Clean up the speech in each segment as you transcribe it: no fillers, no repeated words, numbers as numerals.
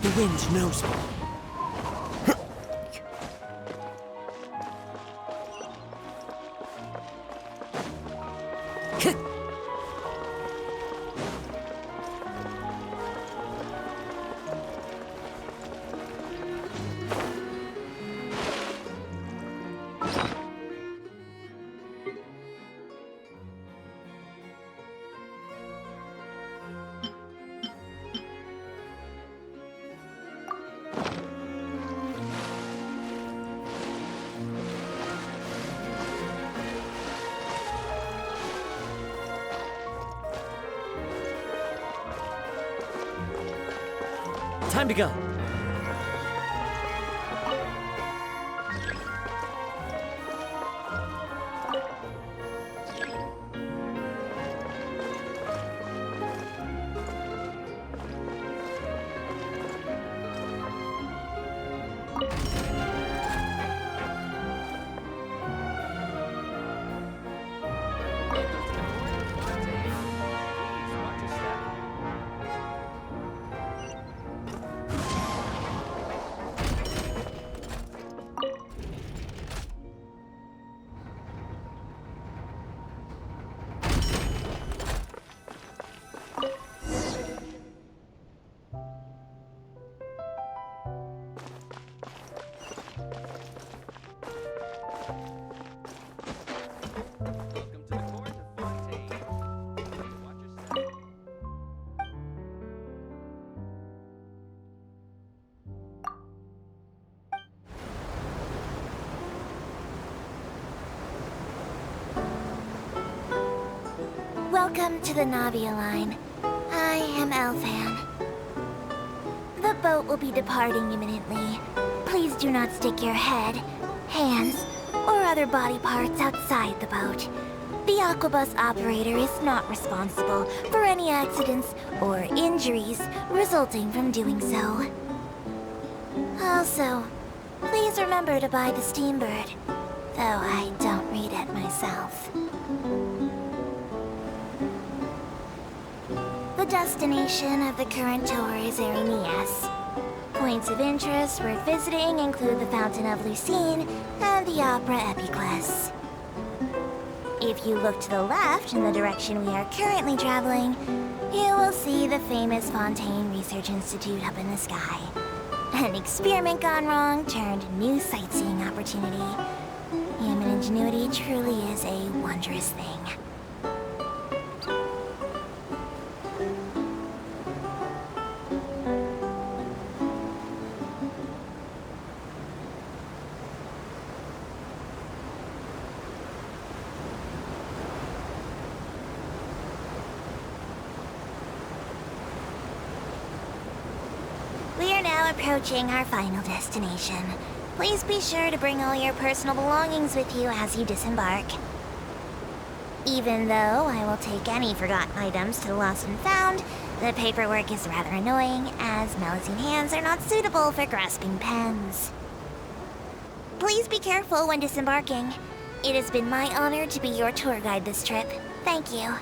The wind knows me. Time to go. Welcome to the Navia line. I am Elfan. The boat will be departing imminently. Please do not stick your head, hands, or other body parts outside the boat. The Aquabus operator is not responsible for any accidents or injuries resulting from doing so. Also, please remember to buy the Steambird, though I don't read it myself. The destination of the current tour is Erinias. Points of interest worth visiting include the Fountain of Lucine and the Opera Epiclese. If you look to the left in the direction we are currently traveling, you will see the famous Fontaine Research Institute up in the sky. An experiment gone wrong turned new sightseeing opportunity. Human ingenuity truly is a wondrous thing. We are now approaching our final destination. Please be sure to bring all your personal belongings with you as you disembark. Even though I will take any forgotten items to the lost and found, the paperwork is rather annoying, as Melusine hands are not suitable for grasping pens. Please be careful when disembarking. It has been my honor to be your tour guide this trip. Thank you.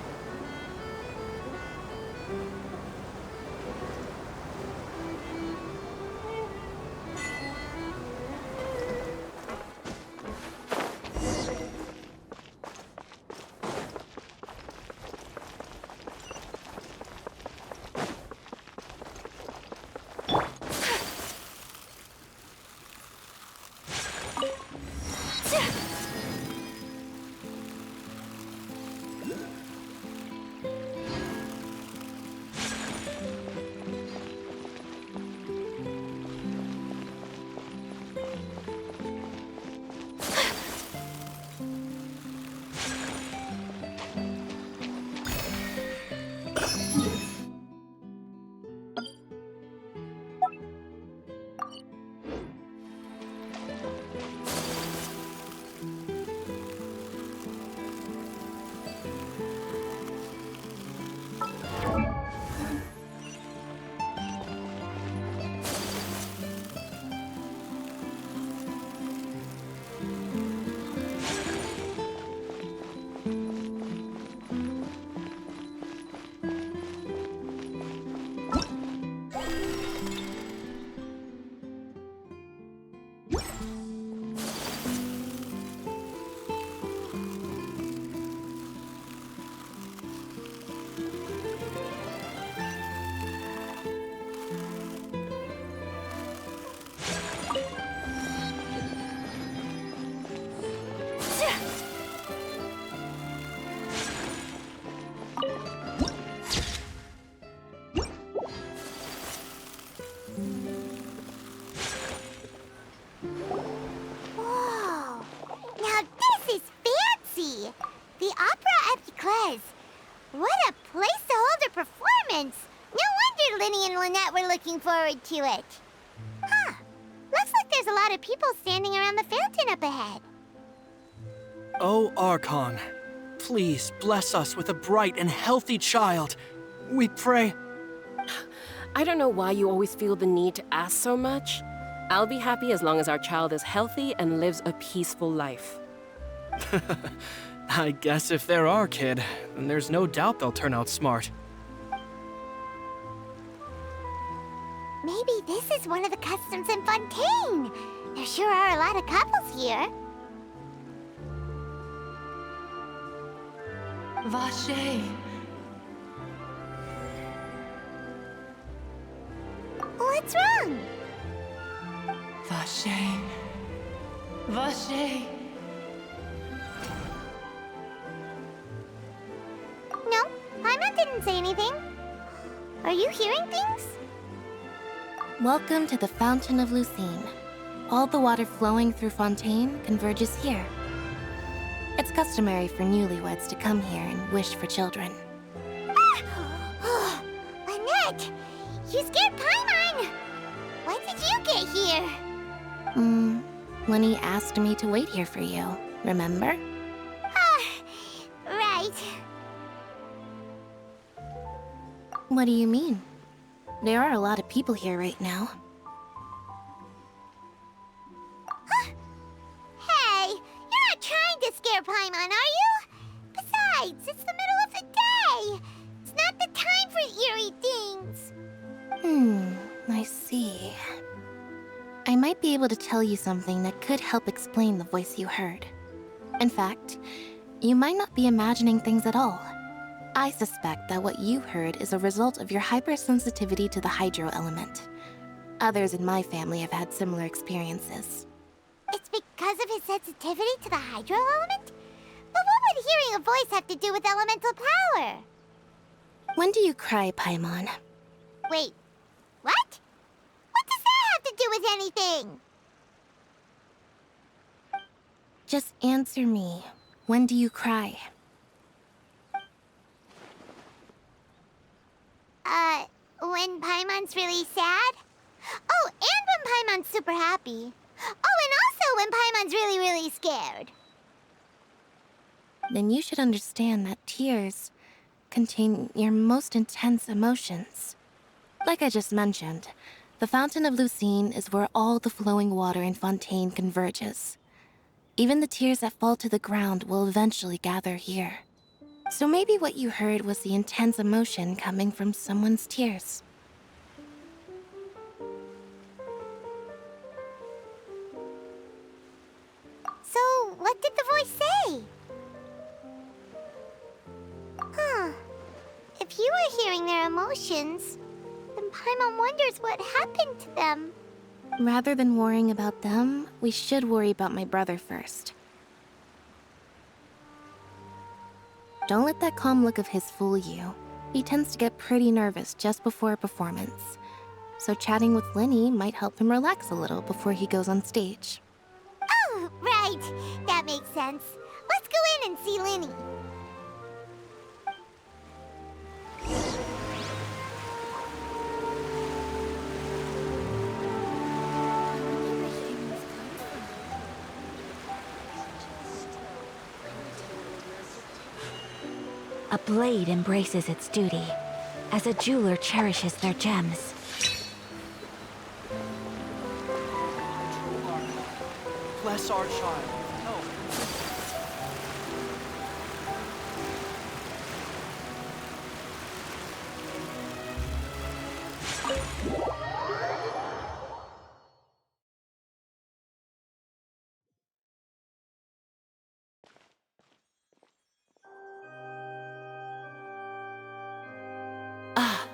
Whoa! Now this is fancy! The Opera Epiclese. What a place to hold a performance! No wonder Linny and Lynette were looking forward to it. Huh. Looks like there's a lot of people standing around the fountain up ahead. Oh, Archon, please bless us with a bright and healthy child. We pray. I don't know why you always feel the need to ask so much. I'll be happy as long as our child is healthy and lives a peaceful life. I guess if they're our kid, then there's no doubt they'll turn out smart. Maybe this is one of the customs in Fontaine. There sure are a lot of couples here. Vache. What's wrong? Vache. Vache. No, Paimon didn't say anything. Are you hearing things? Welcome to the Fountain of Lucine. All the water flowing through Fontaine converges here. It's customary for newlyweds to come here and wish for children. Ah! Lynette! You scared Paimon! When did you get here? Lenny asked me to wait here for you, remember? Right. What do you mean? There are a lot of people here right now. Hey, you're not trying to scare Paimon, are you? Besides, it's the middle of the day. It's not the time for eerie things. I see. I might be able to tell you something that could help explain the voice you heard. In fact, you might not be imagining things at all. I suspect that what you heard is a result of your hypersensitivity to the hydro element. Others in my family have had similar experiences. It's because of his sensitivity to the hydro element? But what would hearing a voice have to do with elemental power? When do you cry, Paimon? Wait, what? What does that have to do with anything? Just answer me. When do you cry? When Paimon's really sad? Oh, and when Paimon's super happy. Oh, and also when Paimon's really, really scared. Then you should understand that tears contain your most intense emotions. Like I just mentioned, the Fountain of Lucine is where all the flowing water in Fontaine converges. Even the tears that fall to the ground will eventually gather here. So maybe what you heard was the intense emotion coming from someone's tears. So, what did the voice say? Huh. If you were hearing their emotions, then Paimon wonders what happened to them. Rather than worrying about them, we should worry about my brother first. Don't let that calm look of his fool you. He tends to get pretty nervous just before a performance. So chatting with Linny might help him relax a little before he goes on stage. Oh, right. That makes sense. Let's go in and see Linny. A blade embraces its duty, as a jeweler cherishes their gems. Bless our child. Help.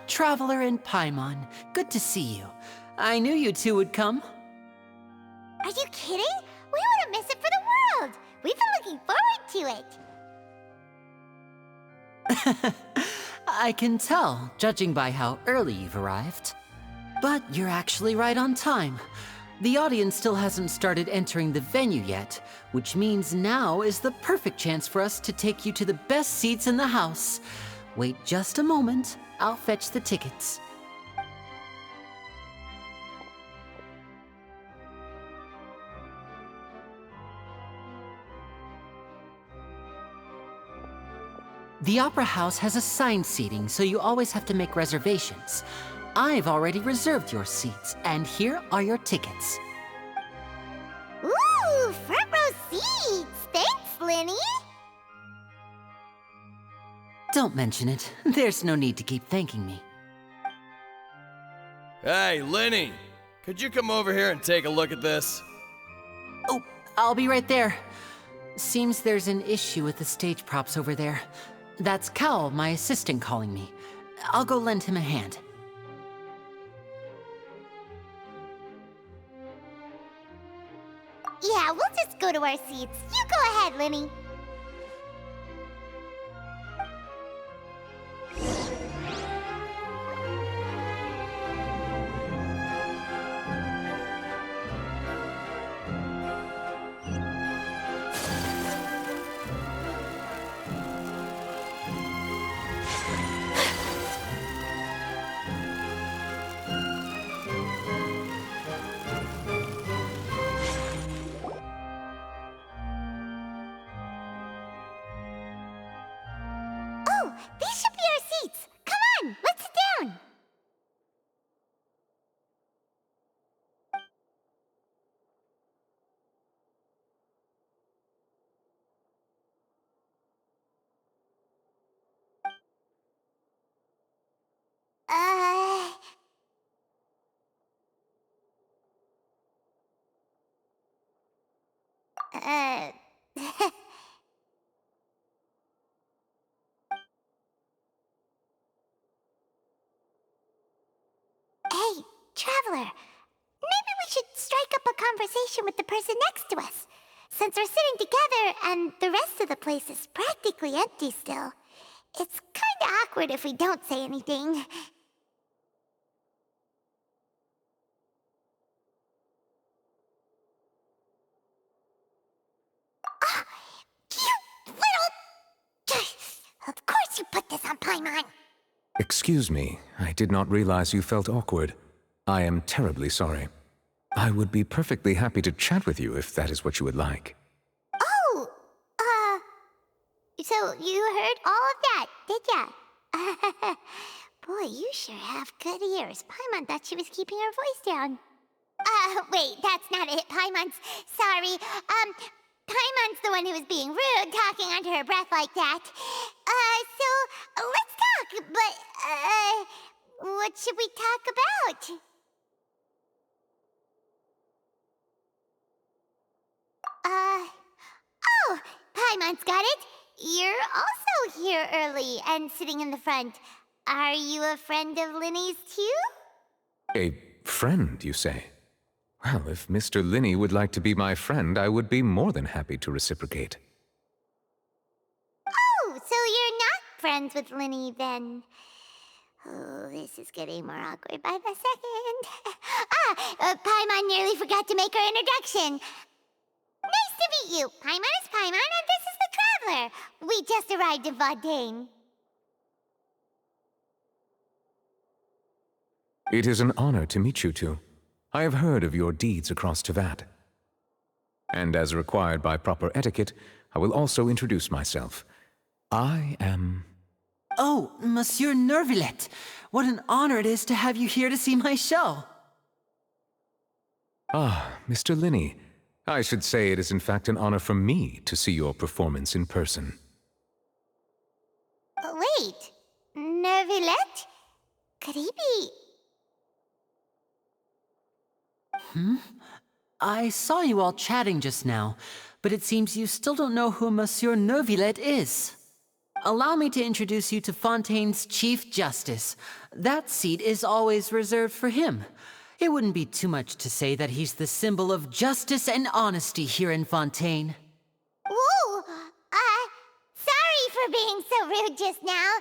Traveler and Paimon, good to see you. I knew you two would come. Are you kidding? We wouldn't miss it for the world. We've been looking forward to it. I can tell, judging by how early you've arrived. But you're actually right on time. The audience still hasn't started entering the venue yet, which means now is the perfect chance for us to take you to the best seats in the house. Wait just a moment. I'll fetch the tickets. The Opera House has assigned seating, so you always have to make reservations. I've already reserved your seats, and here are your tickets. Ooh, front row seats. Thanks, Linny. Don't mention it. There's no need to keep thanking me. Hey, Linny! Could you come over here and take a look at this? Oh, I'll be right there. Seems there's an issue with the stage props over there. That's Cal, my assistant, calling me. I'll go lend him a hand. Yeah, we'll just go to our seats. You go ahead, Linny. These should be our seats. Come on, let's sit down. Uh... Uh... Hey, Traveler. Maybe we should strike up a conversation with the person next to us. Since we're sitting together and the rest of the place is practically empty still, it's kinda awkward if we don't say anything. Ah, you little... Of course you put this on Paimon. Excuse me, I did not realize you felt awkward. I am terribly sorry. I would be perfectly happy to chat with you if that is what you would like. Oh, so you heard all of that, did ya? Boy, you sure have good ears. Paimon thought she was keeping her voice down. Wait, that's not it, Paimon's... Sorry, Paimon's the one who was being rude, talking under her breath like that. So, let's talk, but, what should we talk about? Oh, Paimon's got it. You're also here early and sitting in the front. Are you a friend of Linny's too? A friend, you say? Well, if Mr. Linny would like to be my friend, I would be more than happy to reciprocate. Oh, so you're friends with Linny, then... Oh, this is getting more awkward by the second. Paimon nearly forgot to make her introduction. Nice to meet you. Paimon is Paimon, and this is the Traveler. We just arrived in Fontaine. It is an honor to meet you two. I have heard of your deeds across Tevat. And as required by proper etiquette, I will also introduce myself. I am... Oh, Monsieur Nervillet. What an honor it is to have you here to see my show. Ah, Mr. Linny. I should say it is in fact an honor for me to see your performance in person. Wait, Nervillet? Could he be... I saw you all chatting just now, but it seems you still don't know who Monsieur Nervillet is. Allow me to introduce you to Fontaine's Chief Justice. That seat is always reserved for him. It wouldn't be too much to say that he's the symbol of justice and honesty here in Fontaine. Whoa! Sorry for being so rude just now.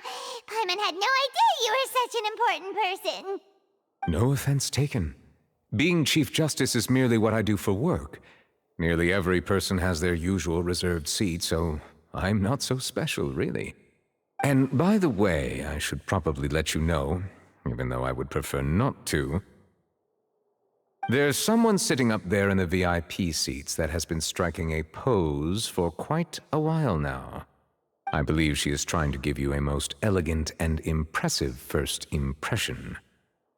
Paimon had no idea you were such an important person. No offense taken. Being Chief Justice is merely what I do for work. Nearly every person has their usual reserved seat, so I'm not so special, really. And by the way, I should probably let you know, even though I would prefer not to. There's someone sitting up there in the VIP seats that has been striking a pose for quite a while now. I believe she is trying to give you a most elegant and impressive first impression.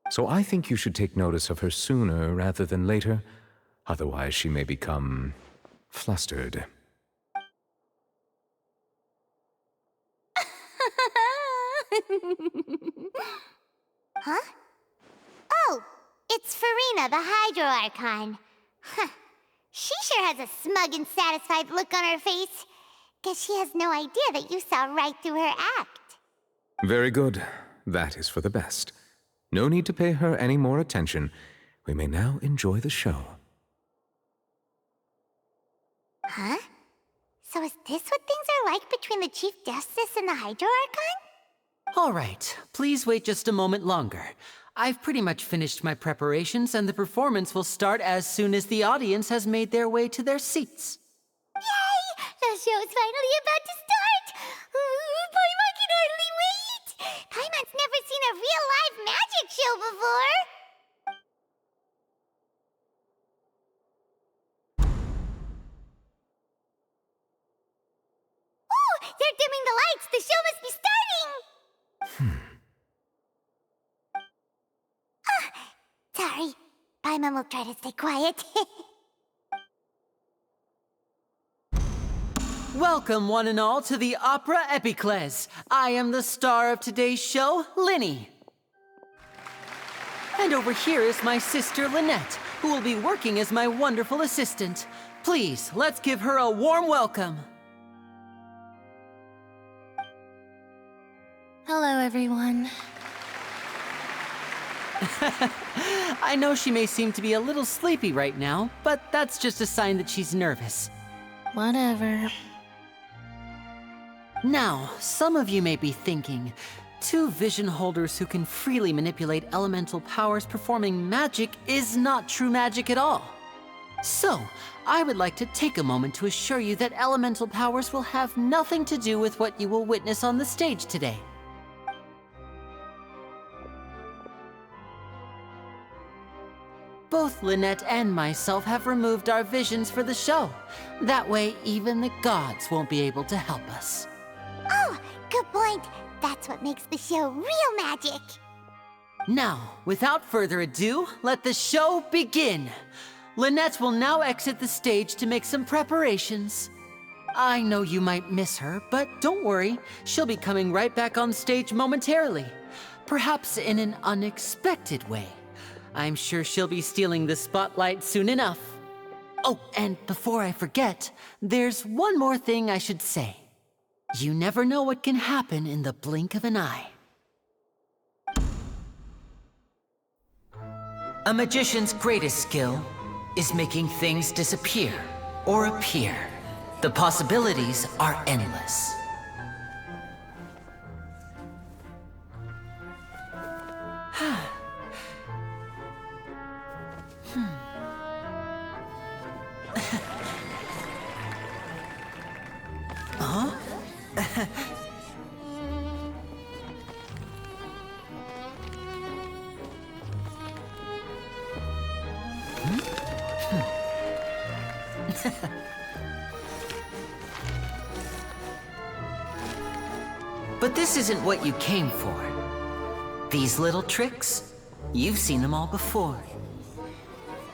So I think you should take notice of her sooner rather than later, otherwise she may become flustered. Huh? Oh, it's Farina, the Hydro Archon. Huh. She sure has a smug and satisfied look on her face. Guess she has no idea that you saw right through her act. Very good. That is for the best. No need to pay her any more attention. We may now enjoy the show. Huh? So is this what things are like between the Chief Justice and the Hydro Archon? All right, please wait just a moment longer. I've pretty much finished my preparations, and the performance will start as soon as the audience has made their way to their seats. Yay! The show is finally about to start! Paimon can hardly wait! Paimon's never seen a real live magic show before! Oh! They're dimming the lights! The show must be starting! Sorry. Paimon will try to stay quiet. Welcome, one and all, to the Opera Epiclese. I am the star of today's show, Linny. And over here is my sister, Lynette, who will be working as my wonderful assistant. Please, let's give her a warm welcome. Hello, everyone. I know she may seem to be a little sleepy right now, but that's just a sign that she's nervous. Whatever. Now, some of you may be thinking, two vision holders who can freely manipulate elemental powers performing magic is not true magic at all. So, I would like to take a moment to assure you that elemental powers will have nothing to do with what you will witness on the stage today. Both Lynette and myself have removed our visions for the show. That way, even the gods won't be able to help us. Oh, good point. That's what makes the show real magic. Now, without further ado, let the show begin. Lynette will now exit the stage to make some preparations. I know you might miss her, but don't worry. She'll be coming right back on stage momentarily. Perhaps in an unexpected way. I'm sure she'll be stealing the spotlight soon enough. Oh, and before I forget, there's one more thing I should say. You never know what can happen in the blink of an eye. A magician's greatest skill is making things disappear or appear. The possibilities are endless. But this isn't what you came for. These little tricks, you've seen them all before.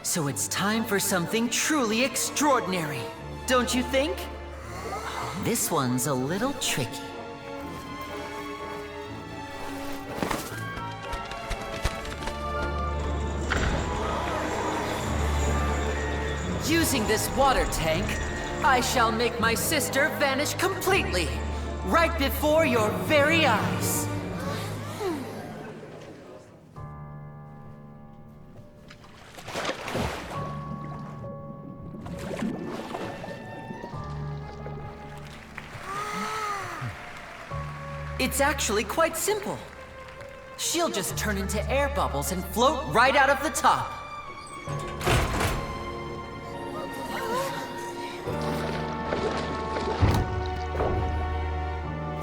So it's time for something truly extraordinary, don't you think? This one's a little tricky. Using this water tank, I shall make my sister vanish completely, right before your very eyes. It's actually quite simple. She'll just turn into air bubbles and float right out of the top.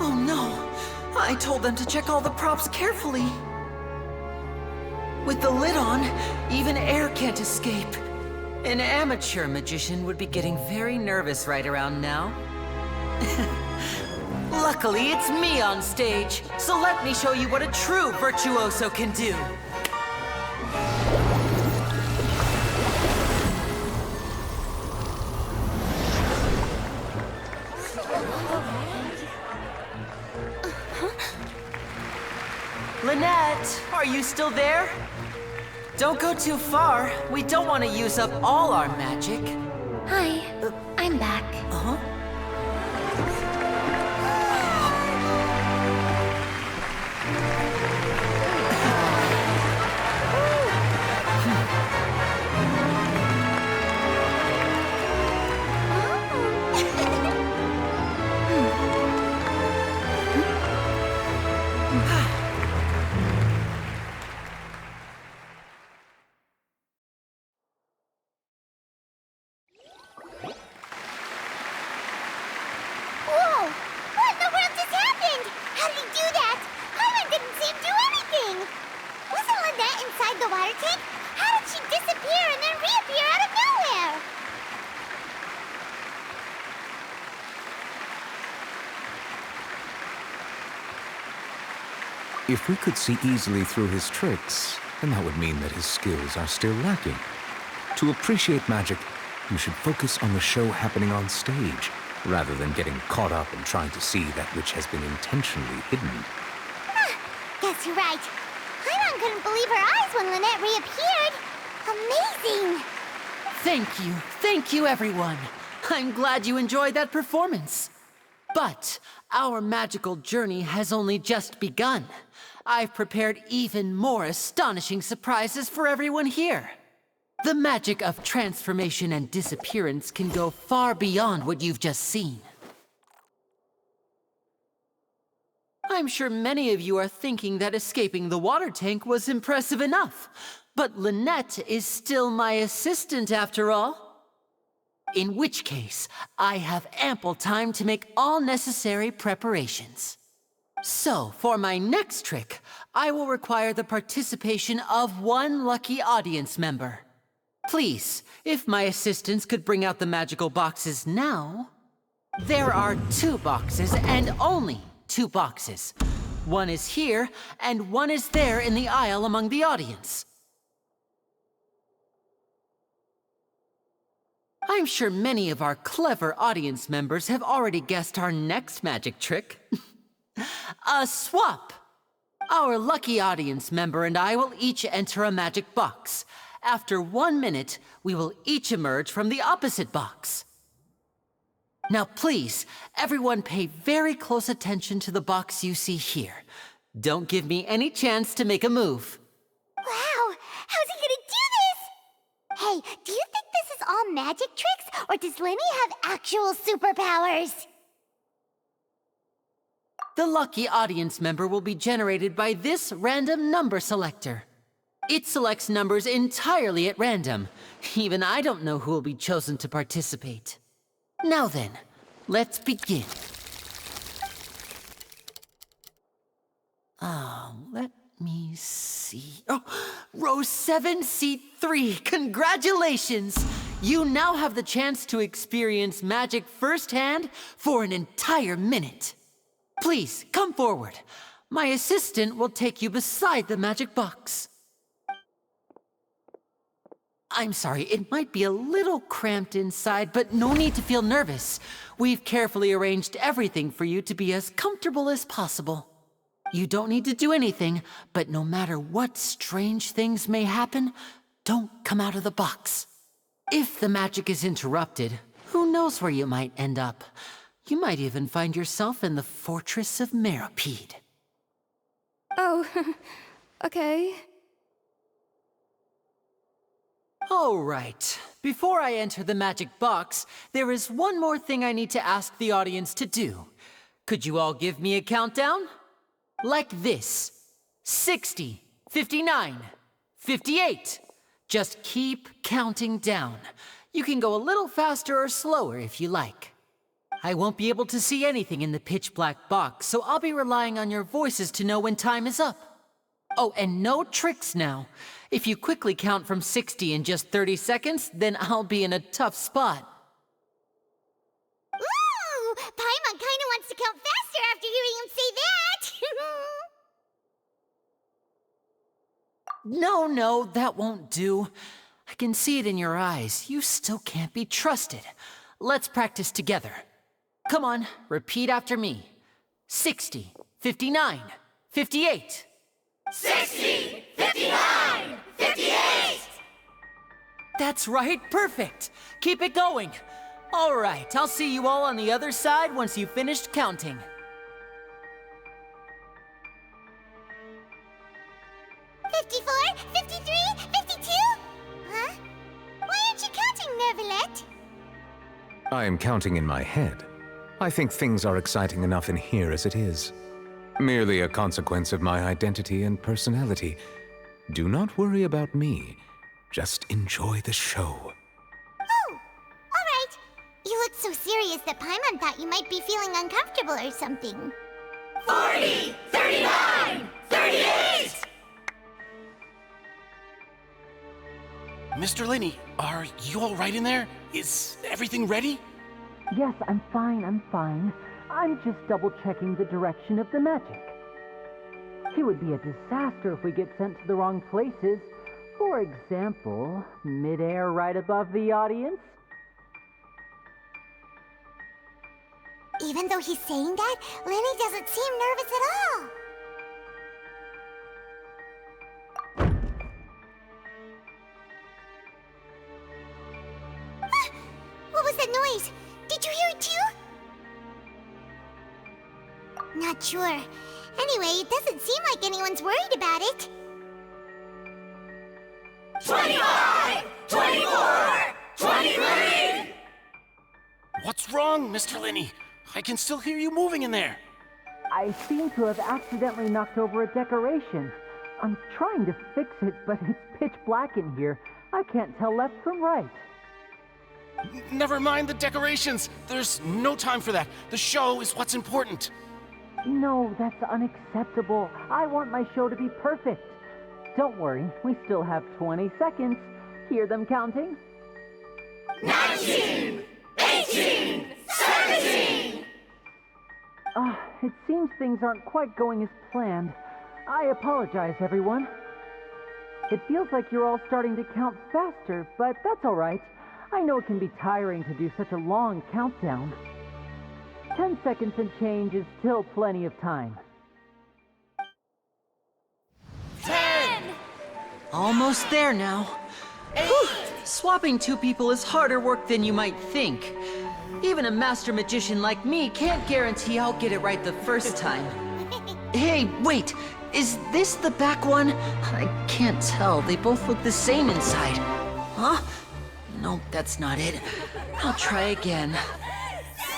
Oh no! I told them to check all the props carefully. With the lid on, even air can't escape. An amateur magician would be getting very nervous right around now. Luckily, it's me on stage, so let me show you what a true virtuoso can do. Lynette, are you still there? Don't go too far. We don't want to use up all our magic. Hi, I'm back. Uh-huh. Whoa! What in the world just happened? How did he do that? Hyman didn't see him do anything! Wasn't Lynette inside the water tank? How did she disappear and then reappear out of nowhere? If we could see easily through his tricks, then that would mean that his skills are still lacking. To appreciate magic, you should focus on the show happening on stage, rather than getting caught up in trying to see that which has been intentionally hidden. Guess you're right. Hyman couldn't believe her eyes when Lynette reappeared. Amazing! Thank you everyone. I'm glad you enjoyed that performance. But our magical journey has only just begun. I've prepared even more astonishing surprises for everyone here. The magic of transformation and disappearance can go far beyond what you've just seen. I'm sure many of you are thinking that escaping the water tank was impressive enough, but Lynette is still my assistant after all. In which case, I have ample time to make all necessary preparations. So, for my next trick, I will require the participation of one lucky audience member. Please, if my assistants could bring out the magical boxes now. There are 2 boxes, and only 2 boxes. One is here, and one is there in the aisle among the audience. I'm sure many of our clever audience members have already guessed our next magic trick. A swap! Our lucky audience member and I will each enter a magic box. After 1 minute, we will each emerge from the opposite box. Now please, everyone pay very close attention to the box you see here. Don't give me any chance to make a move. Wow! How's he gonna do this? Hey, do you think this is all magic tricks, or does Lenny have actual superpowers? The lucky audience member will be generated by this random number selector. It selects numbers entirely at random. Even I don't know who will be chosen to participate. Now then, let's begin. Let me see. Oh, row 7, seat 3. Congratulations! You now have the chance to experience magic firsthand for an entire minute. Please, come forward. My assistant will take you beside the magic box. I'm sorry, it might be a little cramped inside, but no need to feel nervous. We've carefully arranged everything for you to be as comfortable as possible. You don't need to do anything, but no matter what strange things may happen, don't come out of the box. If the magic is interrupted, who knows where you might end up? You might even find yourself in the Fortress of Meropide. Oh, okay. All right. Before I enter the magic box, there is one more thing I need to ask the audience to do. Could you all give me a countdown? Like this. 60, 59, 58. Just keep counting down. You can go a little faster or slower if you like. I won't be able to see anything in the pitch-black box, so I'll be relying on your voices to know when time is up. Oh, and no tricks now. If you quickly count from 60 in just 30 seconds, then I'll be in a tough spot. Ooh! Paimon kinda wants to count faster after hearing him say that! No, that won't do. I can see it in your eyes. You still can't be trusted. Let's practice together. Come on, repeat after me. 60, 59, 58. 60! 59! 58! That's right, perfect. Keep it going. All right, I'll see you all on the other side once you've finished counting. $54, $53, $52? Huh? Why aren't you counting, Neuvillette? I am counting in my head. I think things are exciting enough in here as it is. Merely a consequence of my identity and personality. Do not worry about me. Just enjoy the show. Oh, all right. You look so serious that Paimon thought you might be feeling uncomfortable or something. 40, 39, 38! Mr. Linney, are you all right in there? Is everything ready? Yes, I'm fine. I'm just double-checking the direction of the magic. It would be a disaster if we get sent to the wrong places. For example, mid-air right above the audience. Even though he's saying that, Lenny doesn't seem nervous at all. Ah, what was that noise? Did you hear it too? Not sure. Anyway, it doesn't seem like anyone's worried about it. 25! 24! 23! What's wrong, Mr. Linney? I can still hear you moving in there. I seem to have accidentally knocked over a decoration. I'm trying to fix it, but it's pitch black in here. I can't tell left from right. Never mind the decorations. There's no time for that. The show is what's important. No, that's unacceptable. I want my show to be perfect. Don't worry, we still have 20 seconds. Hear them counting? 19! 18! 17! It seems things aren't quite going as planned. I apologize, everyone. It feels like you're all starting to count faster, but that's all right. I know it can be tiring to do such a long countdown. 10 seconds and change is still plenty of time. 10! Almost there now. 8! Swapping two people is harder work than you might think. Even a master magician like me can't guarantee I'll get it right the first time. Hey, wait! Is this the back one? I can't tell. They both look the same inside. Huh? Nope, that's not it. I'll try again.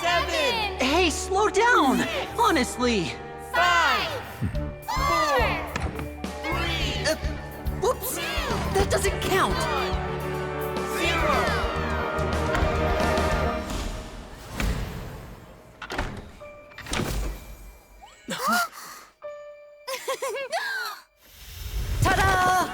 7! Hey, slow down! Honestly! 5! 4! 3! Whoops! That doesn't count! 0! Ta-da!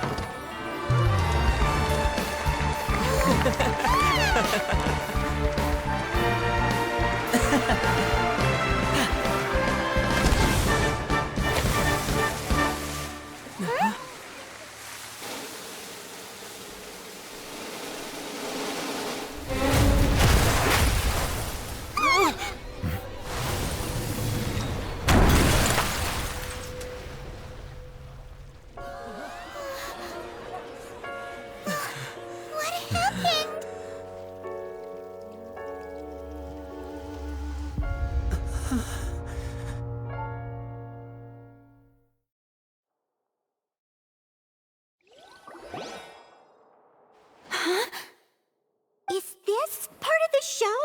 Is this part of the show?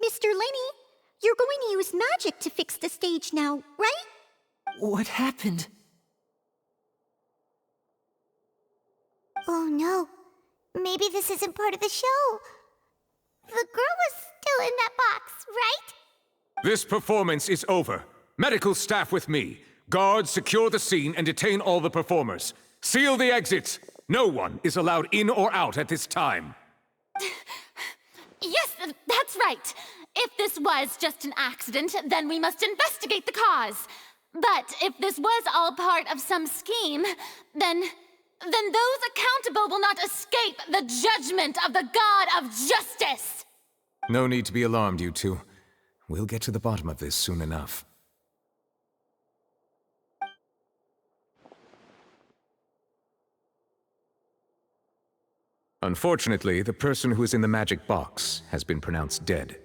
Mr. Lenny, you're going to use magic to fix the stage now, right? What happened? Oh no. Maybe this isn't part of the show. The girl was still in that box, right? This performance is over. Medical staff with me. Guards, secure the scene and detain all the performers. Seal the exits. No one is allowed in or out at this time. Yes, that's right. If this was just an accident, then we must investigate the cause. But if this was all part of some scheme, then those accountable will not escape the judgment of the God of Justice! No need to be alarmed, you two. We'll get to the bottom of this soon enough. Unfortunately, the person who is in the magic box has been pronounced dead.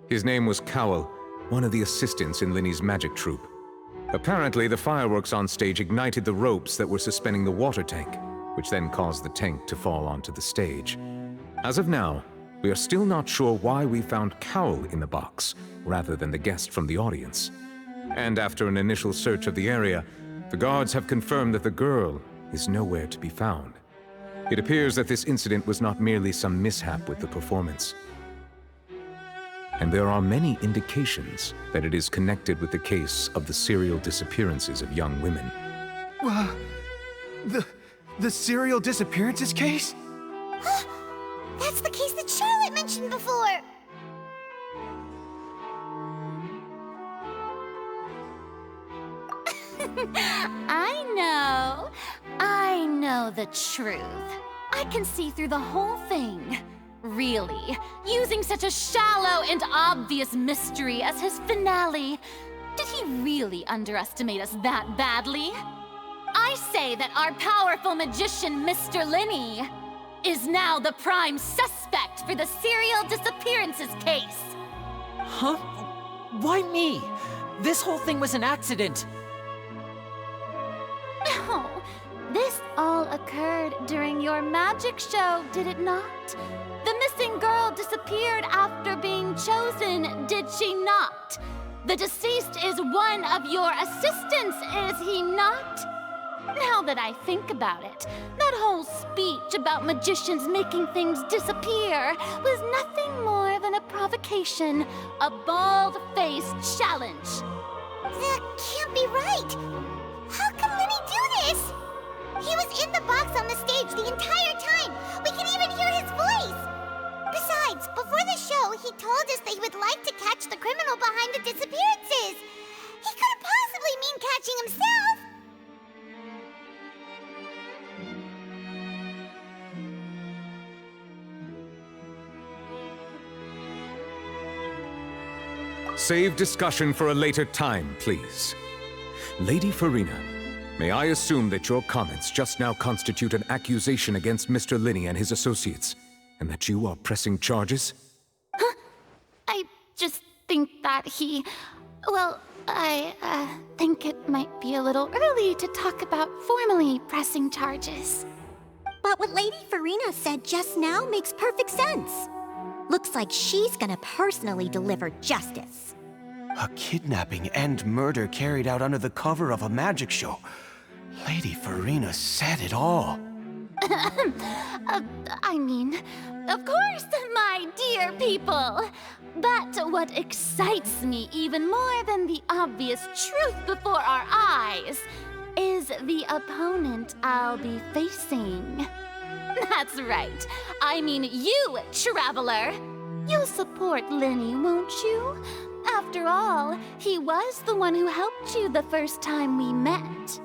His name was Cowell, one of the assistants in Linny's magic troupe. Apparently, the fireworks on stage ignited the ropes that were suspending the water tank, which then caused the tank to fall onto the stage. As of now, we are still not sure why we found Cowell in the box, rather than the guest from the audience. And after an initial search of the area, the guards have confirmed that the girl is nowhere to be found. It appears that this incident was not merely some mishap with the performance. And there are many indications that it is connected with the case of the serial disappearances of young women. The serial disappearances case? That's the case that Charlotte mentioned before! I know the truth. I can see through the whole thing. Really, using such a shallow and obvious mystery as his finale. Did he really underestimate us that badly? I say that our powerful magician, Mr. Linny, is now the prime suspect for the serial disappearances case. Huh? Why me? This whole thing was an accident. No, this all occurred during your magic show, did it not? The missing girl disappeared after being chosen, did she not? The deceased is one of your assistants, is he not? Now that I think about it, that whole speech about magicians making things disappear was nothing more than a provocation, a bald-faced challenge. That can't be right! How can Linny do this? He was in the box on the stage the entire time! We can even hear his voice! Besides, before the show, he told us that he would like to catch the criminal behind the disappearances! He couldn't possibly mean catching himself! Save discussion for a later time, please. Lady Farina, may I assume that your comments just now constitute an accusation against Mr. Linny and his associates, and that you are pressing charges? Huh? I just think that I think it might be a little early to talk about formally pressing charges. But what Lady Farina said just now makes perfect sense. Looks like she's gonna personally deliver justice. A kidnapping and murder carried out under the cover of a magic show. Lady Farina said it all. I mean, of course, my dear people. But what excites me even more than the obvious truth before our eyes is the opponent I'll be facing. That's right. I mean you, traveler. You'll support Lenny, won't you? After all, he was the one who helped you the first time we met.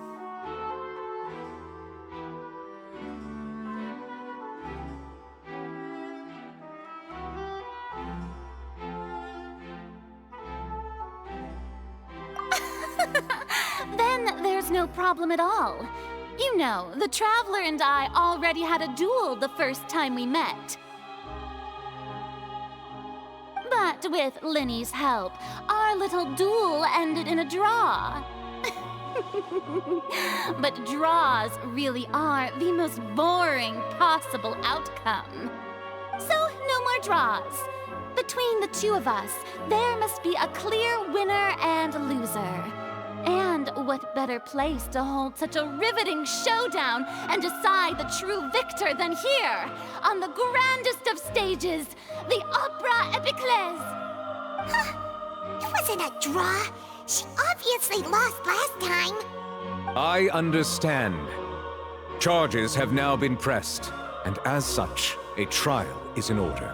Then there's no problem at all. You know, the Traveler and I already had a duel the first time we met. But with Lenny's help, our little duel ended in a draw. But draws really are the most boring possible outcome. So, no more draws. Between the two of us, there must be a clear winner and loser. And what better place to hold such a riveting showdown and decide the true victor than here, on the grandest of stages, the Opera Epiclese! It wasn't a draw. She obviously lost last time. I understand. Charges have now been pressed, and as such, a trial is in order.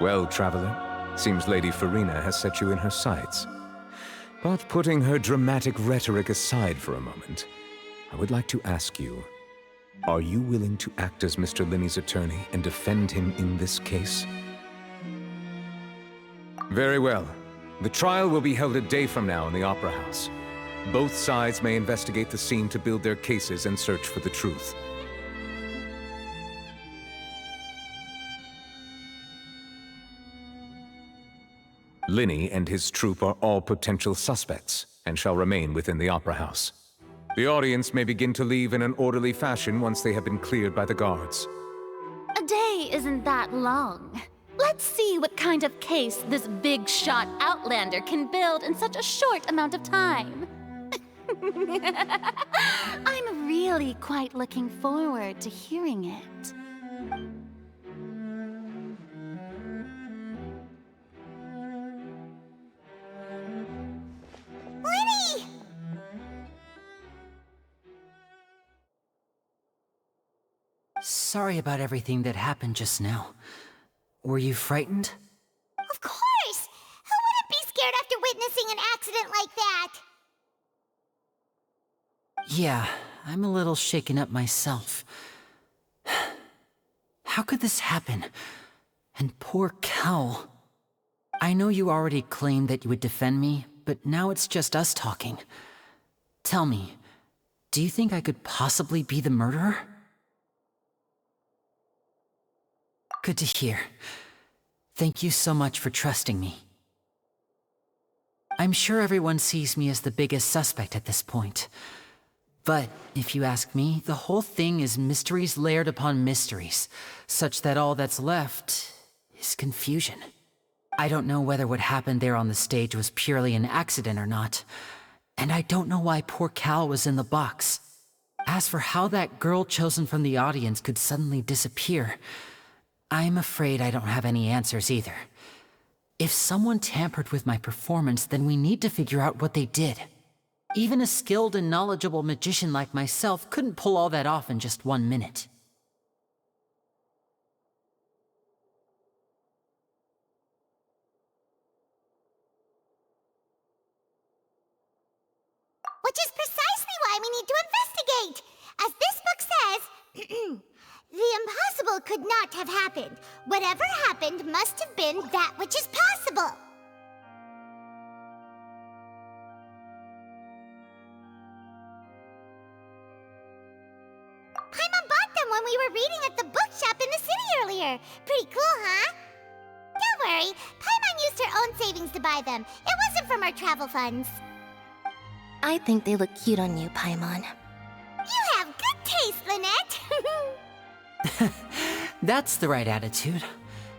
Well, Traveler, seems Lady Farina has set you in her sights. But putting her dramatic rhetoric aside for a moment, I would like to ask you, are you willing to act as Mr. Linney's attorney and defend him in this case? Very well. The trial will be held a day from now in the Opera House. Both sides may investigate the scene to build their cases and search for the truth. Linney and his troupe are all potential suspects, and shall remain within the Opera House. The audience may begin to leave in an orderly fashion once they have been cleared by the guards. A day isn't that long. Let's see what kind of case this big-shot Outlander can build in such a short amount of time. I'm really quite looking forward to hearing it. Lenny! Sorry about everything that happened just now. Were you frightened? Of course! Who wouldn't be scared after witnessing an accident like that? Yeah, I'm a little shaken up myself. How could this happen? And poor Cal. I know you already claimed that you would defend me, but now it's just us talking. Tell me, do you think I could possibly be the murderer? Good to hear. Thank you so much for trusting me. I'm sure everyone sees me as the biggest suspect at this point. But if you ask me, the whole thing is mysteries layered upon mysteries, such that all that's left is confusion. I don't know whether what happened there on the stage was purely an accident or not, and I don't know why poor Cal was in the box. As for how that girl chosen from the audience could suddenly disappear, I'm afraid I don't have any answers either. If someone tampered with my performance, then we need to figure out what they did. Even a skilled and knowledgeable magician like myself couldn't pull all that off in just 1 minute. Which is precisely why we need to investigate! As this book says, the impossible could not have happened. Whatever happened must have been that which is possible. Paimon bought them when we were reading at the bookshop in the city earlier. Pretty cool, huh? Don't worry, Paimon used her own savings to buy them. It wasn't from our travel funds. I think they look cute on you, Paimon. You have good taste, Lynette. That's the right attitude.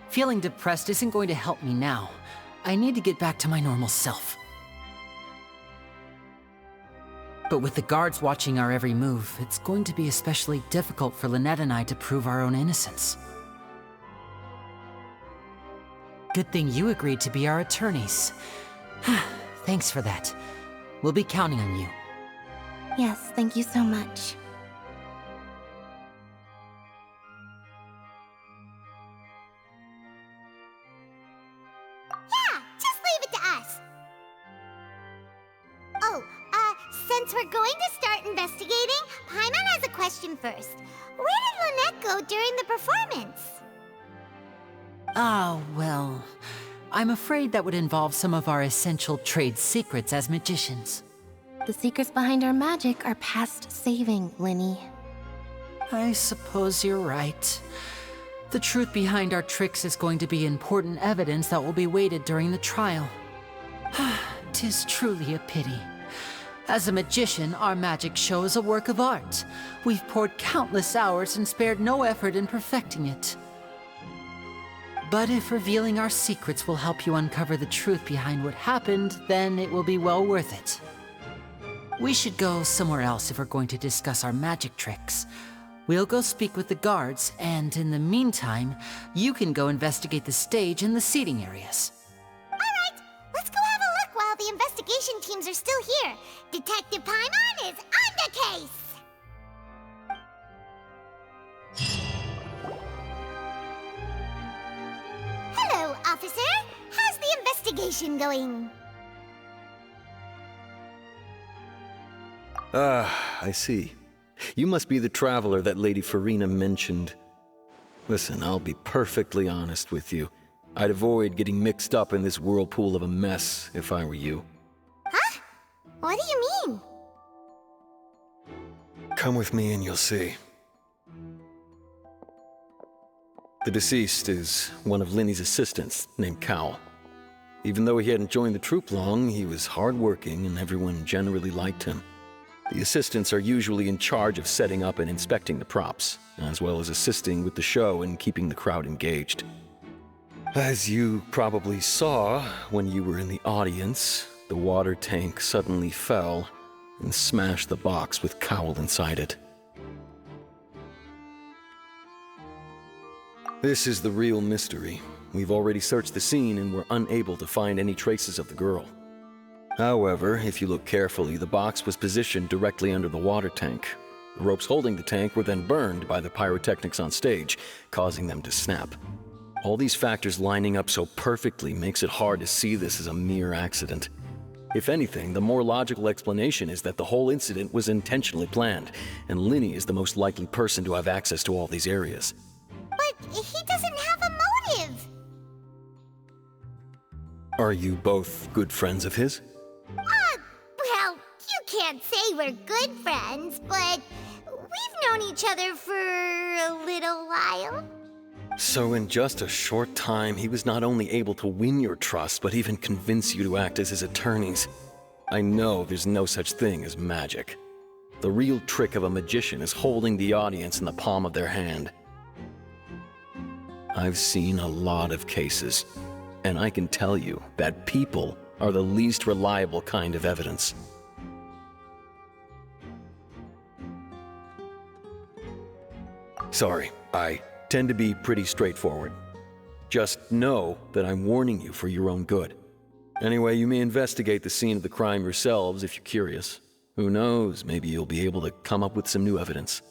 Feeling depressed isn't going to help me now. I need to get back to my normal self. But with the guards watching our every move, it's going to be especially difficult for Lynette and I to prove our own innocence. Good thing you agreed to be our attorneys. Thanks for that. We'll be counting on you. Yes, thank you so much. Since we're going to start investigating, Paimon has a question first. Where did Lynette go during the performance? Ah, well, I'm afraid that would involve some of our essential trade secrets as magicians. The secrets behind our magic are past saving, Linny. I suppose you're right. The truth behind our tricks is going to be important evidence that will be weighted during the trial. 'Tis truly a pity. As a magician, our magic show is a work of art. We've poured countless hours and spared no effort in perfecting it. But if revealing our secrets will help you uncover the truth behind what happened, then it will be well worth it. We should go somewhere else if we're going to discuss our magic tricks. We'll go speak with the guards, and in the meantime, you can go investigate the stage and the seating areas. Alright, let's go have a look while the investigation teams are still here. Detective Paimon is on the case! Hello, officer. How's the investigation going? I see. You must be the traveler that Lady Farina mentioned. Listen, I'll be perfectly honest with you. I'd avoid getting mixed up in this whirlpool of a mess if I were you. Huh? What do you mean? Come with me and you'll see. The deceased is one of Linny's assistants named Cal. Even though he hadn't joined the troupe long, he was hardworking and everyone generally liked him. The assistants are usually in charge of setting up and inspecting the props, as well as assisting with the show and keeping the crowd engaged. As you probably saw when you were in the audience, the water tank suddenly fell and smashed the box with Cowl inside it. This is the real mystery. We've already searched the scene and were unable to find any traces of the girl. However, if you look carefully, the box was positioned directly under the water tank. The ropes holding the tank were then burned by the pyrotechnics on stage, causing them to snap. All these factors lining up so perfectly makes it hard to see this as a mere accident. If anything, the more logical explanation is that the whole incident was intentionally planned, and Linny is the most likely person to have access to all these areas. But he doesn't have a motive! Are you both good friends of his? Well, you can't say we're good friends, but we've known each other for a little while. So in just a short time, he was not only able to win your trust, but even convince you to act as his attorneys. I know there's no such thing as magic. The real trick of a magician is holding the audience in the palm of their hand. I've seen a lot of cases, and I can tell you that people are the least reliable kind of evidence. Sorry, I tend to be pretty straightforward. Just know that I'm warning you for your own good. Anyway, you may investigate the scene of the crime yourselves if you're curious. Who knows, maybe you'll be able to come up with some new evidence.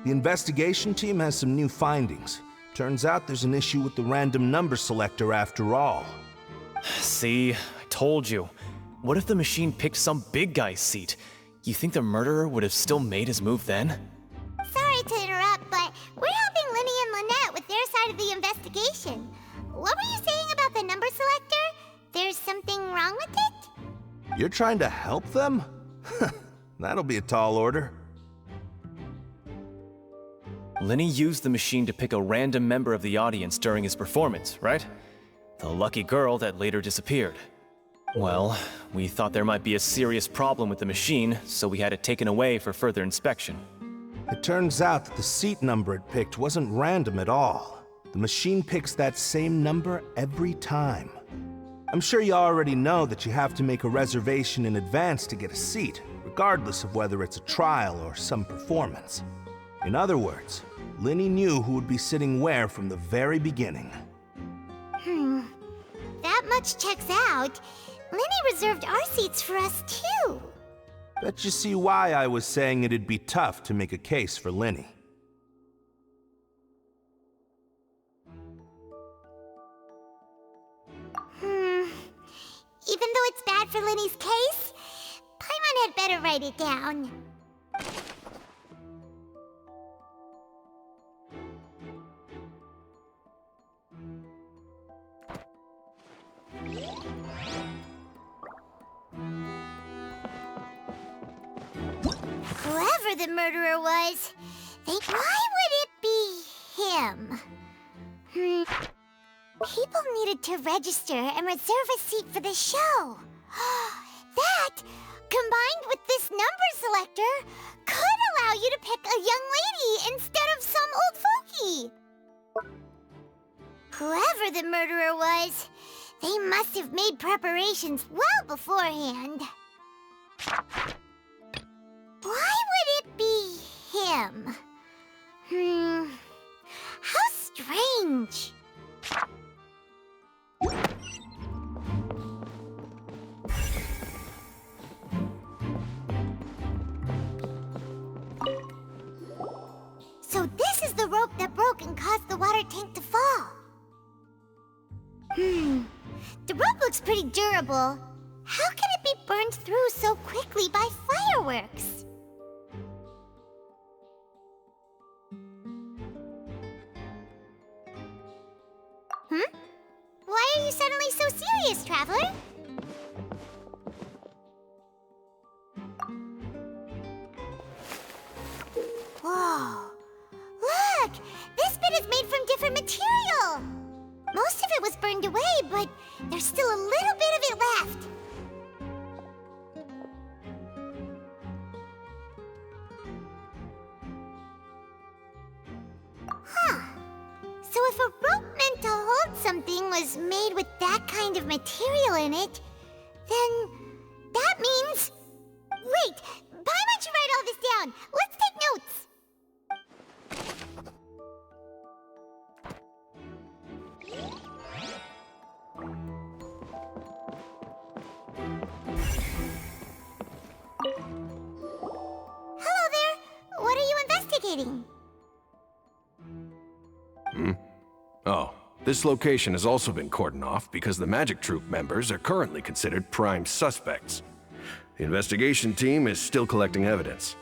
The investigation team has some new findings. Turns out there's an issue with the random number selector after all. See, I told you. What if the machine picked some big guy's seat? You think the murderer would have still made his move then? Sorry to interrupt, but we're helping Linny and Lynette with their side of the investigation. What were you saying about the number selector? There's something wrong with it? You're trying to help them? That'll be a tall order. Linny used the machine to pick a random member of the audience during his performance, right? The lucky girl that later disappeared. Well, we thought there might be a serious problem with the machine, so we had it taken away for further inspection. It turns out that the seat number it picked wasn't random at all. The machine picks that same number every time. I'm sure you already know that you have to make a reservation in advance to get a seat, regardless of whether it's a trial or some performance. In other words, Linny knew who would be sitting where from the very beginning. That much checks out. Linny reserved our seats for us, too. Bet you see why I was saying it'd be tough to make a case for Linny. Even though it's bad for Linny's case, Paimon had better write it down. Whoever the murderer was, why would it be him? People needed to register and reserve a seat for the show. That, combined with this number selector, could allow you to pick a young lady instead of some old fogey. Whoever the murderer was, they must have made preparations well beforehand. Why would it be him? How strange. So this is the rope that broke and caused the water tank to fall. The rope looks pretty durable. How can it be burned through so quickly by fireworks? Why are you suddenly so serious, Traveler? Whoa! Look! This bit is made from different material! Most of it was burned away, but there's still a little bit of it left. So if a rope meant to hold something was made with that kind of material in it, then that means... Wait! Paimon should write all this down! Let's take notes! Hello there! What are you investigating? Oh, this location has also been cordoned off because the Magic Troupe members are currently considered prime suspects. The investigation team is still collecting evidence.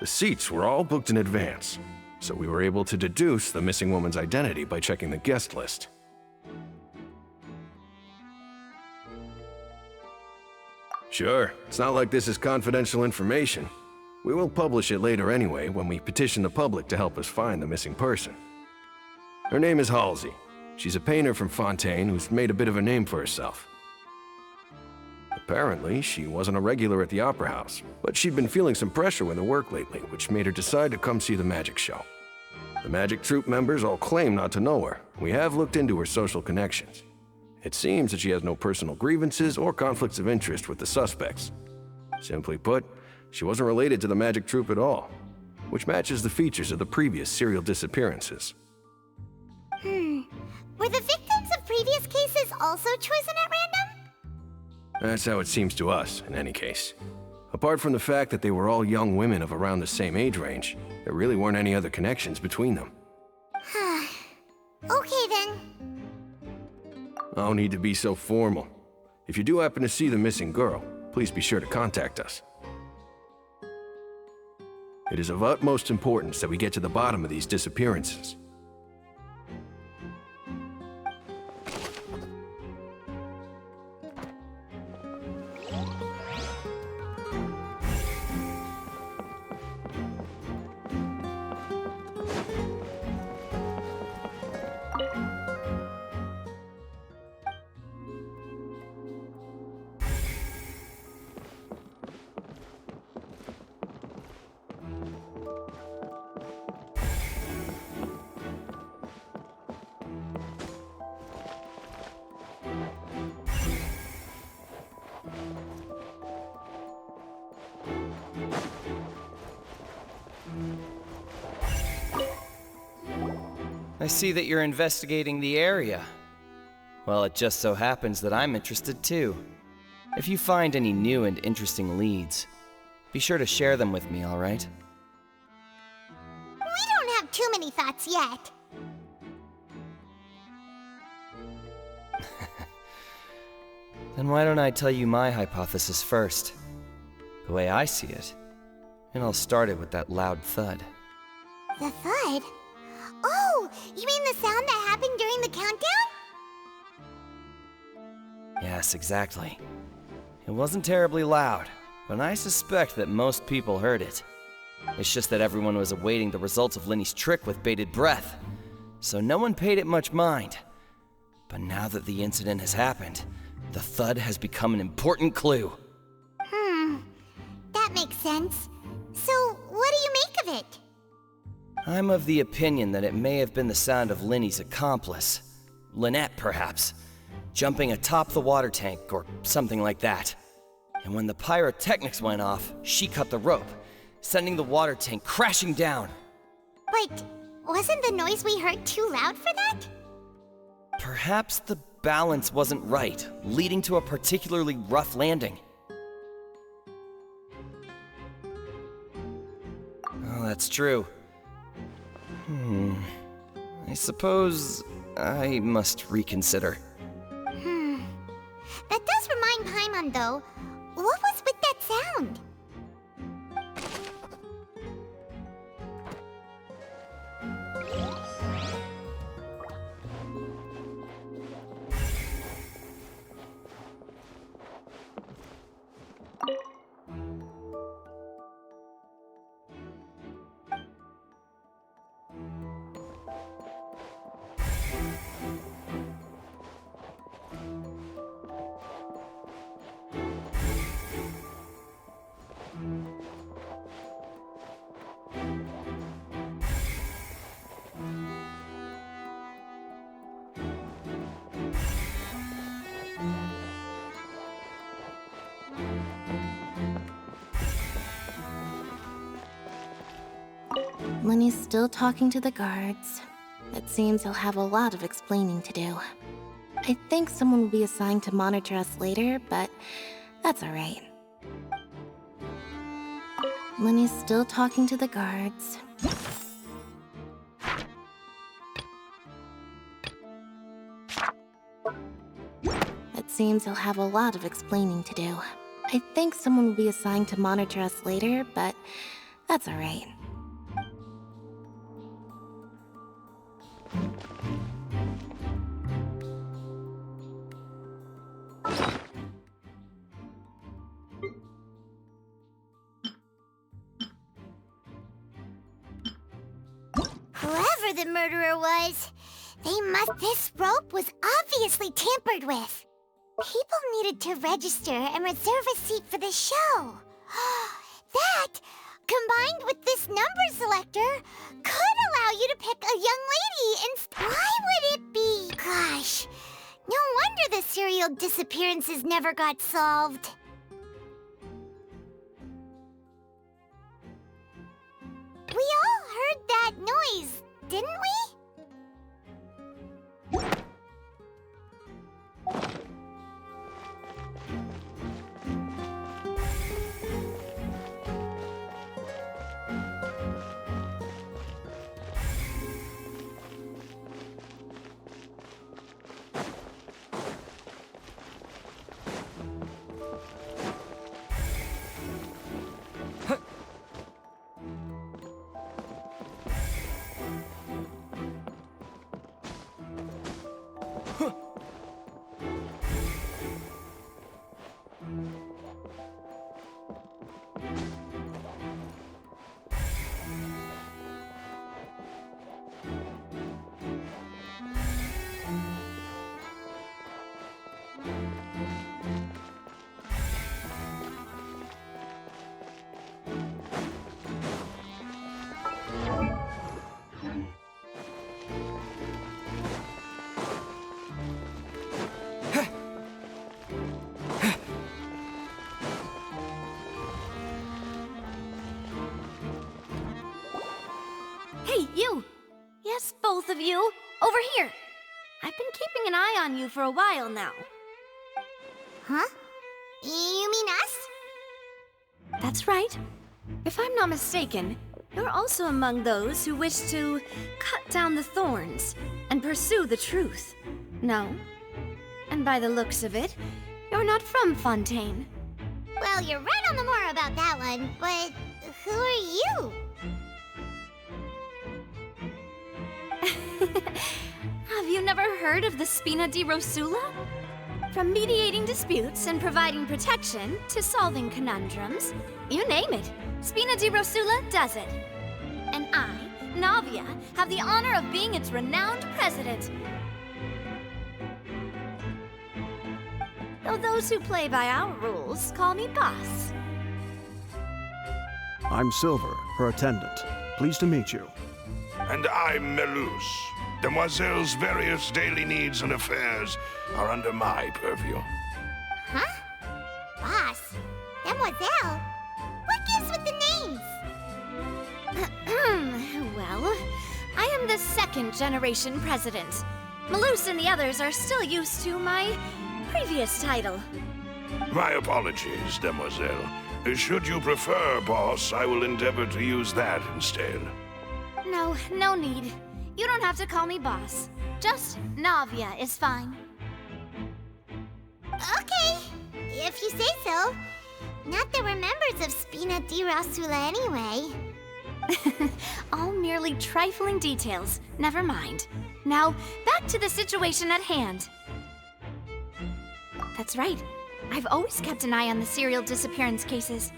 The seats were all booked in advance, so we were able to deduce the missing woman's identity by checking the guest list. Sure, it's not like this is confidential information. We will publish it later anyway when we petition the public to help us find the missing person. Her name is Halsey. She's a painter from Fontaine who's made a bit of a name for herself. Apparently, she wasn't a regular at the Opera House, but she'd been feeling some pressure with her work lately, which made her decide to come see the magic show. The Magic Troupe members all claim not to know her. We have looked into her social connections. It seems that she has no personal grievances or conflicts of interest with the suspects. Simply put, she wasn't related to the Magic Troupe at all, which matches the features of the previous serial disappearances. Were the victims of previous cases also chosen at random? That's how it seems to us, in any case. Apart from the fact that they were all young women of around the same age range, there really weren't any other connections between them. Okay then. No need to be so formal. If you do happen to see the missing girl, please be sure to contact us. It is of utmost importance that we get to the bottom of these disappearances. I see that you're investigating the area. Well, it just so happens that I'm interested too. If you find any new and interesting leads, be sure to share them with me, alright? We don't have too many thoughts yet. Then why don't I tell you my hypothesis first? The way I see it. And I'll start it with that loud thud. The thud? Oh, you mean the sound that happened during the countdown? Yes, exactly. It wasn't terribly loud, but I suspect that most people heard it. It's just that everyone was awaiting the results of Linny's trick with bated breath, so no one paid it much mind. But now that the incident has happened, the thud has become an important clue. That makes sense. So, what do you make of it? I'm of the opinion that it may have been the sound of Linny's accomplice, Lynette perhaps, jumping atop the water tank or something like that. And when the pyrotechnics went off, she cut the rope, sending the water tank crashing down. But wasn't the noise we heard too loud for that? Perhaps the balance wasn't right, leading to a particularly rough landing. Oh, that's true. I suppose I must reconsider. That does remind Paimon, though. What was with that sound? Lenny's still talking to the guards. It seems he'll have a lot of explaining to do. I think someone will be assigned to monitor us later, but that's alright. Lenny's still talking to the guards. It seems he'll have a lot of explaining to do. I think someone will be assigned to monitor us later, but that's alright. Whoever the murderer was, this rope was obviously tampered with. People needed to register and reserve a seat for the show. That, combined with this number selector, could allow you to pick a young lady Why would it be? Gosh, no wonder the serial disappearances never got solved. We all heard that noise, didn't we? Yes, both of you. Over here. I've been keeping an eye on you for a while now. Huh? You mean us? That's right. If I'm not mistaken, you're also among those who wish to cut down the thorns and pursue the truth. No? And by the looks of it, you're not from Fontaine. Well, you're right on the more about that one, but who are you? Have you never heard of the Spina di Rosula? From mediating disputes and providing protection to solving conundrums, you name it, Spina di Rosula does it. And I, Navia, have the honor of being its renowned president. Though those who play by our rules call me boss. I'm Silver, her attendant. Pleased to meet you. And I'm Melus. Demoiselle's various daily needs and affairs are under my purview. Huh? Boss? Demoiselle? What gives with the names? Well, I am the second generation president. Melus and the others are still used to my previous title. My apologies, Demoiselle. Should you prefer, boss, I will endeavor to use that instead. No, no need. You don't have to call me boss. Just Navia is fine. Okay, if you say so. Not that we're members of Spina di Rosula anyway. All merely trifling details. Never mind. Now, back to the situation at hand. That's right. I've always kept an eye on the serial disappearance cases.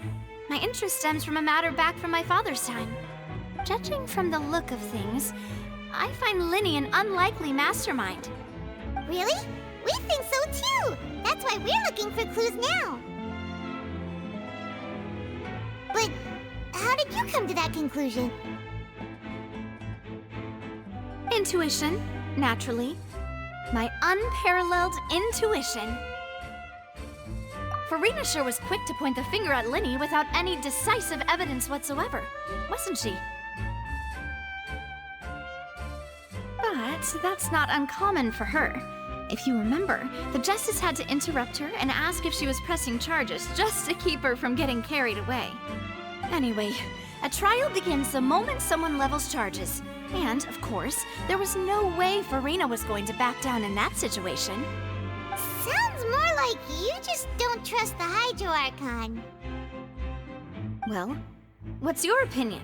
My interest stems from a matter back from my father's time. Judging from the look of things, I find Linny an unlikely mastermind. Really? We think so too! That's why we're looking for clues now. But how did you come to that conclusion? Intuition, naturally. My unparalleled intuition. Farina sure was quick to point the finger at Linny without any decisive evidence whatsoever, wasn't she? But that's not uncommon for her. If you remember, the Justice had to interrupt her and ask if she was pressing charges just to keep her from getting carried away. Anyway, a trial begins the moment someone levels charges. And, of course, there was no way Farina was going to back down in that situation. Sounds more like you just don't trust the Hydro Archon. Well, what's your opinion?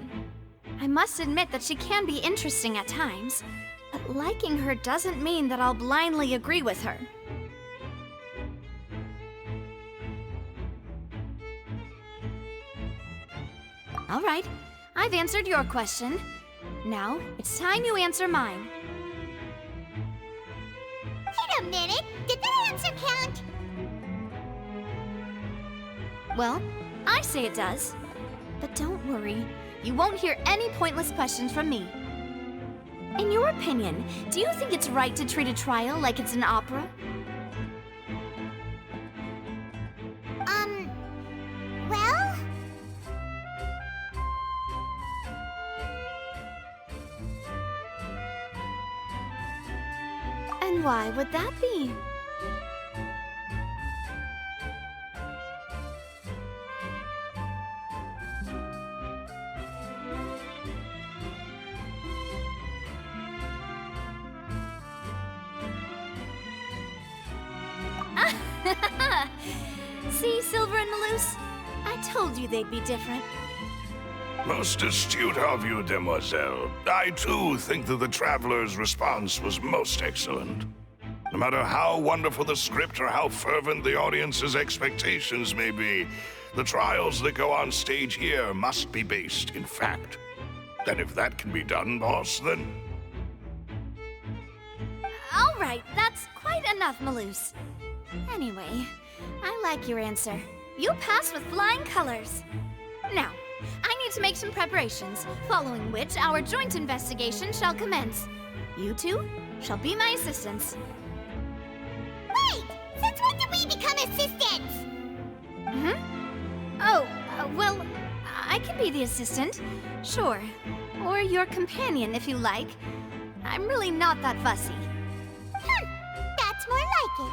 I must admit that she can be interesting at times, but liking her doesn't mean that I'll blindly agree with her. All right, I've answered your question. Now, it's time you answer mine. Wait a minute! Did that answer count? Well, I say it does. But don't worry, you won't hear any pointless questions from me. In your opinion, do you think it's right to treat a trial like it's an opera? Well... And why would that be? See, Silver and Melus? I told you they'd be different. Most astute of you, Demoiselle. I too think that the Traveler's response was most excellent. No matter how wonderful the script or how fervent the audience's expectations may be, the trials that go on stage here must be based in fact. And if that can be done, boss, then... All right, that's quite enough, Melus. Anyway, I like your answer. You passed with flying colors. Now, I need to make some preparations, following which our joint investigation shall commence. You two shall be my assistants. Wait! Since when did we become assistants? Oh, well, I can be the assistant. Sure. Or your companion, if you like. I'm really not that fussy. That's more like it.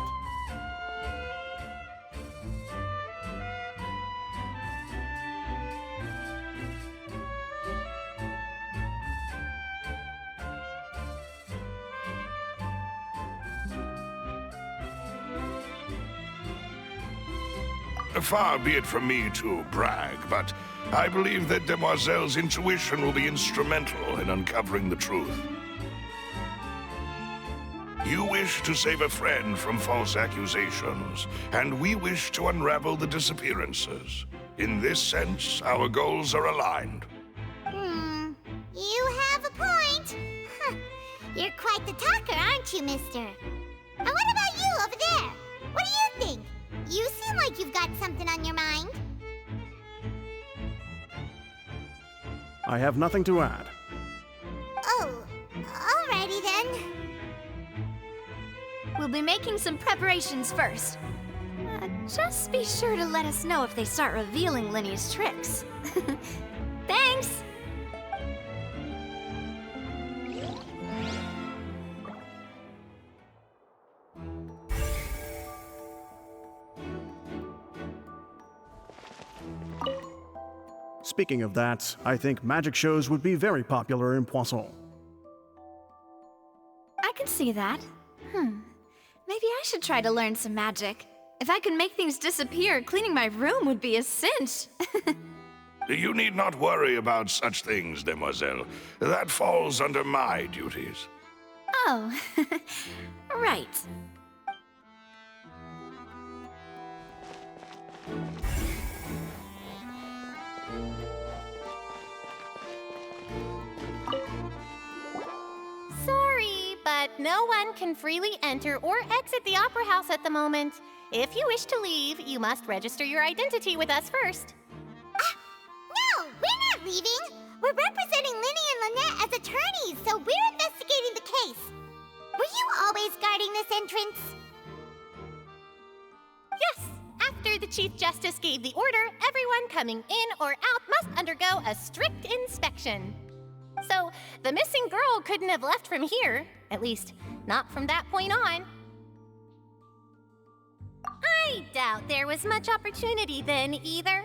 Far be it from me to brag, but I believe that Demoiselle's intuition will be instrumental in uncovering the truth. You wish to save a friend from false accusations, and we wish to unravel the disappearances. In this sense, our goals are aligned. You have a point. Huh. You're quite the talker, aren't you, mister? And what about you over there? What do you think? You seem like you've got something on your mind. I have nothing to add. Oh, alrighty then. We'll be making some preparations first. Just be sure to let us know if they start revealing Linny's tricks. Thanks! Speaking of that, I think magic shows would be very popular in Poisson. I can see that. Maybe I should try to learn some magic. If I could make things disappear, cleaning my room would be a cinch. You need not worry about such things, Demoiselle. That falls under my duties. Oh, right. Sorry, but no one can freely enter or exit the Opera House at the moment. If you wish to leave, you must register your identity with us first. No, we're not leaving. We're representing Linny and Lynette as attorneys, so we're investigating the case. Were you always guarding this entrance? Yes, after the Chief Justice gave the order, everyone coming in or out must undergo a strict inspection. So, the missing girl couldn't have left from here. At least, not from that point on. I doubt there was much opportunity then, either.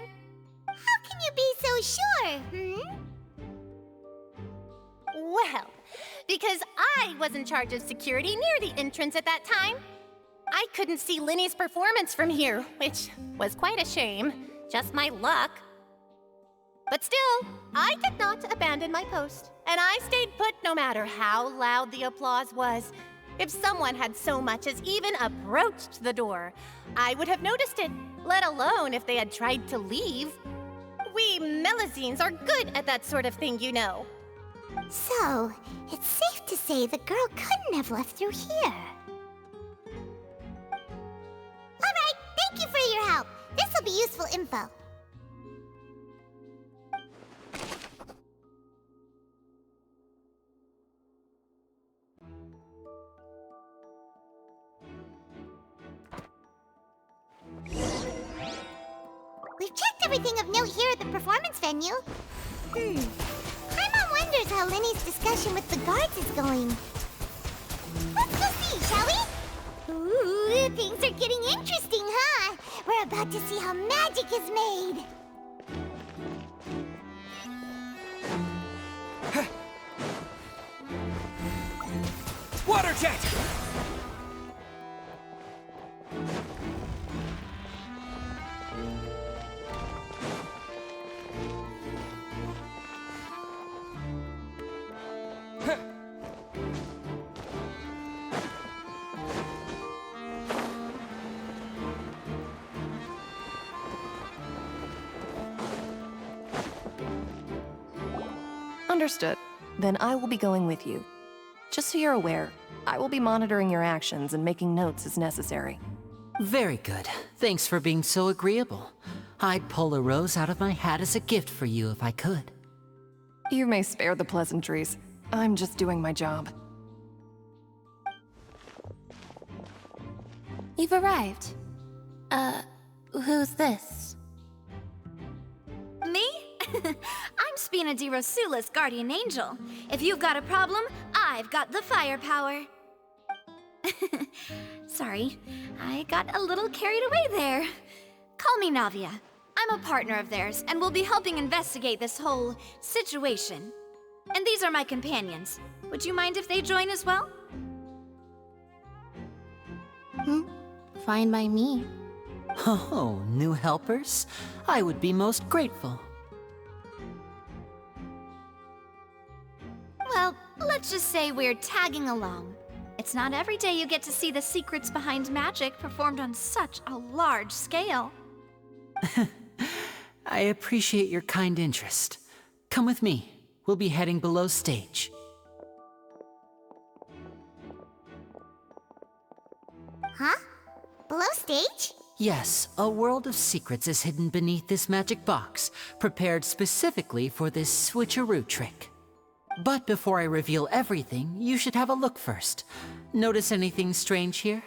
How can you be so sure, Well, because I was in charge of security near the entrance at that time. I couldn't see Linny's performance from here, which was quite a shame. Just my luck. But still, I did not abandon my post, and I stayed put no matter how loud the applause was. If someone had so much as even approached the door, I would have noticed it, let alone if they had tried to leave. We Melusines are good at that sort of thing, you know. So, it's safe to say the girl couldn't have left through here. Alright, thank you for your help. This will be useful info. We've checked everything of note here at the performance venue. Paimon wonders how Linny's discussion with the guards is going. Let's go see, shall we? Ooh, things are getting interesting, huh? We're about to see how magic is made. Water jet! Understood. Then I will be going with you. Just so you're aware, I will be monitoring your actions and making notes as necessary. Very good. Thanks for being so agreeable. I'd pull a rose out of my hat as a gift for you if I could. You may spare the pleasantries. I'm just doing my job. You've arrived. Who's this? Me? I'm Spina di Rosula's guardian angel. If you've got a problem, I've got the firepower. Sorry, I got a little carried away there. Call me Navia. I'm a partner of theirs, and will be helping investigate this whole situation. And these are my companions. Would you mind if they join as well? Fine by me. Oh, new helpers? I would be most grateful. Well, let's just say we're tagging along. It's not every day you get to see the secrets behind magic performed on such a large scale. I appreciate your kind interest. Come with me. We'll be heading below stage. Huh? Below stage? Yes, a world of secrets is hidden beneath this magic box, prepared specifically for this switcheroo trick. But before I reveal everything, you should have a look first. Notice anything strange here?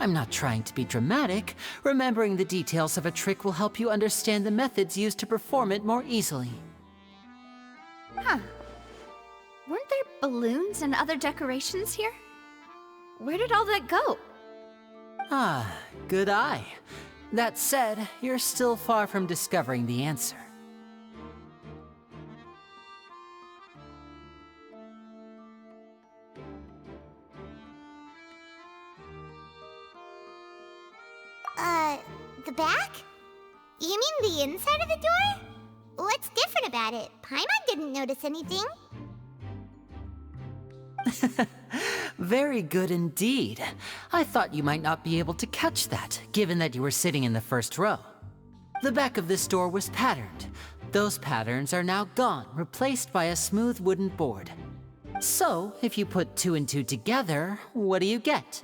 I'm not trying to be dramatic. Remembering the details of a trick will help you understand the methods used to perform it more easily. Huh. Weren't there balloons and other decorations here? Where did all that go? Ah, good eye. That said, you're still far from discovering the answer. The back? You mean the inside of the door? What's different about it? Paimon didn't notice anything. Very good indeed. I thought you might not be able to catch that, given that you were sitting in the first row. The back of this door was patterned. Those patterns are now gone, replaced by a smooth wooden board. So, if you put 2 and 2 together, what do you get?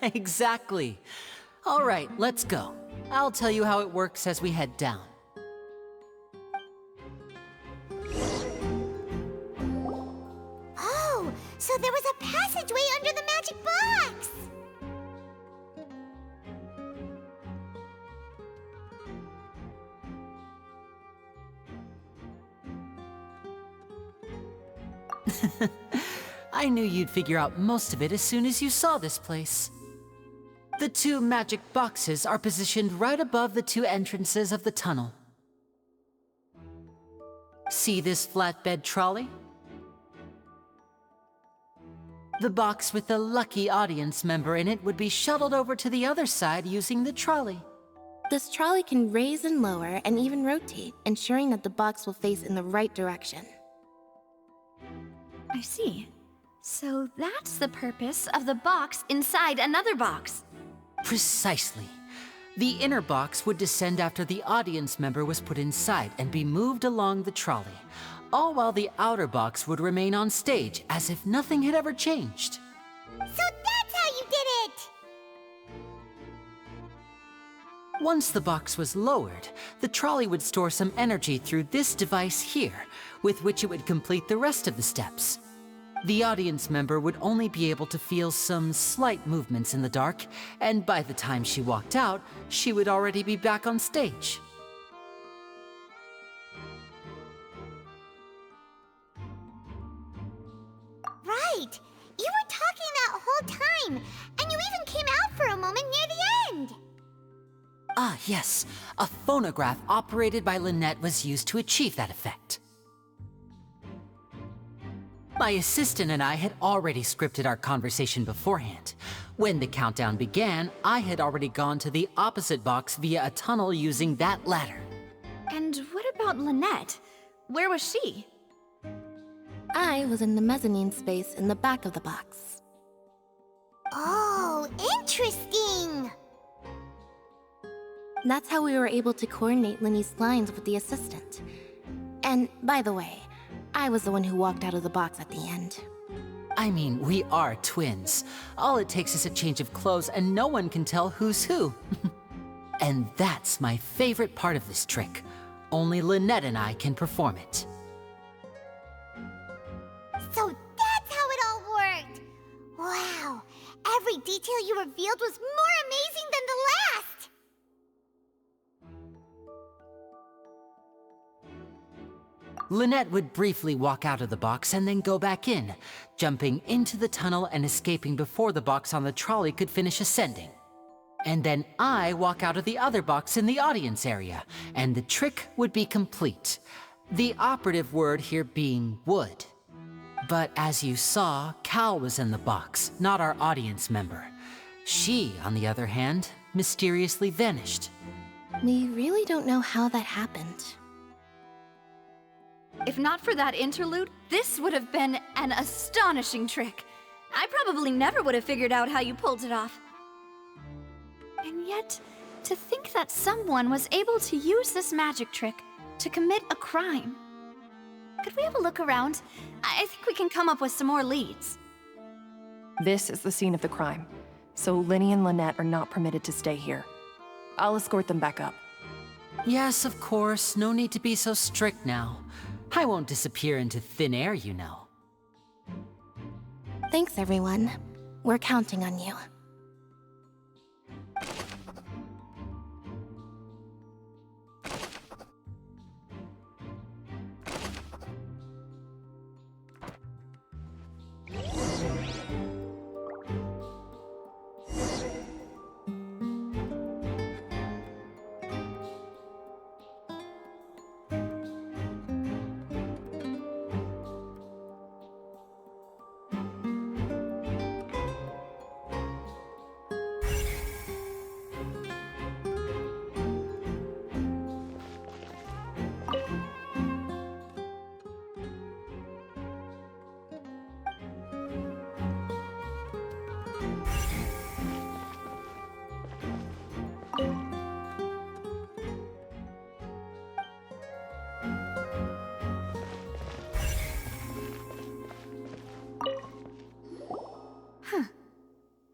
Exactly. All right, let's go. I'll tell you how it works as we head down. Oh, so there was a passageway under the magic box! I knew you'd figure out most of it as soon as you saw this place. The 2 magic boxes are positioned right above the 2 entrances of the tunnel. See this flatbed trolley? The box with the lucky audience member in it would be shuttled over to the other side using the trolley. This trolley can raise and lower and even rotate, ensuring that the box will face in the right direction. I see. So that's the purpose of the box inside another box. Precisely. The inner box would descend after the audience member was put inside and be moved along the trolley, all while the outer box would remain on stage as if nothing had ever changed. So that's how you did it! Once the box was lowered, the trolley would store some energy through this device here, with which it would complete the rest of the steps. The audience member would only be able to feel some slight movements in the dark, and by the time she walked out, she would already be back on stage. Right! You were talking that whole time, and you even came out for a moment near the end! Ah, yes. A phonograph operated by Lynette was used to achieve that effect. My assistant and I had already scripted our conversation beforehand. When the countdown began, I had already gone to the opposite box via a tunnel using that ladder. And what about Lynette? Where was she? I was in the mezzanine space in the back of the box. Oh, interesting! That's how we were able to coordinate Linny's lines with the assistant. And, by the way, I was the one who walked out of the box at the end. I mean, we are twins. All it takes is a change of clothes and no one can tell who's who. And that's my favorite part of this trick. Only Lynette and I can perform it. So that's detail you revealed was more amazing than the last! Lynette would briefly walk out of the box and then go back in, jumping into the tunnel and escaping before the box on the trolley could finish ascending. And then I walk out of the other box in the audience area, and the trick would be complete. The operative word here being would. But as you saw, Cal was in the box, not our audience member. She, on the other hand, mysteriously vanished. We really don't know how that happened. If not for that interlude, this would have been an astonishing trick. I probably never would have figured out how you pulled it off. And yet, to think that someone was able to use this magic trick to commit a crime. Could we have a look around? I think we can come up with some more leads. This is the scene of the crime, so Linny and Lynette are not permitted to stay here. I'll escort them back up. Yes, of course. No need to be so strict now. I won't disappear into thin air, you know. Thanks, everyone. We're counting on you.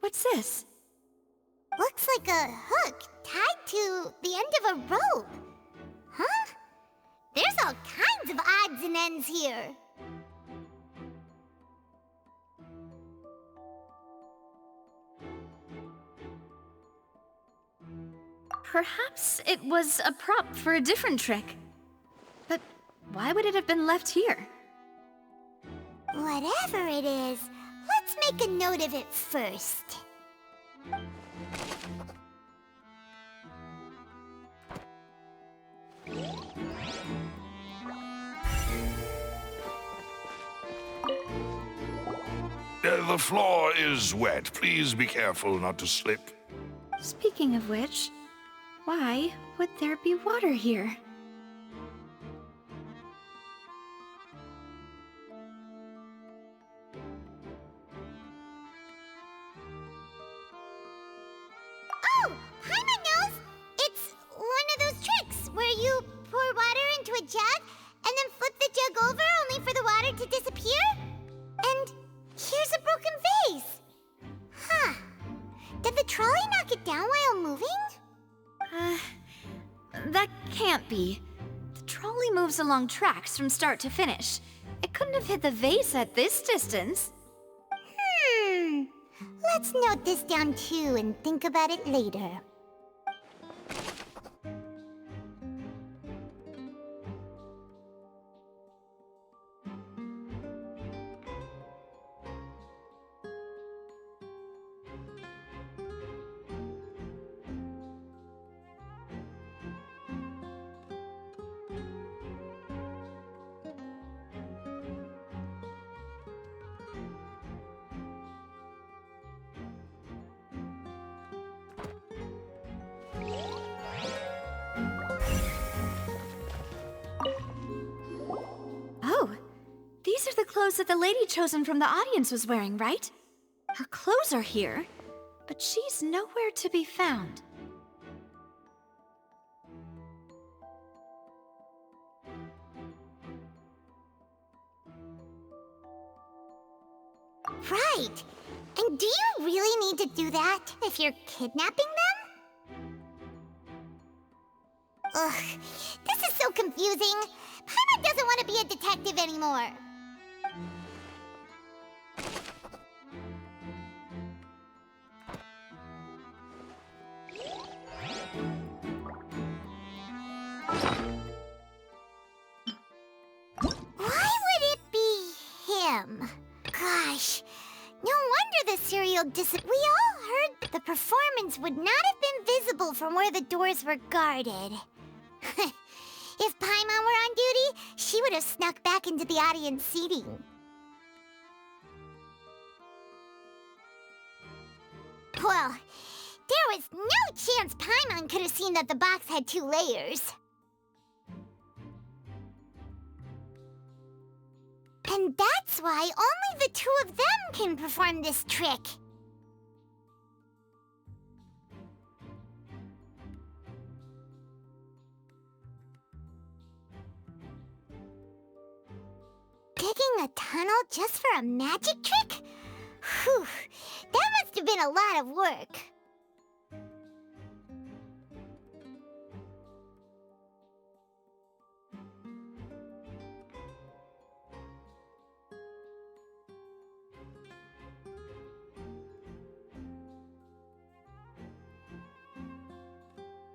What's this? Looks like a hook tied to the end of a rope. Huh? There's all kinds of odds and ends here. Perhaps it was a prop for a different trick. But why would it have been left here? Whatever it is, let's make a note of it first. The floor is wet. Please be careful not to slip. Speaking of which, why would there be water here? Oh, Paimon knows! It's one of those tricks where you pour water into a jug and then flip the jug over only for the water to disappear? And here's a broken vase! Huh. Did the trolley knock it down while moving? That can't be. The trolley moves along tracks from start to finish. It couldn't have hit the vase at this distance. Let's note this down too and think about it later. Oh, these are the clothes that the lady chosen from the audience was wearing, right? Her clothes are here, but she's nowhere to be found. Right. And do you really need to do that if you're kidnapping them? Ugh, this is so confusing. Paimon doesn't want to be a detective anymore. Why would it be him? Gosh, no wonder the serial We all heard the performance would not have been visible from where the doors were guarded. If Paimon were on duty, she would have snuck back into the audience seating. Well, there was no chance Paimon could have seen that the box had 2 layers. And that's why only the 2 of them can perform this trick. Digging a tunnel just for a magic trick? Whew, that must have been a lot of work.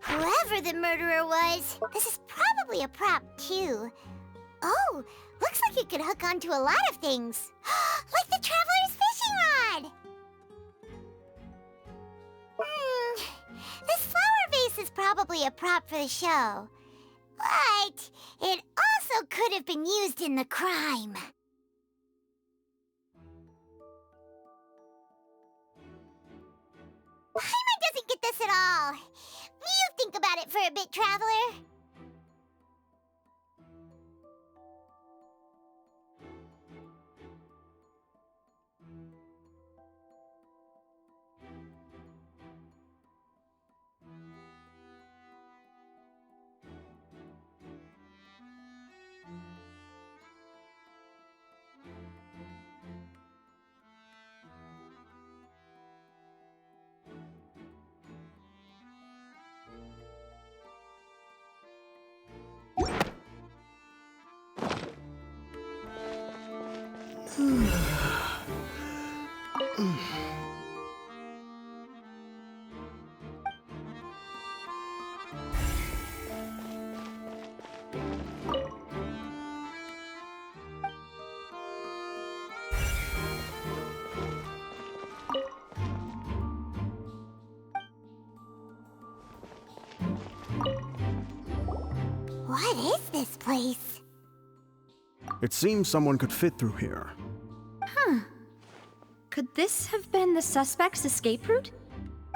Whoever the murderer was, this is probably a prop too. Oh, looks like it could hook onto a lot of things. Like the Traveler's fishing rod! This flower vase is probably a prop for the show. But it also could have been used in the crime. Paimon doesn't get this at all. You think about it for a bit, Traveler. What is this place? It seems someone could fit through here. Huh. Could this have been the suspect's escape route?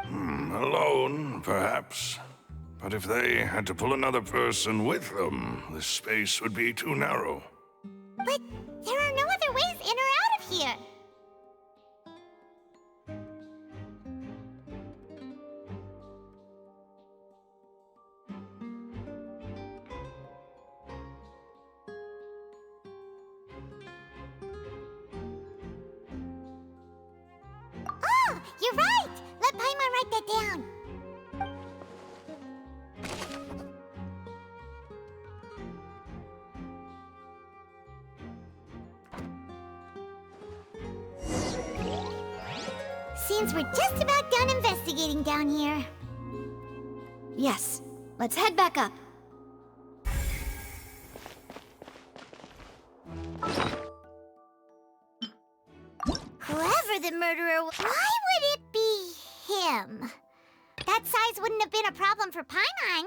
Alone, perhaps. But if they had to pull another person with them, the space would be too narrow. But there are no other ways in or out of here. Oh, you're right! Let Paimon write that down. Seems we're just about done investigating down here. Yes. Let's head back up. Whoever the murderer was, why would it be him? That size wouldn't have been a problem for Paimon.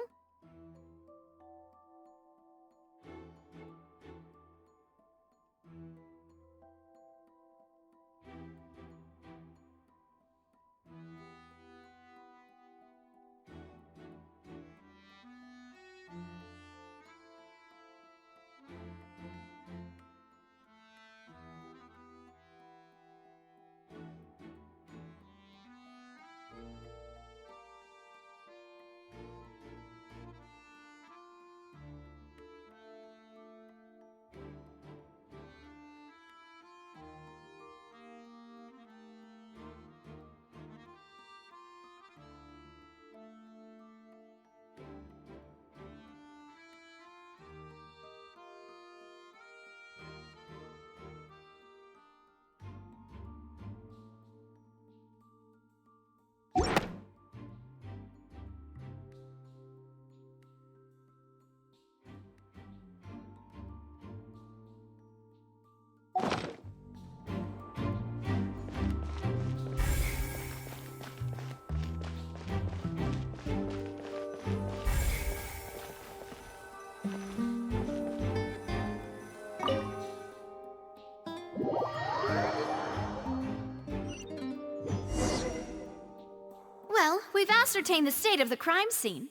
we've ascertained the state of the crime scene.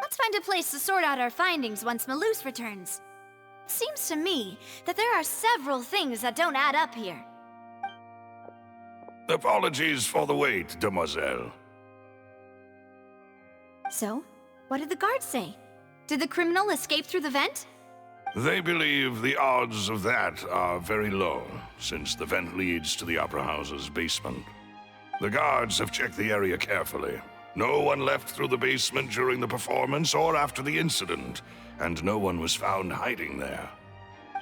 Let's find a place to sort out our findings once Malus returns. It seems to me that there are several things that don't add up here. Apologies for the wait, demoiselle. So, what did the guards say? Did the criminal escape through the vent? They believe the odds of that are very low, since the vent leads to the Opera House's basement. The guards have checked the area carefully. No one left through the basement during the performance or after the incident, and no one was found hiding there.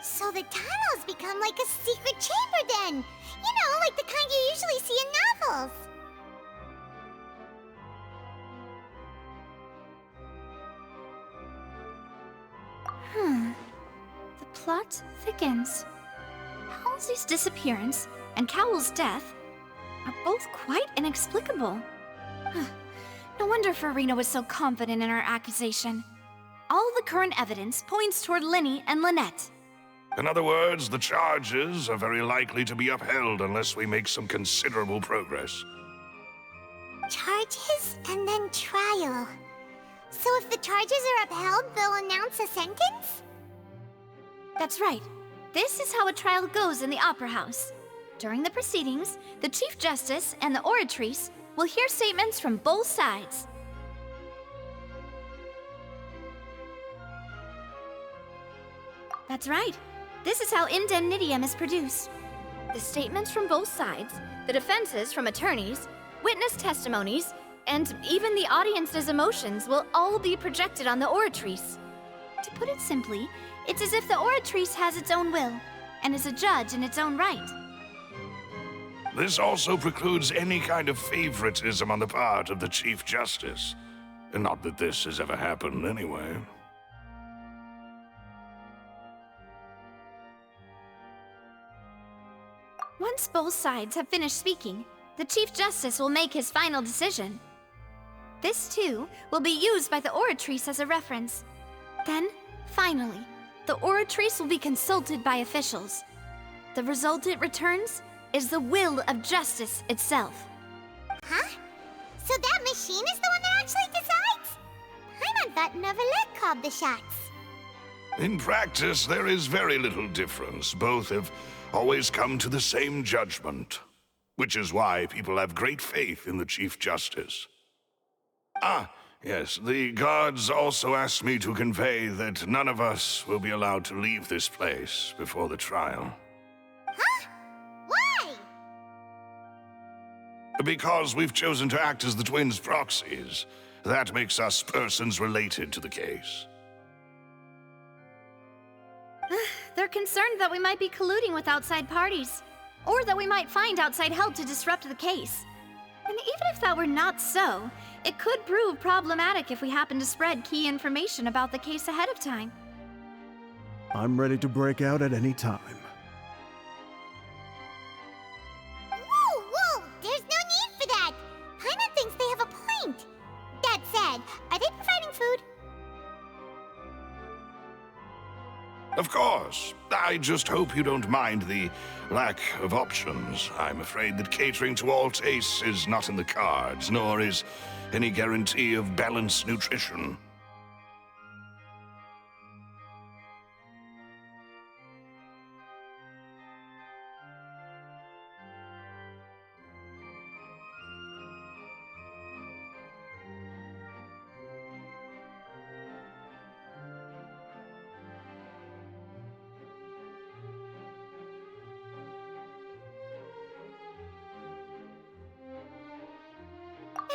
So the tunnels become like a secret chamber then! You know, like the kind you usually see in novels! The plot thickens. Halsey's disappearance and Cowell's death are both quite inexplicable. No wonder Farina was so confident in her accusation. All the current evidence points toward Linny and Lynette. In other words, the charges are very likely to be upheld unless we make some considerable progress. Charges and then trial. So if the charges are upheld, they'll announce a sentence? That's right. This is how a trial goes in the Opera House. During the proceedings, the Chief Justice and the Oratrice will hear statements from both sides. That's right. This is how indemnitium is produced. The statements from both sides, the defenses from attorneys, witness testimonies, and even the audience's emotions will all be projected on the Oratrice. To put it simply, it's as if the Oratrice has its own will, and is a judge in its own right. This also precludes any kind of favoritism on the part of the Chief Justice. Not that this has ever happened anyway. Once both sides have finished speaking, the Chief Justice will make his final decision. This, too, will be used by the Oratrice as a reference. Then, finally, the Oratrice will be consulted by officials. The result it returns is the will of justice itself. Huh? So that machine is the one that actually decides? Paimon thought Novelet called the shots. In practice, there is very little difference. Both have always come to the same judgment, which is why people have great faith in the Chief Justice. Ah, yes, the guards also asked me to convey that none of us will be allowed to leave this place before the trial. Huh? Why? Because we've chosen to act as the twins' proxies. That makes us persons related to the case. They're concerned that we might be colluding with outside parties, or that we might find outside help to disrupt the case. And even if that were not so, it could prove problematic if we happen to spread key information about the case ahead of time. I'm ready to break out at any time. Whoa, whoa! There's no need for that! Paimon thinks they have a point. That said, are they providing food? Of course. I just hope you don't mind the lack of options. I'm afraid that catering to all tastes is not in the cards, nor is any guarantee of balanced nutrition.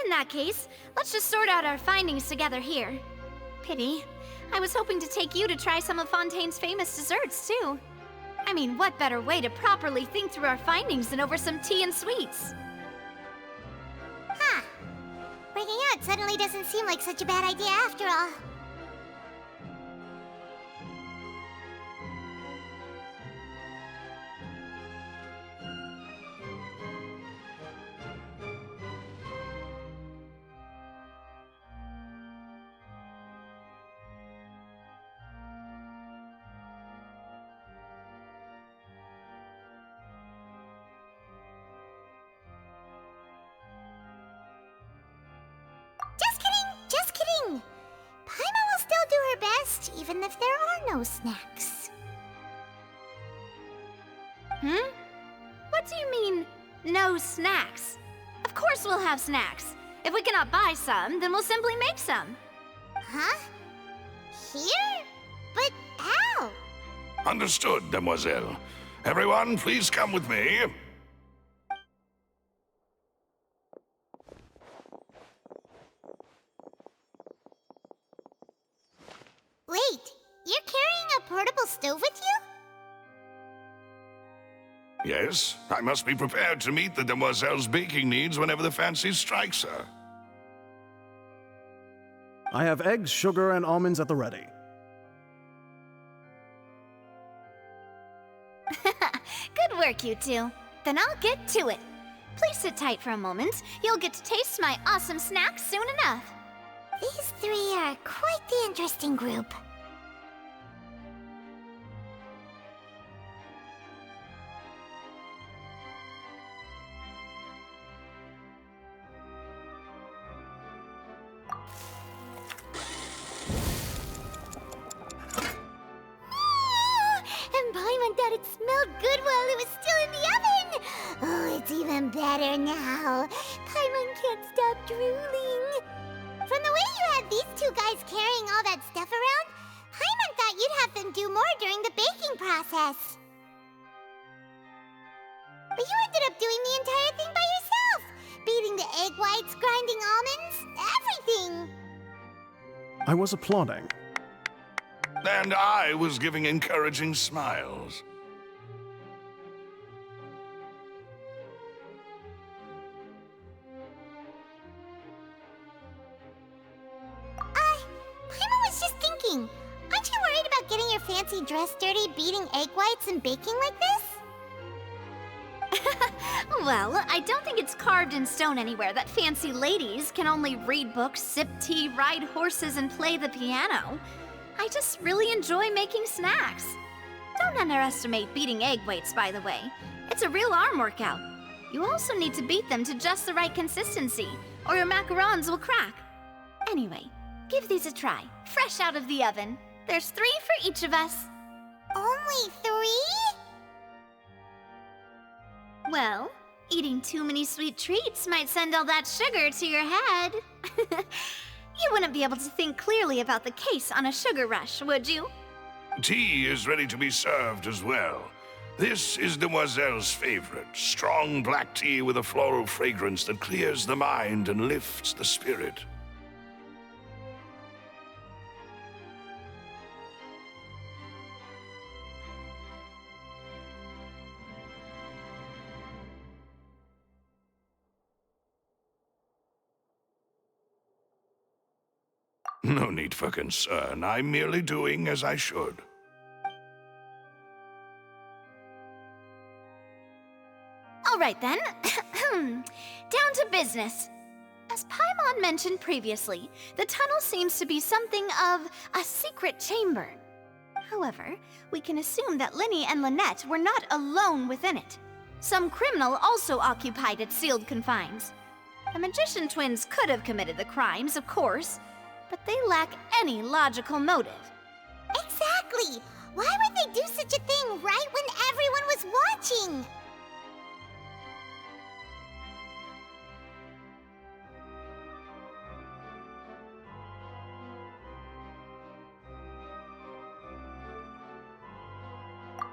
In that case, let's just sort out our findings together here. Pity. I was hoping to take you to try some of Fontaine's famous desserts, too. I mean, what better way to properly think through our findings than over some tea and sweets? Huh. Breaking out suddenly doesn't seem like such a bad idea after all. rest even if there are no snacks. What do you mean, no snacks? Of course we'll have snacks. If we cannot buy some, then we'll simply make some. Huh? Here? But how? Understood, Demoiselle. Everyone, please come with me. Wait, you're carrying a portable stove with you? Yes, I must be prepared to meet the Demoiselle's baking needs whenever the fancy strikes her. I have eggs, sugar, and almonds at the ready. Good work, you two. Then I'll get to it. Please sit tight for a moment. You'll get to taste my awesome snacks soon enough. These three are quite the interesting group. And Paimon thought it smelled good while it was still in the oven! Oh, it's even better now. Paimon can't stop drooling. From the way you had these two guys carrying all that stuff around, Paimon thought you'd have them do more during the baking process. But you ended up doing the entire thing by yourself! Beating the egg whites, grinding almonds, everything! I was applauding. And I was giving encouraging smiles. Paimon was just thinking, aren't you worried about getting your fancy dress dirty beating egg whites and baking like this? Well, I don't think it's carved in stone anywhere that fancy ladies can only read books, sip tea, ride horses, and play the piano. I just really enjoy making snacks. Don't underestimate beating egg whites, by the way. It's a real arm workout. You also need to beat them to just the right consistency, or your macarons will crack. Anyway, give these a try, fresh out of the oven. There's 3 for each of us. Only 3? Well, eating too many sweet treats might send all that sugar to your head. You wouldn't be able to think clearly about the case on a sugar rush, would you? Tea is ready to be served as well. This is Demoiselle's favorite, strong black tea with a floral fragrance that clears the mind and lifts the spirit. No need for concern. I'm merely doing as I should. All right then. Down to business. As Paimon mentioned previously, the tunnel seems to be something of a secret chamber. However, we can assume that Linny and Lynette were not alone within it. Some criminal also occupied its sealed confines. The magician twins could have committed the crimes, of course, but they lack any logical motive. Exactly! Why would they do such a thing right when everyone was watching?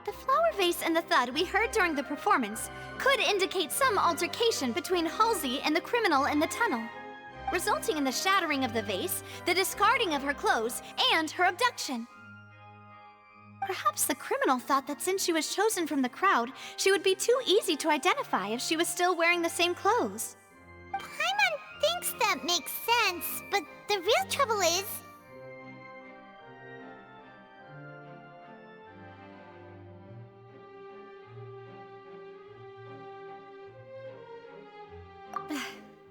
The flower vase and the thud we heard during the performance could indicate some altercation between Halsey and the criminal in the tunnel, resulting in the shattering of the vase, the discarding of her clothes, and her abduction. Perhaps the criminal thought that since she was chosen from the crowd, she would be too easy to identify if she was still wearing the same clothes. Paimon thinks that makes sense, but the real trouble is...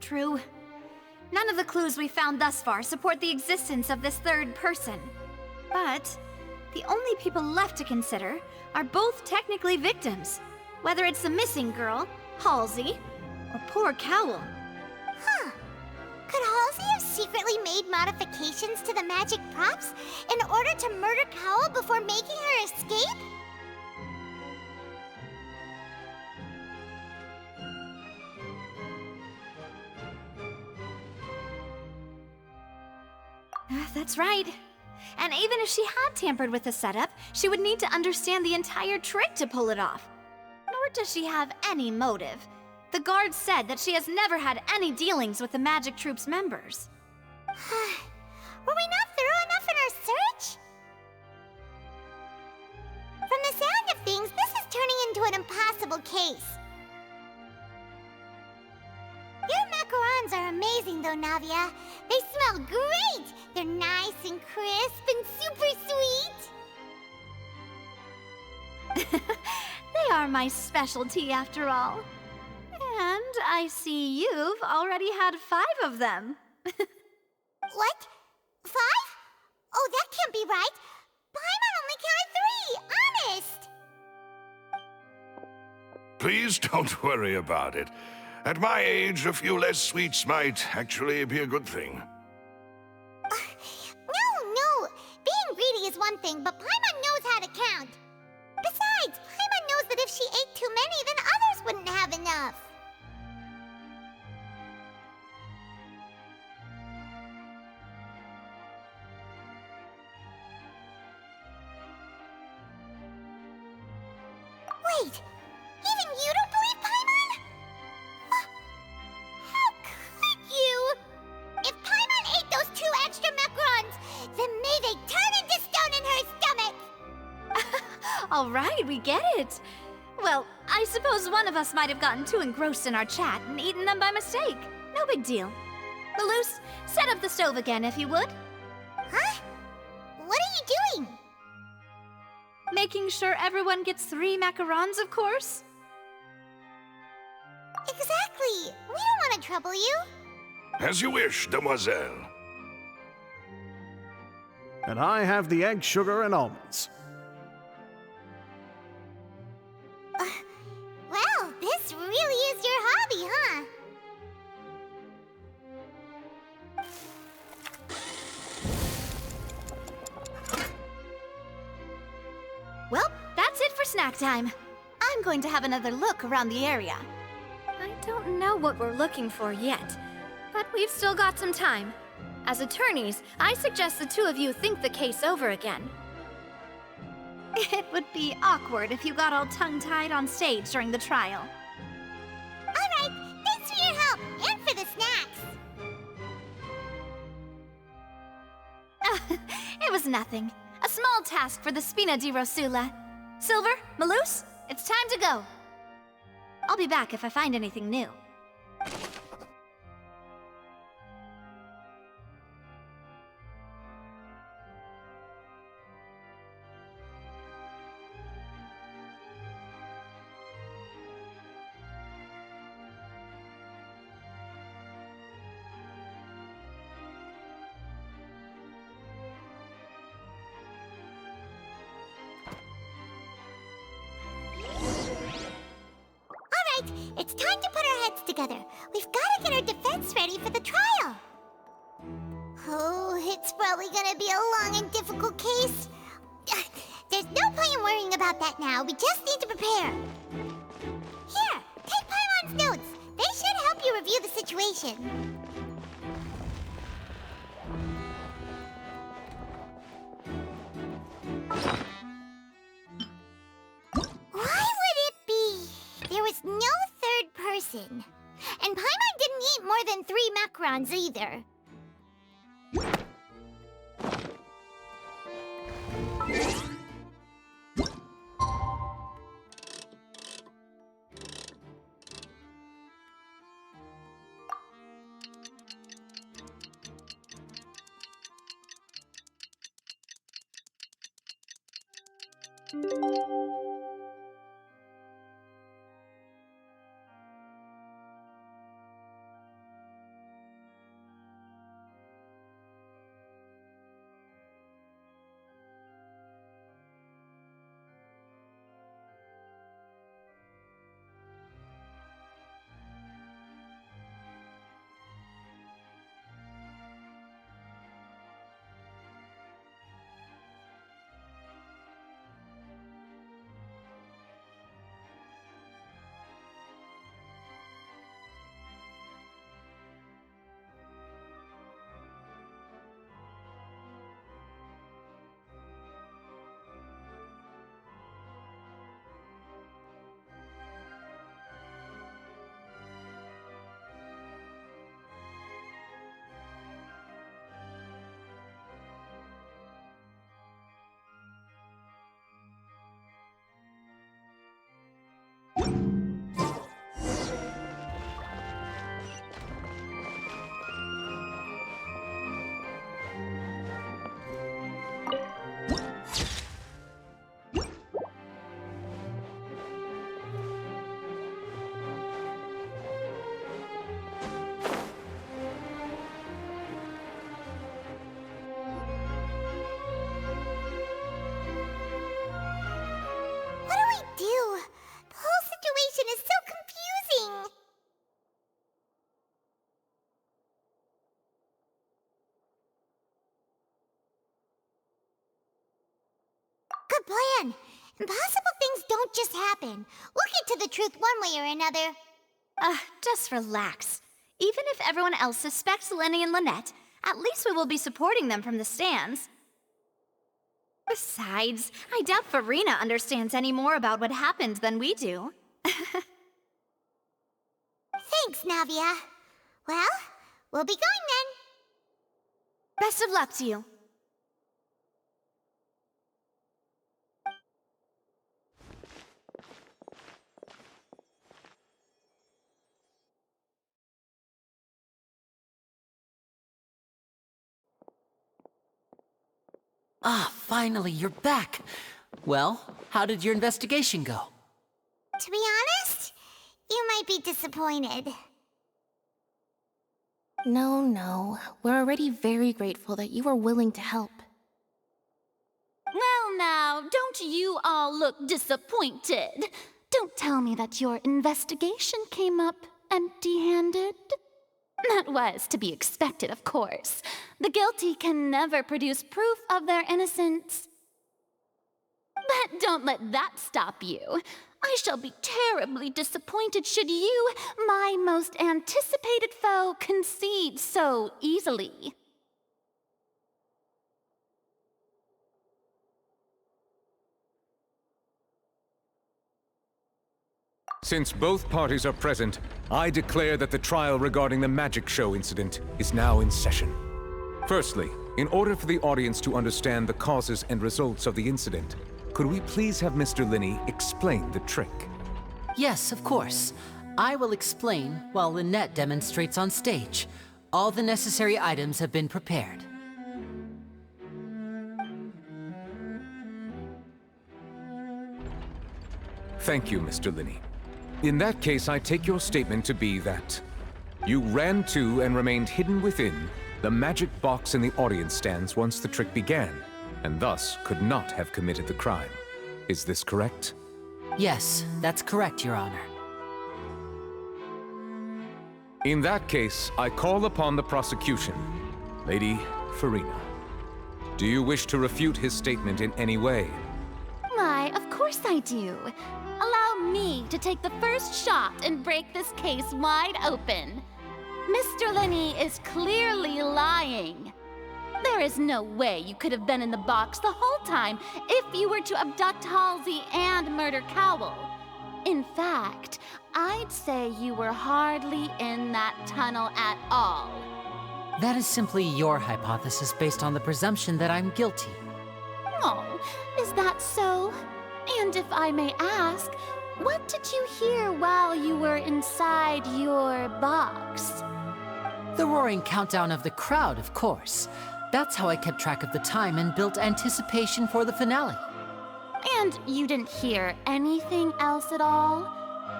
True. None of the clues we found thus far support the existence of this third person. But the only people left to consider are both technically victims, whether it's the missing girl, Halsey, or poor Cowl. Huh. Could Halsey have secretly made modifications to the magic props in order to murder Cowell before making her escape? That's right. And even if she had tampered with the setup, she would need to understand the entire trick to pull it off. Nor does she have any motive. The guard said that she has never had any dealings with the Magic Troop's members. Were we not thorough enough in our search? From the sound of things, this is turning into an impossible case. Your macarons are amazing though, Navia. They smell great! They're nice and crisp and super sweet! They are my specialty after all. And I see you've already had 5 of them. What? 5? Oh, that can't be right! Paimon only counted 3, honest! Please don't worry about it. At my age, a few less sweets might actually be a good thing. No! Being greedy is one thing, but Paimon knows how to count. Besides, Paimon knows that if she ate too many, then others wouldn't have enough. Wait! Even you don't believe Paimon? How could you? If Paimon ate those 2 extra macarons, then may they turn into stone in her stomach! All right, we get it. Well, I suppose one of us might have gotten too engrossed in our chat and eaten them by mistake. No big deal. Malus, set up the stove again if you would. Huh? What are you doing? Making sure everyone gets 3 macarons, of course. Exactly. We don't want to trouble you. As you wish, demoiselle. And I have the egg, sugar, and almonds. Well, this really is your hobby, huh? Well, that's it for snack time. I'm going to have another look around the area. I don't know what we're looking for yet, but we've still got some time. As attorneys, I suggest the 2 of you think the case over again. It would be awkward if you got all tongue-tied on stage during the trial. Alright, thanks for your help, and for the snacks. It was nothing. A small task for the Spina di Rosula. Silver, Malus, it's time to go. I'll be back if I find anything new. It's time to put our heads together. We've got to get our defense ready for the trial. Oh, it's probably gonna be a long and difficult case. There's no point in worrying about that now. We just need to prepare. Here, take Paimon's notes. They should help you review the situation. Why would it be? There was no third person. And Paimon didn't eat more than 3 macarons either. good plan. Impossible things don't just happen. We'll get to the truth one way or another. Just relax. Even if everyone else suspects Lenny and Lynette, at least we will be supporting them from the stands. Besides, I doubt Farina understands any more about what happened than we do. Thanks, Navia. Well, we'll be going then. Best of luck to you. Ah, finally, you're back. Well, how did your investigation go? To be honest, you might be disappointed. No. We're already very grateful that you were willing to help. Well now, don't you all look disappointed? Don't tell me that your investigation came up empty-handed. That was to be expected, of course. The guilty can never produce proof of their innocence. But don't let that stop you. I shall be terribly disappointed should you, my most anticipated foe, concede so easily. Since both parties are present, I declare that the trial regarding the magic show incident is now in session. Firstly, in order for the audience to understand the causes and results of the incident, could we please have Mr. Linney explain the trick? Yes, of course. I will explain while Lynette demonstrates on stage. All the necessary items have been prepared. Thank you, Mr. Linney. In that case, I take your statement to be that you ran to and remained hidden within the magic box in the audience stands once the trick began, and thus could not have committed the crime. Is this correct? Yes, that's correct, Your Honor. In that case, I call upon the prosecution. Lady Farina, do you wish to refute his statement in any way? Why, of course I do. Allow me to take the first shot and break this case wide open. Mr. Linney is clearly lying. There is no way you could have been in the box the whole time if you were to abduct Halsey and murder Cowell. In fact, I'd say you were hardly in that tunnel at all. That is simply your hypothesis based on the presumption that I'm guilty. Oh, is that so? And if I may ask, what did you hear while you were inside your box? The roaring countdown of the crowd, of course. That's how I kept track of the time and built anticipation for the finale. And you didn't hear anything else at all?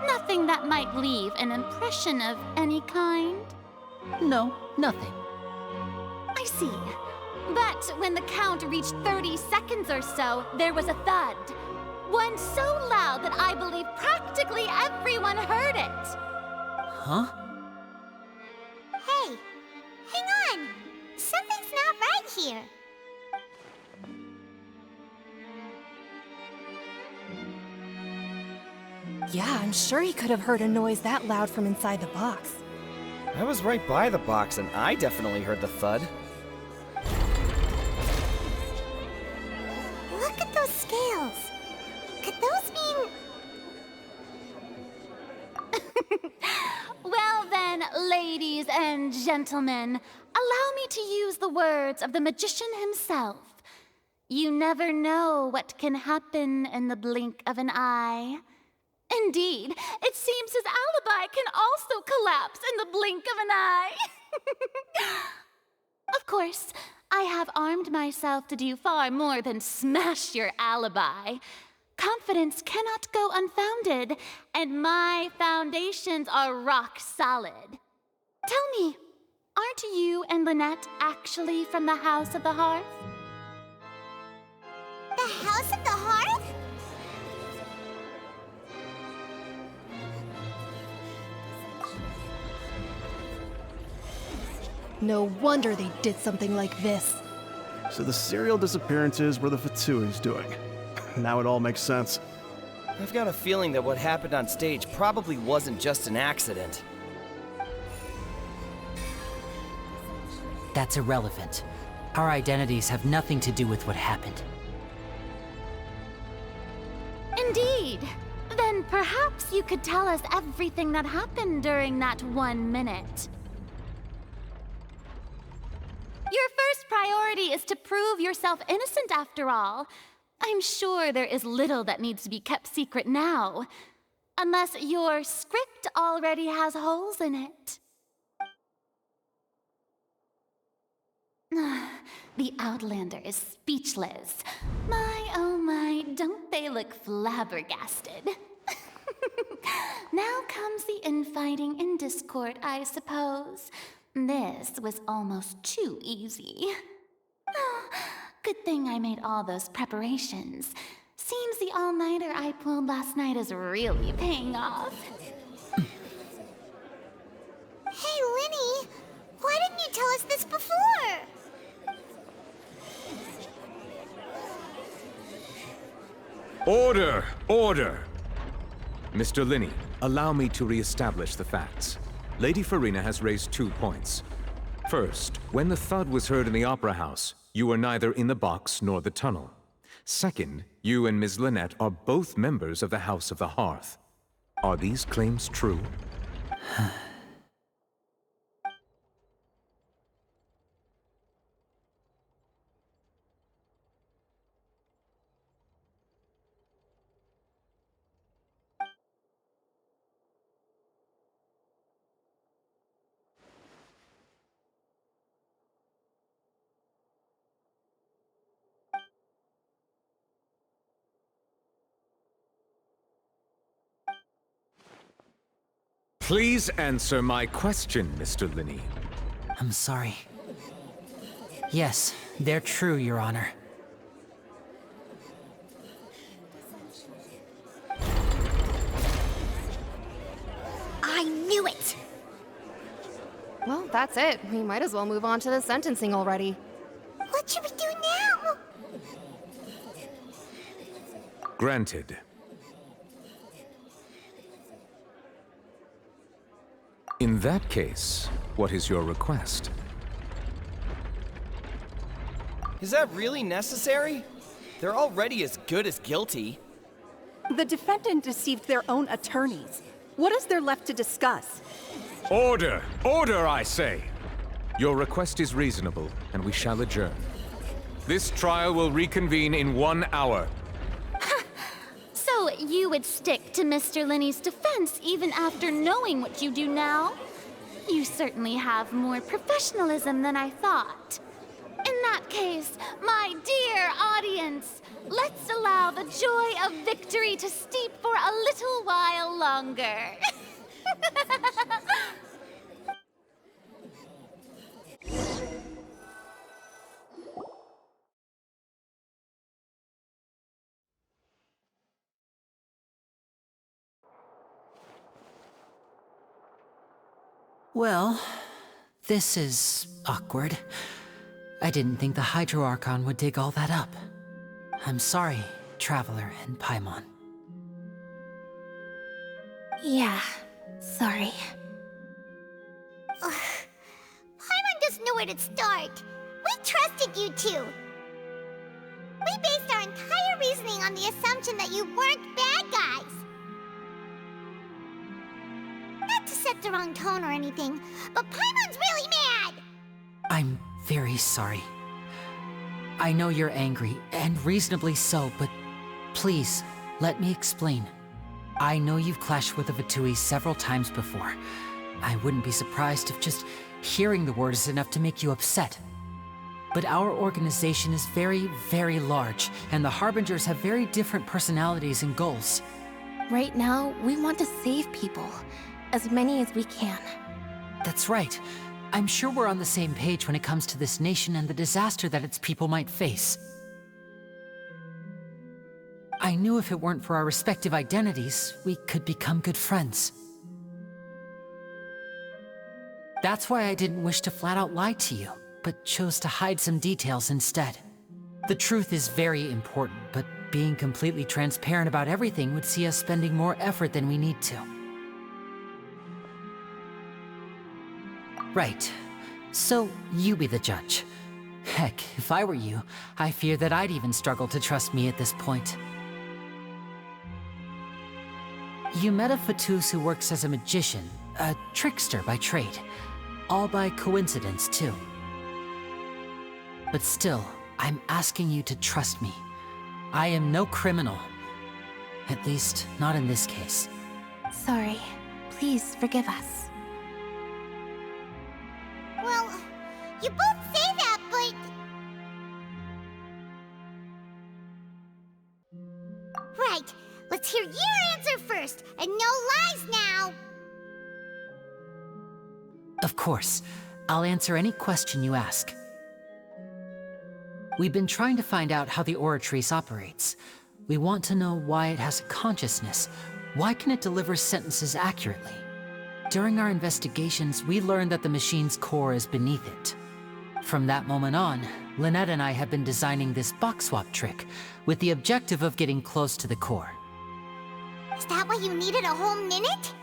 Nothing that might leave an impression of any kind? No, nothing. I see. But when the count reached 30 seconds or so, there was a thud. One so loud that I believe practically everyone heard it. Huh? Hey, hang on. Something's not right here. Yeah, I'm sure he could have heard a noise that loud from inside the box. I was right by the box, and I definitely heard the thud. Look at those scales. Could those mean... Well then, ladies and gentlemen, allow me to use the words of the magician himself. You never know what can happen in the blink of an eye. Indeed, it seems his alibi can also collapse in the blink of an eye. Of course, I have armed myself to do far more than smash your alibi. Confidence cannot go unfounded, and my foundations are rock solid. Tell me, aren't you and Lynette actually from the House of the Hearth? The House of the Hearth? No wonder they did something like this. So the serial disappearances were the Fatsui's doing. now it all makes sense. I've got a feeling that what happened on stage probably wasn't just an accident. That's irrelevant. Our identities have nothing to do with what happened. Indeed. Then perhaps you could tell us everything that happened during that 1 minute. Your first priority is to prove yourself innocent after all. I'm sure there is little that needs to be kept secret now. Unless your script already has holes in it. The Outlander is speechless. My, oh my, don't they look flabbergasted? Now comes the infighting and discord, I suppose. This was almost too easy. Good thing I made all those preparations. Seems the all-nighter I pulled last night is really paying off. Hey, Linny! Why didn't you tell us this before? Order! Order! Mr. Linney, allow me to re-establish the facts. Lady Farina has raised 2 points. First, when the thud was heard in the Opera House, you were neither in the box nor the tunnel. Second, you and Ms. Lynette are both members of the House of the Hearth. Are these claims true? Please answer my question, Mr. Linney. I'm sorry. Yes, they're true, Your Honor. I knew it! Well, that's it. We might as well move on to the sentencing already. What should we do now? Granted. In that case, what is your request? Is that really necessary? They're already as good as guilty. The defendant deceived their own attorneys. What is there left to discuss? Order! Order, I say! Your request is reasonable, and we shall adjourn. This trial will reconvene in 1 hour. So you would stick to Mr. Linney's defense even after knowing what you do now? You certainly have more professionalism than I thought. In that case, my dear audience, let's allow the joy of victory to steep for a little while longer. Well, this is awkward. I didn't think the Hydro Archon would dig all that up. I'm sorry, Traveler and Paimon. Yeah, sorry. Ugh. Paimon doesn't know where to start. We trusted you two. We based our entire reasoning on the assumption that you weren't bad guys. Not to set the wrong tone or anything, but Paimon's really mad! I'm very sorry. I know you're angry, and reasonably so, but please, let me explain. I know you've clashed with the Vatui several times before. I wouldn't be surprised if just hearing the word is enough to make you upset. But our organization is very, very large, and the Harbingers have very different personalities and goals. Right now, we want to save people. As many as we can. That's right. I'm sure we're on the same page when it comes to this nation and the disaster that its people might face. I knew if it weren't for our respective identities, we could become good friends. That's why I didn't wish to flat out lie to you, but chose to hide some details instead. The truth is very important, but being completely transparent about everything would see us spending more effort than we need to. Right. So, you be the judge. Heck, if I were you, I fear that I'd even struggle to trust me at this point. You met a Fatus who works as a magician, a trickster by trade. All by coincidence, too. But still, I'm asking you to trust me. I am no criminal. At least, not in this case. Sorry. Please forgive us. Well, you both say that, but... Right. Let's hear your answer first, and no lies now! Of course. I'll answer any question you ask. We've been trying to find out how the Oratrice operates. We want to know why it has a consciousness. Why can it deliver sentences accurately? During our investigations, we learned that the machine's core is beneath it. From that moment on, Lynette and I have been designing this box swap trick, with the objective of getting close to the core. Is that why you needed a whole minute?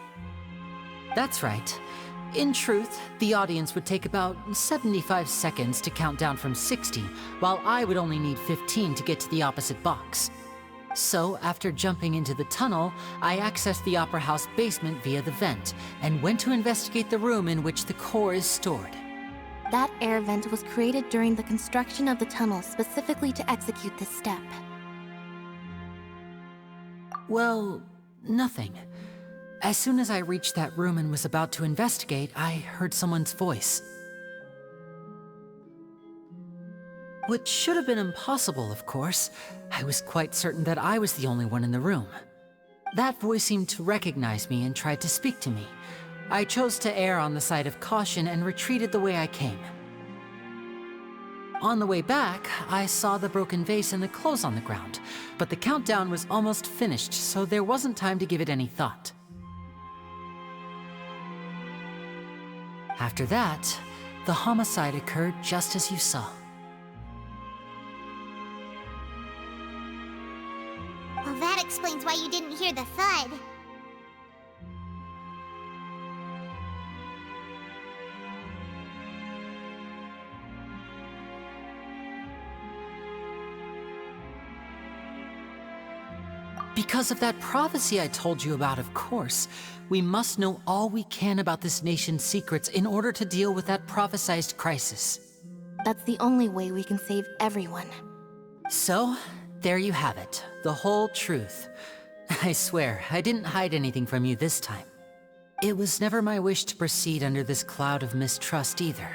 That's right. In truth, the audience would take about 75 seconds to count down from 60, while I would only need 15 to get to the opposite box. So, after jumping into the tunnel, I accessed the Opera House basement via the vent, and went to investigate the room in which the core is stored. That air vent was created during the construction of the tunnel specifically to execute this step. Well, nothing. As soon as I reached that room and was about to investigate, I heard someone's voice. Which should have been impossible, of course. I was quite certain that I was the only one in the room. That voice seemed to recognize me and tried to speak to me. I chose to err on the side of caution and retreated the way I came. On the way back, I saw the broken vase and the clothes on the ground, but the countdown was almost finished, so there wasn't time to give it any thought. After that, the homicide occurred just as you saw. Well, that explains why you didn't hear the thud. Because of that prophecy I told you about, of course. We must know all we can about this nation's secrets in order to deal with that prophesized crisis. That's the only way we can save everyone. So, there you have it. The whole truth. I swear, I didn't hide anything from you this time. It was never my wish to proceed under this cloud of mistrust either.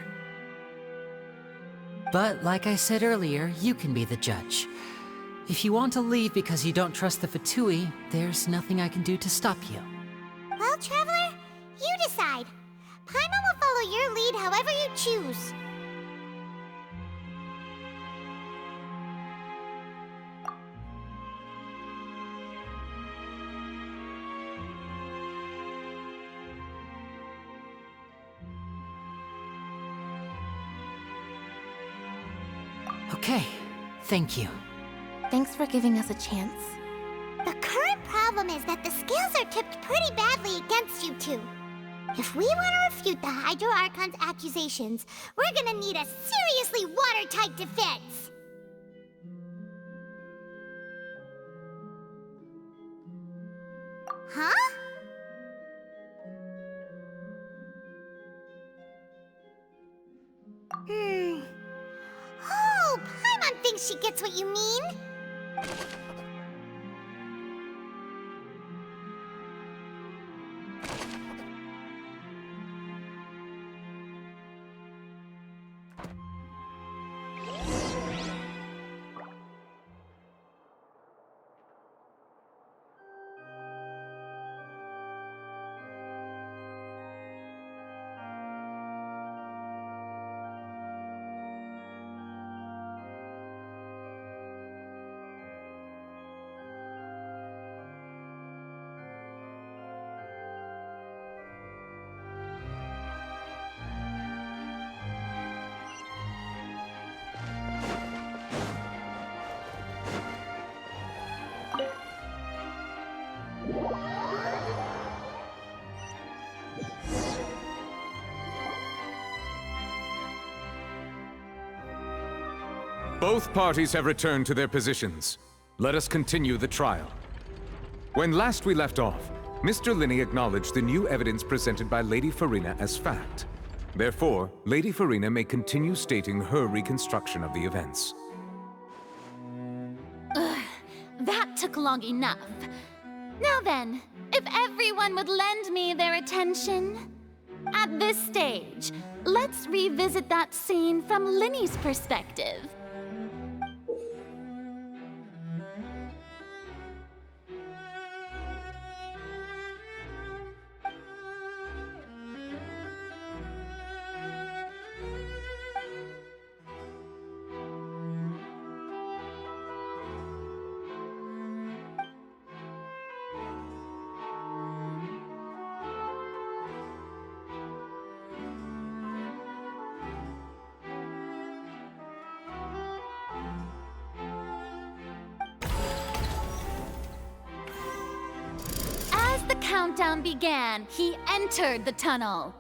But like I said earlier, you can be the judge. If you want to leave because you don't trust the Fatui, there's nothing I can do to stop you. Well, Traveler, you decide. Paimon will follow your lead however you choose. Okay, thank you. Thanks for giving us a chance. The current problem is that the scales are tipped pretty badly against you two. If we want to refute the Hydro Archon's accusations, we're gonna need a seriously watertight defense. Huh? Oh, Paimon thinks she gets what you mean. Both parties have returned to their positions. Let us continue the trial. When last we left off, Mr. Linney acknowledged the new evidence presented by Lady Farina as fact. Therefore, Lady Farina may continue stating her reconstruction of the events. Ugh, that took long enough. Now then, if everyone would lend me their attention. At this stage, let's revisit that scene from Linney's perspective. As the countdown began, he entered the tunnel.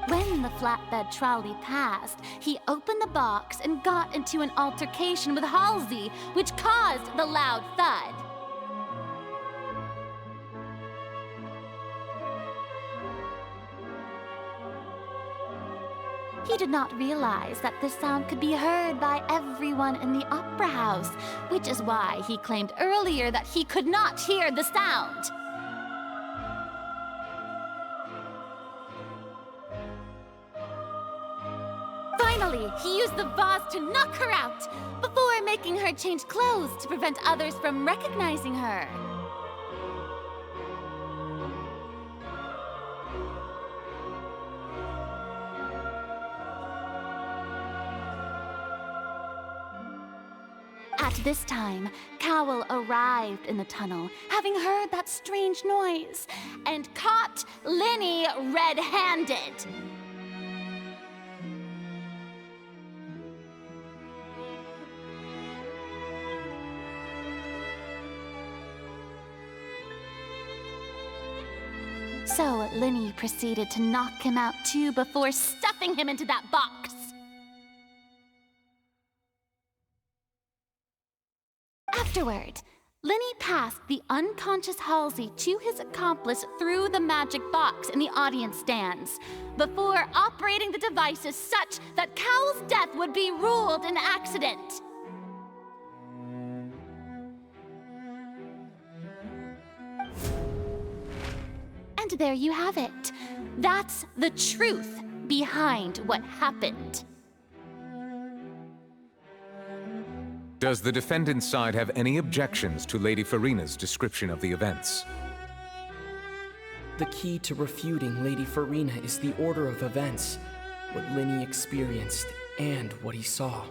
When the flatbed trolley passed, he opened the box and got into an altercation with Halsey, which caused the loud thud. He did not realize that this sound could be heard by everyone in the opera house, which is why he claimed earlier that he could not hear the sound. Finally, he used the vase to knock her out, before making her change clothes to prevent others from recognizing her. At this time, Cowell arrived in the tunnel, having heard that strange noise, and caught Linney red-handed. So Linney proceeded to knock him out too before stuffing him into that box. Afterward, Linney passed the unconscious Halsey to his accomplice through the magic box in the audience stands, before operating the devices such that Cowell's death would be ruled an accident. And there you have it. That's the truth behind what happened. Does the defendant's side have any objections to Lady Farina's description of the events? The key to refuting Lady Farina is the order of events, what Linney experienced and what he saw.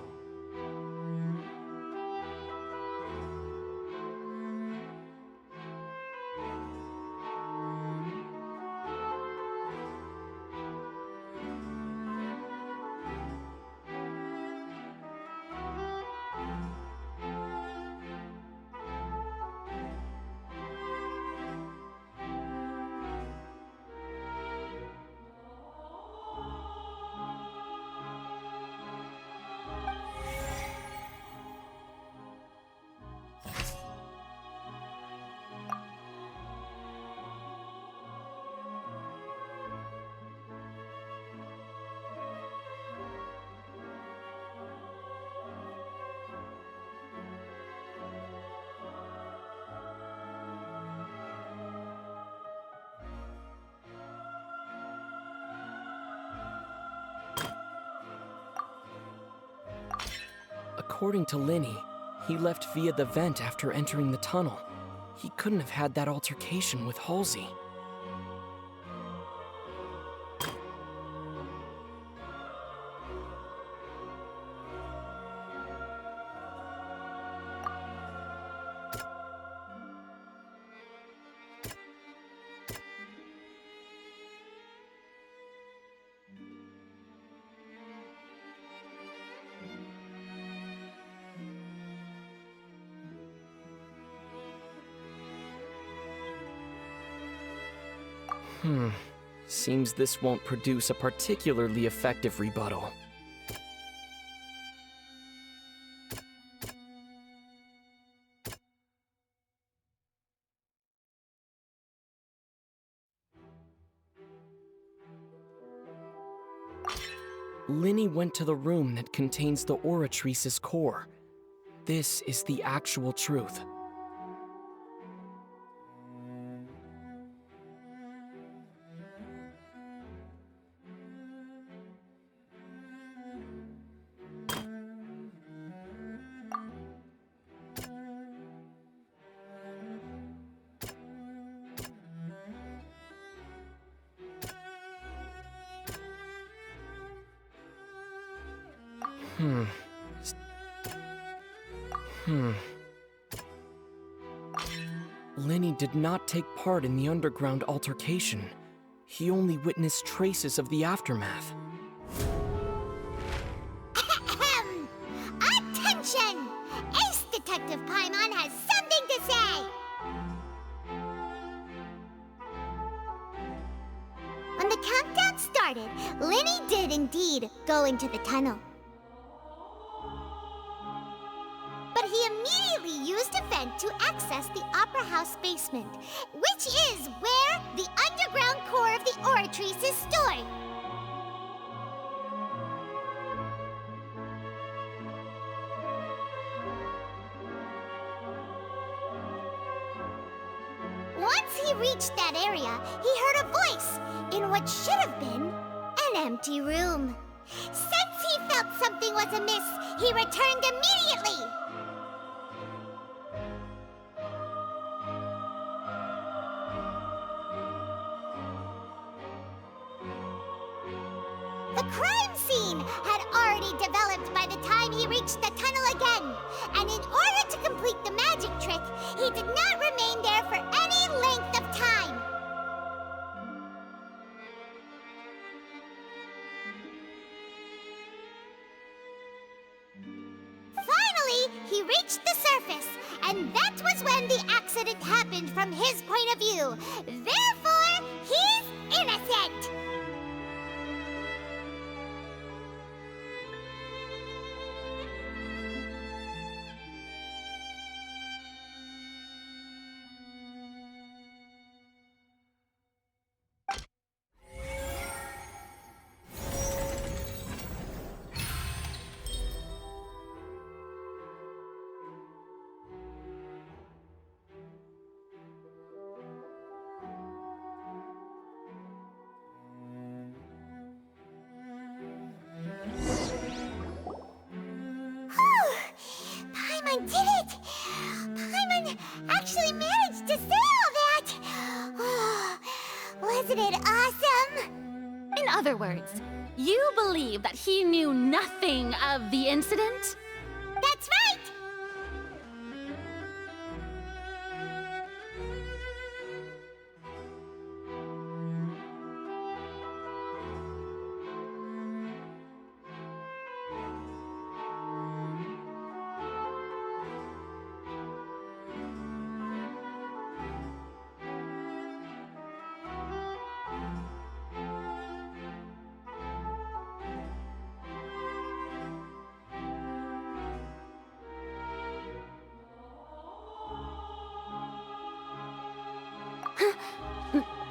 According to Linney, he left via the vent after entering the tunnel. He couldn't have had that altercation with Halsey. Seems this won't produce a particularly effective rebuttal. Linny went to the room that contains the Oratrice's core. This is the actual truth. Linny did not take part in the underground altercation. He only witnessed traces of the aftermath. Attention! Ace Detective Paimon has something to say! When the countdown started, Linny did indeed go into the tunnel. But he immediately used a vent to access the Opera House basement, which is where the underground core of the Oratrice is stored. Once he reached that area, he heard a voice in what should have been an empty room. Since he felt something was amiss, he returned immediately. The crime scene had already developed by the time he reached the tunnel again, and in order to complete the magic trick, he did not remain there for any length of time. Finally, he reached the surface, and that was when the accident happened from his point of view. Therefore, he's innocent! Paimon did it! Paimon actually managed to say all that! Oh, wasn't it awesome? In other words, you believe that he knew nothing of the incident? That's right!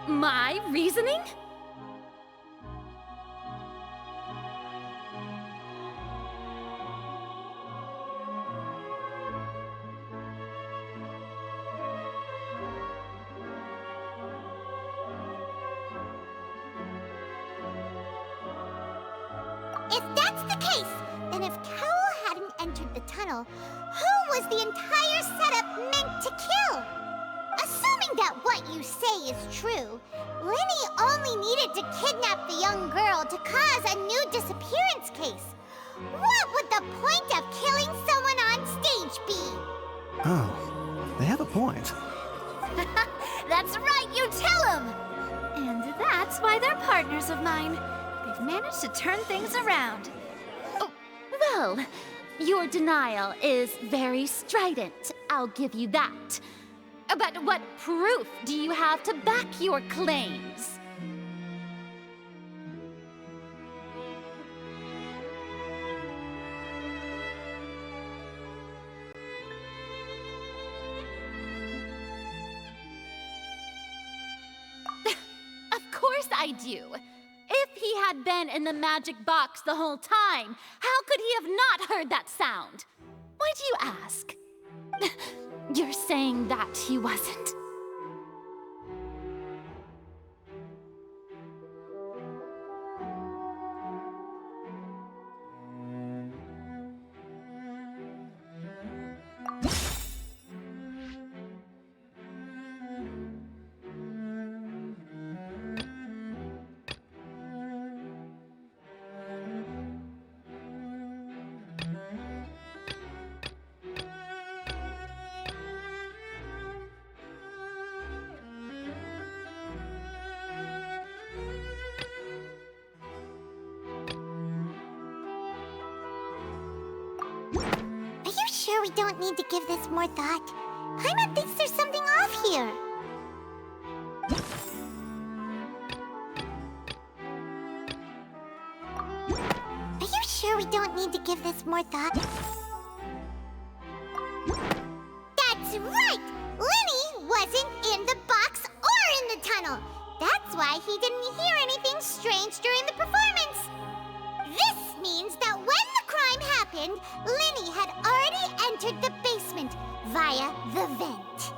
My reasoning? If that's the case, then if Cowell hadn't entered the tunnel, who was the entire setup meant to kill? Assuming that what you say is true, Linny only needed to kidnap the young girl to cause a new disappearance case. What would the point of killing someone on stage be? Oh, they have a point. That's right, you tell him! And that's why they're partners of mine. They've managed to turn things around. Oh, well, your denial is very strident, I'll give you that. But what proof do you have to back your claims? course I do. If he had been in the magic box the whole time, how could he have not heard that sound? Why do you ask? You're saying that he wasn't. Are you sure we don't need to give this more thought? Paimon thinks there's something off here. Are you sure we don't need to give this more thought? That's right! Lenny wasn't in the box or in the tunnel. That's why he didn't hear anything strange during the performance. This means that when the crime happened, Lenny had already entered the basement via the vent.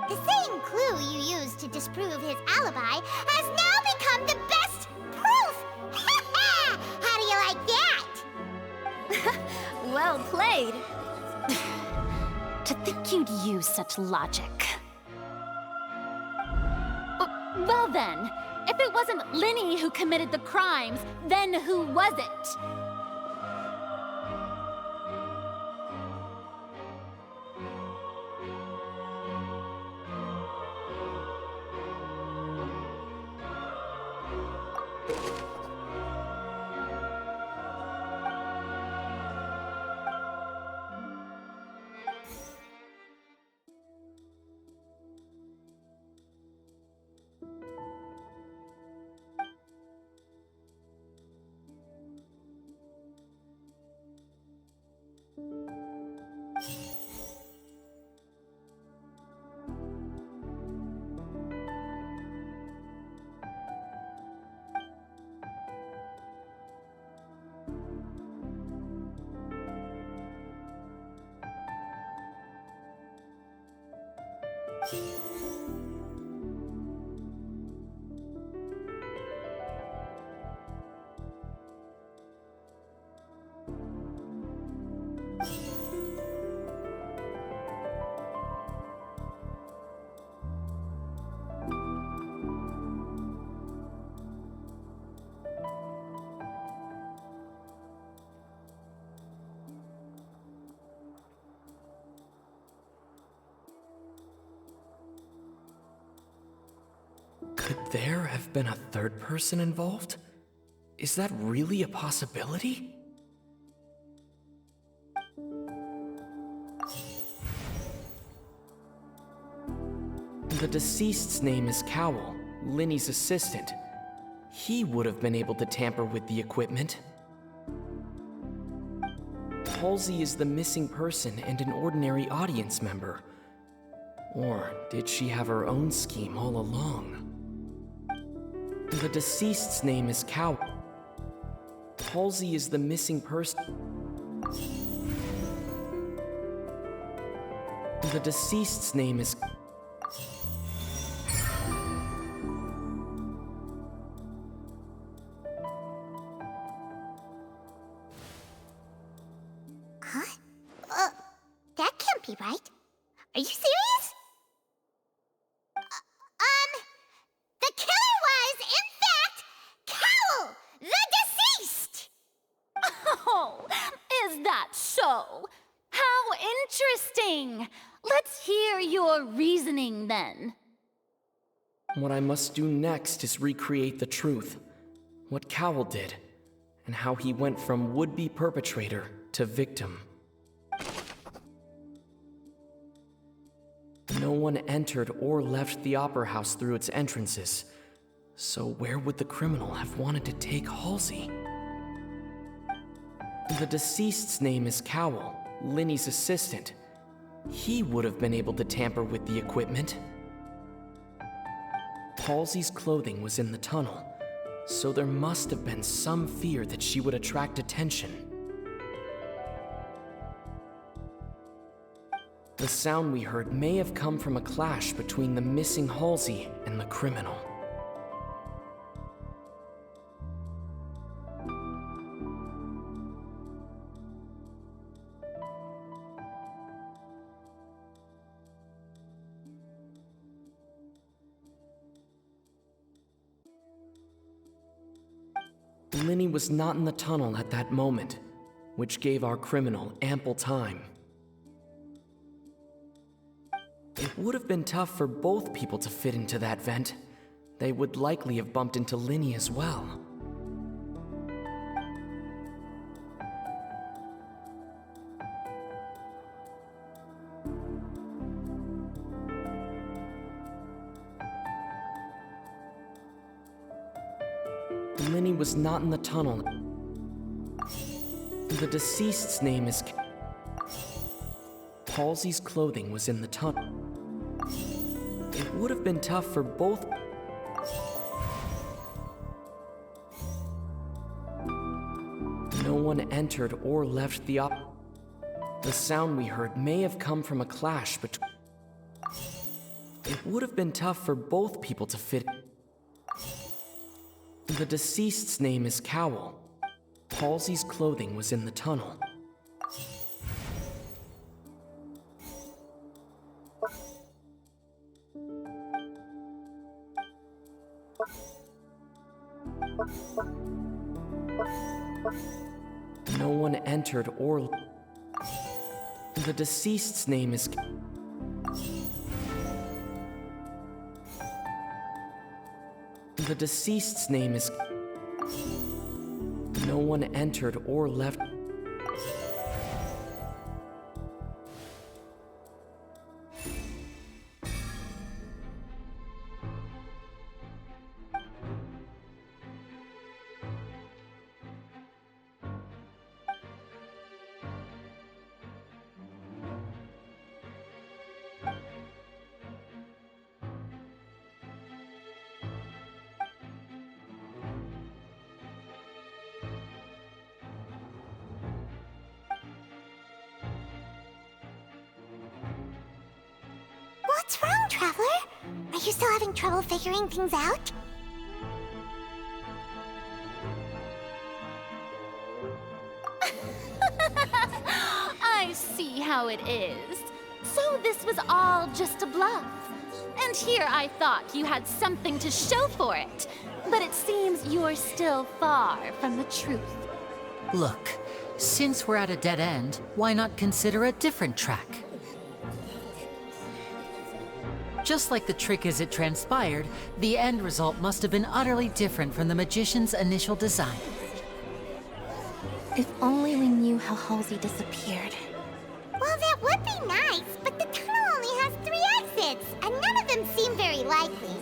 The same clue you used to disprove his alibi has now become the best proof! How do you like that? Well played. To think you'd use such logic. Well then, if it wasn't Lenny who committed the crimes, then who was it? Could there have been a third person involved? Is that really a possibility? The deceased's name is Cowell, Lenny's assistant. He would have been able to tamper with the equipment. Halsey is the missing person and an ordinary audience member. Or did she have her own scheme all along? The deceased's name is Cowell. Halsey is the missing person. The deceased's name is... Huh? That can't be right. Are you serious? The killer was, in fact, Cowell, the deceased! Oh, is that so? How interesting! Let's hear your reasoning then. What I must do next is recreate the truth. What Cowell did, and how he went from would-be perpetrator to victim. No one entered or left the Opera House through its entrances, so where would the criminal have wanted to take Halsey? The deceased's name is Cowell, Lenny's assistant. He would have been able to tamper with the equipment. Halsey's clothing was in the tunnel, so there must have been some fear that she would attract attention. The sound we heard may have come from a clash between the missing Halsey and the criminal. Linny was not in the tunnel at that moment, which gave our criminal ample time. It would have been tough for both people to fit into that vent. They would likely have bumped into Linny as well. Linny was not in the tunnel. The deceased's name is... Halsey's clothing was in the tunnel. It would have been tough for both... No one entered or left the The sound we heard may have come from a clash between... It would have been tough for both people to fit... The deceased's name is Cowell. Halsey's clothing was in the tunnel. No one entered or... The deceased's name is... The deceased's name is... No one entered or left... What's wrong, Traveler? Are you still having trouble figuring things out? I see how it is. So this was all just a bluff. And here I thought you had something to show for it. But it seems you're still far from the truth. Look, since we're at a dead end, why not consider a different track? Just like the trick as it transpired, the end result must have been utterly different from the magician's initial design. If only we knew how Halsey disappeared. Well, that would be nice, but the tunnel only has 3 exits, and none of them seem very likely.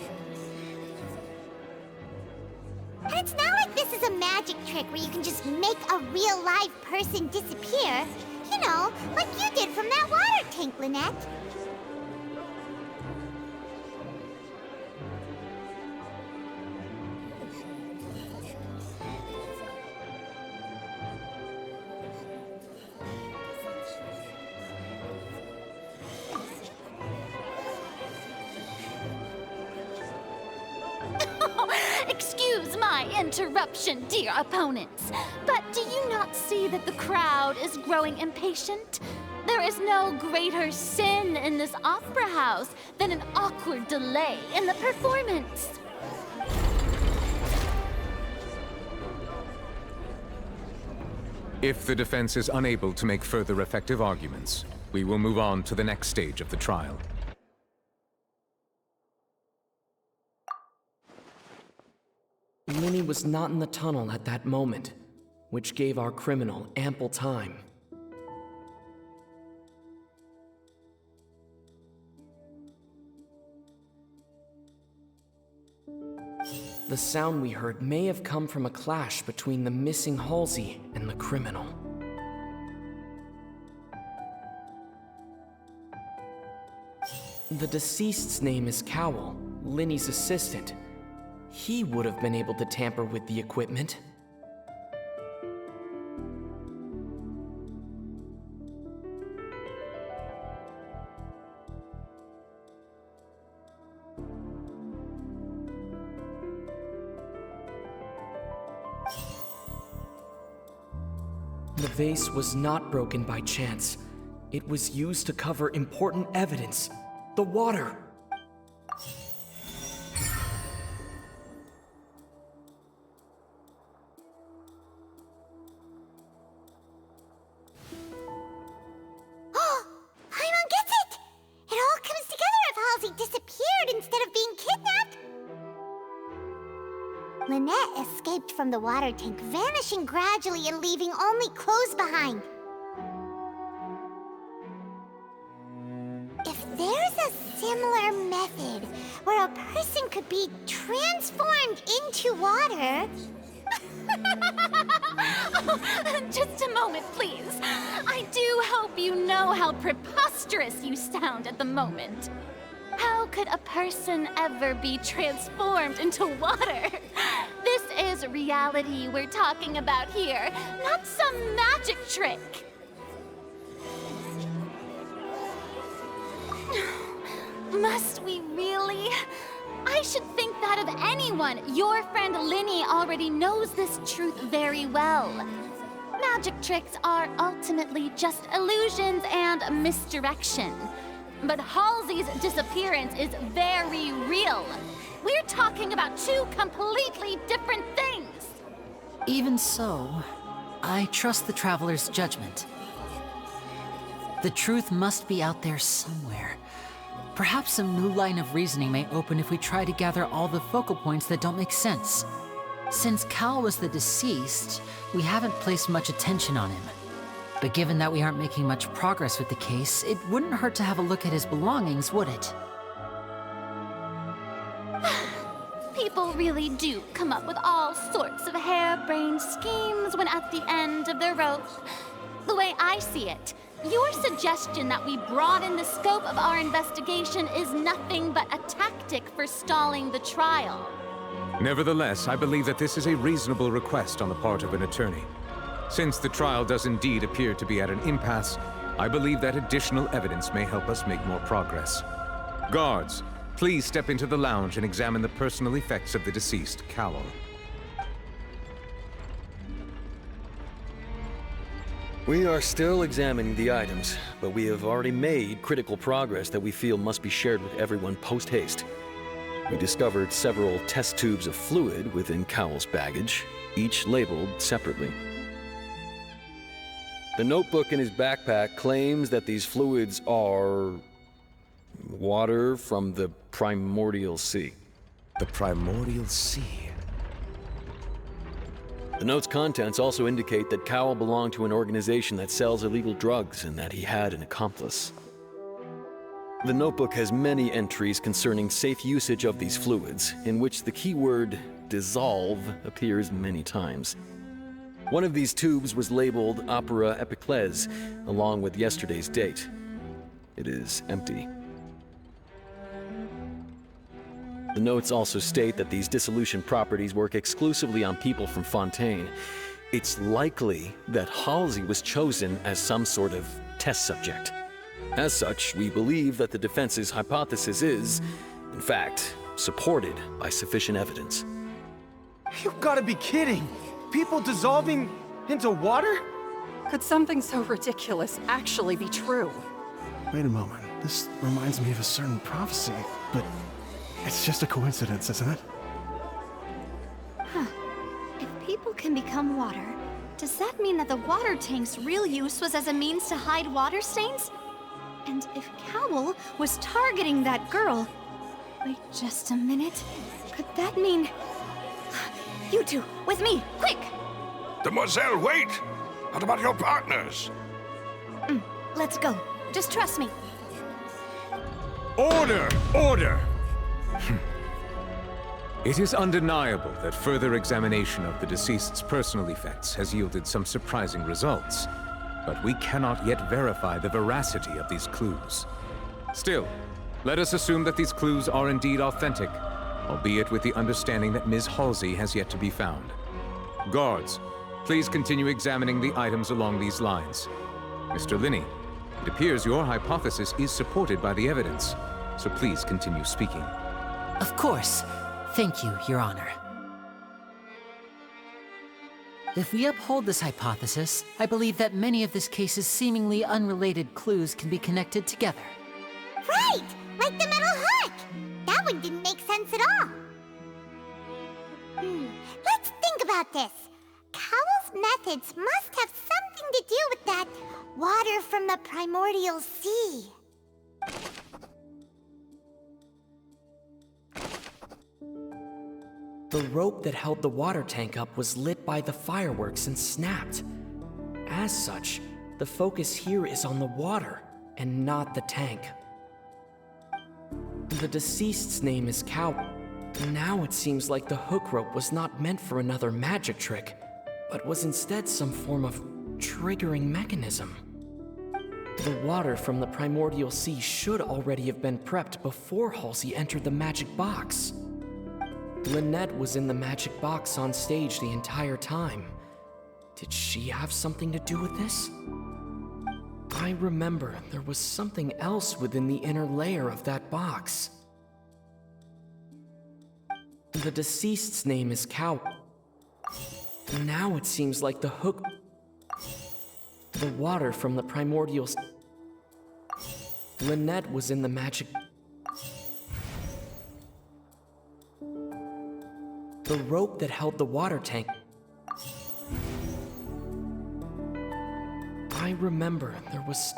And it's not like this is a magic trick where you can just make a real live person disappear. You know, like you did from that water tank, Lynette. Excuse my interruption, dear opponents, but do you not see that the crowd is growing impatient? There is no greater sin in this opera house than an awkward delay in the performance. If the defense is unable to make further effective arguments, we will move on to the next stage of the trial. Linny was not in the tunnel at that moment, which gave our criminal ample time. The sound we heard may have come from a clash between the missing Halsey and the criminal. The deceased's name is Cowell. Linny's assistant. He would have been able to tamper with the equipment. The vase was not broken by chance. It was used to cover important evidence. The water. Paimon gets it! It all comes together if Halsey disappeared instead of being kidnapped. Lynette escaped from the water tank, vanishing gradually and leaving only clothes behind. If there's a similar method where a person could be transformed into water... Just a moment, please. I do hope you know how preposterous you sound at the moment. How could a person ever be transformed into water? This is reality we're talking about here, not some magic trick. Must we really? I should think that of anyone. Your friend Linny already knows this truth very well. Magic tricks are ultimately just illusions and misdirection. But Halsey's disappearance is very real. We're talking about two completely different things. Even so, I trust the Traveler's judgment. The truth must be out there somewhere. Perhaps some new line of reasoning may open if we try to gather all the focal points that don't make sense. Since Cal was the deceased, we haven't placed much attention on him. But given that we aren't making much progress with the case, it wouldn't hurt to have a look at his belongings, would it? People really do come up with all sorts of harebrained schemes when at the end of their rope. The way I see it, your suggestion that we broaden the scope of our investigation is nothing but a tactic for stalling the trial. Nevertheless, I believe that this is a reasonable request on the part of an attorney. Since the trial does indeed appear to be at an impasse, I believe that additional evidence may help us make more progress. Guards, please step into the lounge and examine the personal effects of the deceased, Cowell. We are still examining the items, but we have already made critical progress that we feel must be shared with everyone post-haste. We discovered several test tubes of fluid within Cowell's baggage, each labeled separately. The notebook in his backpack claims that these fluids are water from the primordial sea. The primordial sea? The note's contents also indicate that Cowell belonged to an organization that sells illegal drugs and that he had an accomplice. The notebook has many entries concerning safe usage of these fluids, in which the keyword dissolve appears many times. One of these tubes was labeled Opera Epiclese, along with yesterday's date. It is empty. The notes also state that these dissolution properties work exclusively on people from Fontaine. It's likely that Halsey was chosen as some sort of test subject. As such, we believe that the defense's hypothesis is, in fact, supported by sufficient evidence. You've got to be kidding! People dissolving into water? Could something so ridiculous actually be true? Wait a moment. This reminds me of a certain prophecy, but it's just a coincidence, isn't it? Huh. If people can become water, does that mean that the water tank's real use was as a means to hide water stains? And if Cowell was targeting that girl... Wait just a minute. Could that mean... You two, with me, quick! Demoiselle, wait! What about your partners? Let's go. Just trust me. Order! Order! It is undeniable that further examination of the deceased's personal effects has yielded some surprising results, but we cannot yet verify the veracity of these clues. Still, Let us assume that these clues are indeed authentic, albeit with the understanding that Ms. Halsey has yet to be found. Guards, please continue examining the items along these lines. Mr. Linney, it appears your hypothesis is supported by the evidence, so please continue speaking. Of course. Thank you, Your Honor. If we uphold this hypothesis, I believe that many of this case's seemingly unrelated clues can be connected together. Right! Like the metal hook! That one didn't make sense at all. Let's think about this. Cowell's methods must have something to do with that water from the primordial sea. The rope that held the water tank up was lit by the fireworks and snapped. As such, the focus here is on the water and not the tank. The deceased's name is Cow. Now it seems like the hook rope was not meant for another magic trick, but was instead some form of triggering mechanism. The water from the primordial sea should already have been prepped before Halsey entered the magic box. Lynette was in the magic box on stage the entire time. Did she have something to do with this? I remember there was something else within the inner layer of that box. The deceased's name is Cow. Now it seems like the hook... The water from the primordial... Lynette was in the magic... The rope that held the water tank... I remember there was...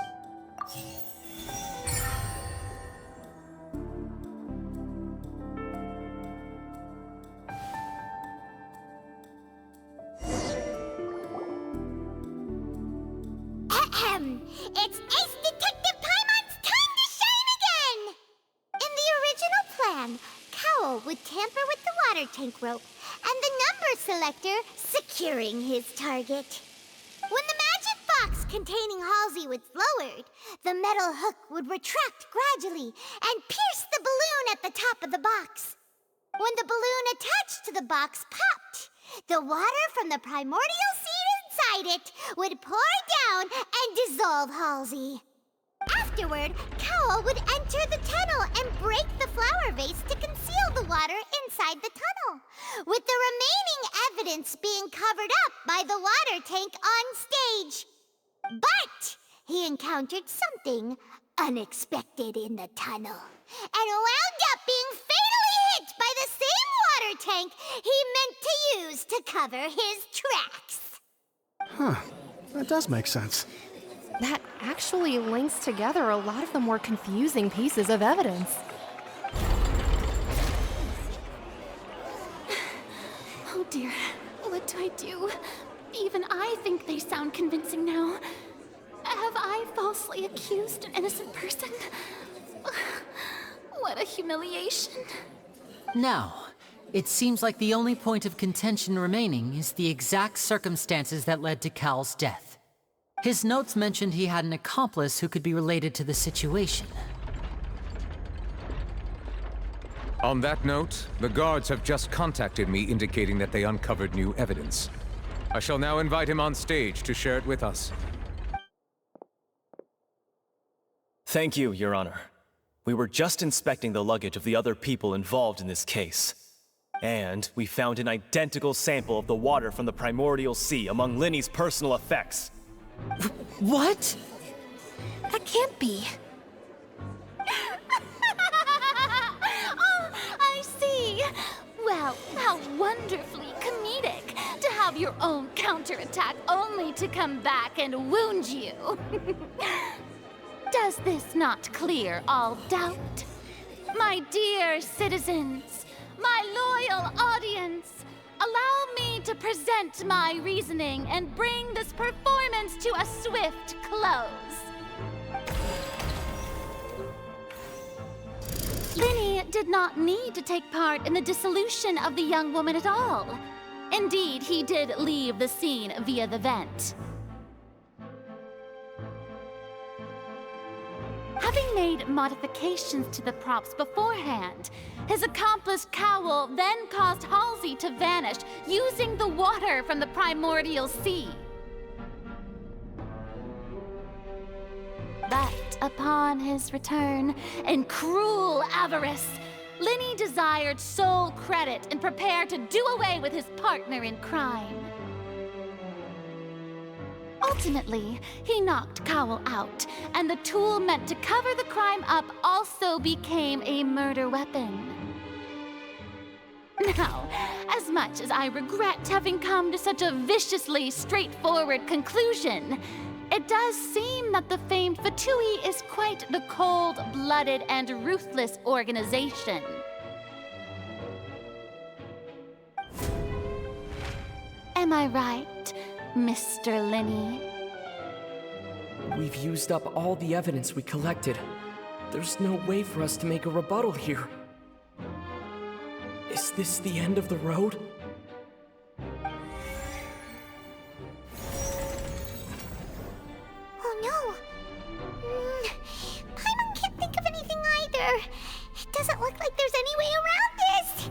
It's Ace Detective Paimon's time to shine again! In the original plan, Cowell would tamper with the water tank rope and the number selector securing his target. When the magic box containing Halsey was lowered, the metal hook would retract gradually and pierce the balloon at the top of the box. When the balloon attached to the box popped, the water from the primordial seed inside it would pour down and dissolve Halsey. Afterward, Cowell would enter the tunnel and break the flower vase to conceal the water inside the tunnel, with the remaining evidence being covered up by the water tank on stage. But he encountered something unexpected in the tunnel and wound up being fatally hit by the same water tank he meant to use to cover his tracks. Huh. That does make sense. That actually links together a lot of the more confusing pieces of evidence. Oh dear, what do I do? Even I think they sound convincing now. Have I falsely accused an innocent person? What a humiliation. Now, it seems like the only point of contention remaining is the exact circumstances that led to Cal's death. His notes mentioned he had an accomplice who could be related to the situation. On that note, the guards have just contacted me indicating that they uncovered new evidence. I shall now invite him on stage to share it with us. Thank you, Your Honor. We were just inspecting the luggage of the other people involved in this case. And we found an identical sample of the water from the primordial sea among Linny's personal effects. What? That can't be. Oh, I see. Well, how wonderfully comedic to have your own counterattack only to come back and wound you. Does this not clear all doubt? My dear citizens, my loyal audience, allow me to present my reasoning and bring this performance to a swift close. Linny did not need to take part in the dissolution of the young woman at all. Indeed, he did leave the scene via the vent. Having made modifications to the props beforehand, his accomplice Cowl then caused Halsey to vanish using the water from the primordial sea. But upon his return, in cruel avarice, Linny desired sole credit and prepared to do away with his partner in crime. Ultimately, he knocked Cowl out, and the tool meant to cover the crime up also became a murder weapon. Now, as much as I regret having come to such a viciously straightforward conclusion, it does seem that the famed Fatui is quite the cold-blooded and ruthless organization. Am I right, Mr. Linny? We've used up all the evidence we collected. There's no way for us to make a rebuttal here. Is this the end of the road? Oh no! Paimon can't think of anything either. It doesn't look like there's any way around this.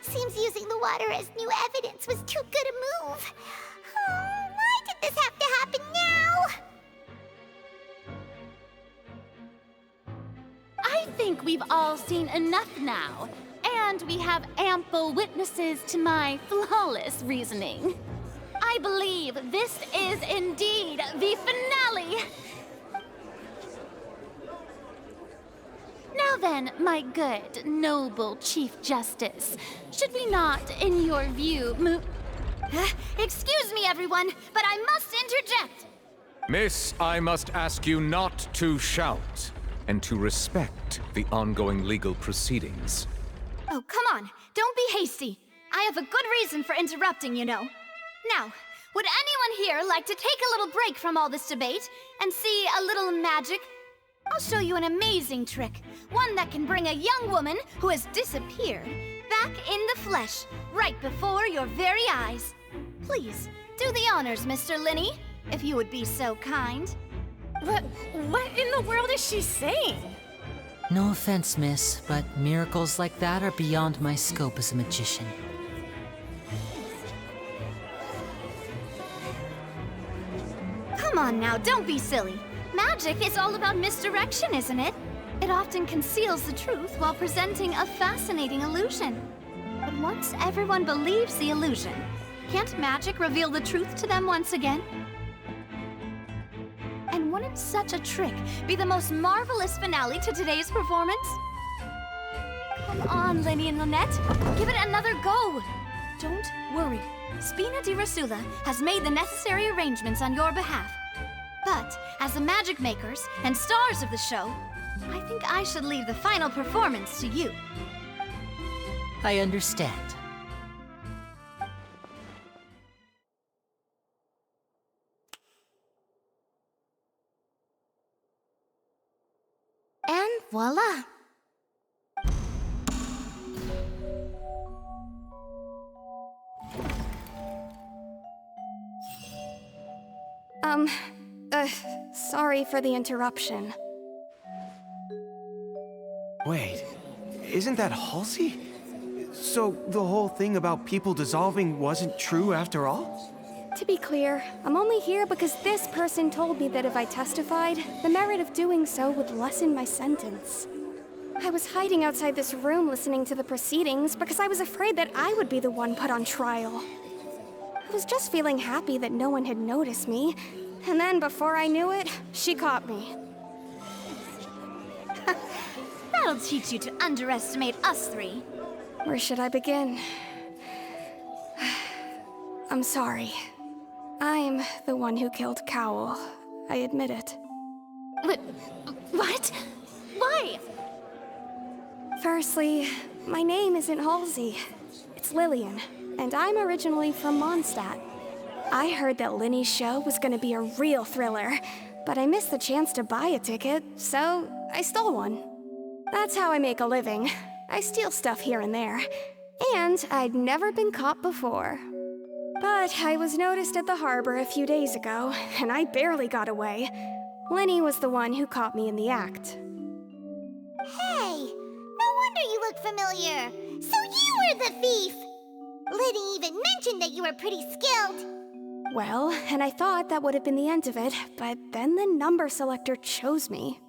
Seems using the water as new evidence was too good a move. Why did this have to happen now? I think we've all seen enough now, and we have ample witnesses to my flawless reasoning. I believe this is indeed the finale. Now then, my good, noble Chief Justice, should we not, in your view, Excuse me, everyone, but I must interject. Miss, I must ask you not to shout, and to respect the ongoing legal proceedings. Oh, come on. Don't be hasty. I have a good reason for interrupting, you know. Now, would anyone here like to take a little break from all this debate and see a little magic? I'll show you an amazing trick. One that can bring a young woman who has disappeared back in the flesh, right before your very eyes. Please, do the honors, Mr. Linny, if you would be so kind. What in the world is she saying? No offense, miss, but miracles like that are beyond my scope as a magician. Come on now, don't be silly. Magic is all about misdirection, isn't it? It often conceals the truth while presenting a fascinating illusion. But once everyone believes the illusion, can't magic reveal the truth to them once again? And wouldn't such a trick be the most marvelous finale to today's performance? Come on, Linny and Lynette. Give it another go. Don't worry. Spina di Rasula has made the necessary arrangements on your behalf. But as the magic makers and stars of the show, I think I should leave the final performance to you. I understand. And voila! Sorry for the interruption. Wait, isn't that Halsey? So the whole thing about people dissolving wasn't true after all? To be clear, I'm only here because this person told me that if I testified, the merit of doing so would lessen my sentence. I was hiding outside this room listening to the proceedings because I was afraid that I would be the one put on trial. I was just feeling happy that no one had noticed me, and then before I knew it, she caught me. That'll teach you to underestimate us three. Where should I begin? I'm sorry. I'm the one who killed Cowl. I admit it. What? Why? Firstly, my name isn't Halsey. It's Lillian, and I'm originally from Mondstadt. I heard that Linny's show was gonna be a real thriller, but I missed the chance to buy a ticket, so I stole one. That's how I make a living. I steal stuff here and there. And I'd never been caught before. But I was noticed at the harbor a few days ago, and I barely got away. Lenny was the one who caught me in the act. Hey, no wonder you look familiar. So you were the thief! Liddy even mentioned that you were pretty skilled. Well, and I thought that would have been the end of it, but then the number selector chose me.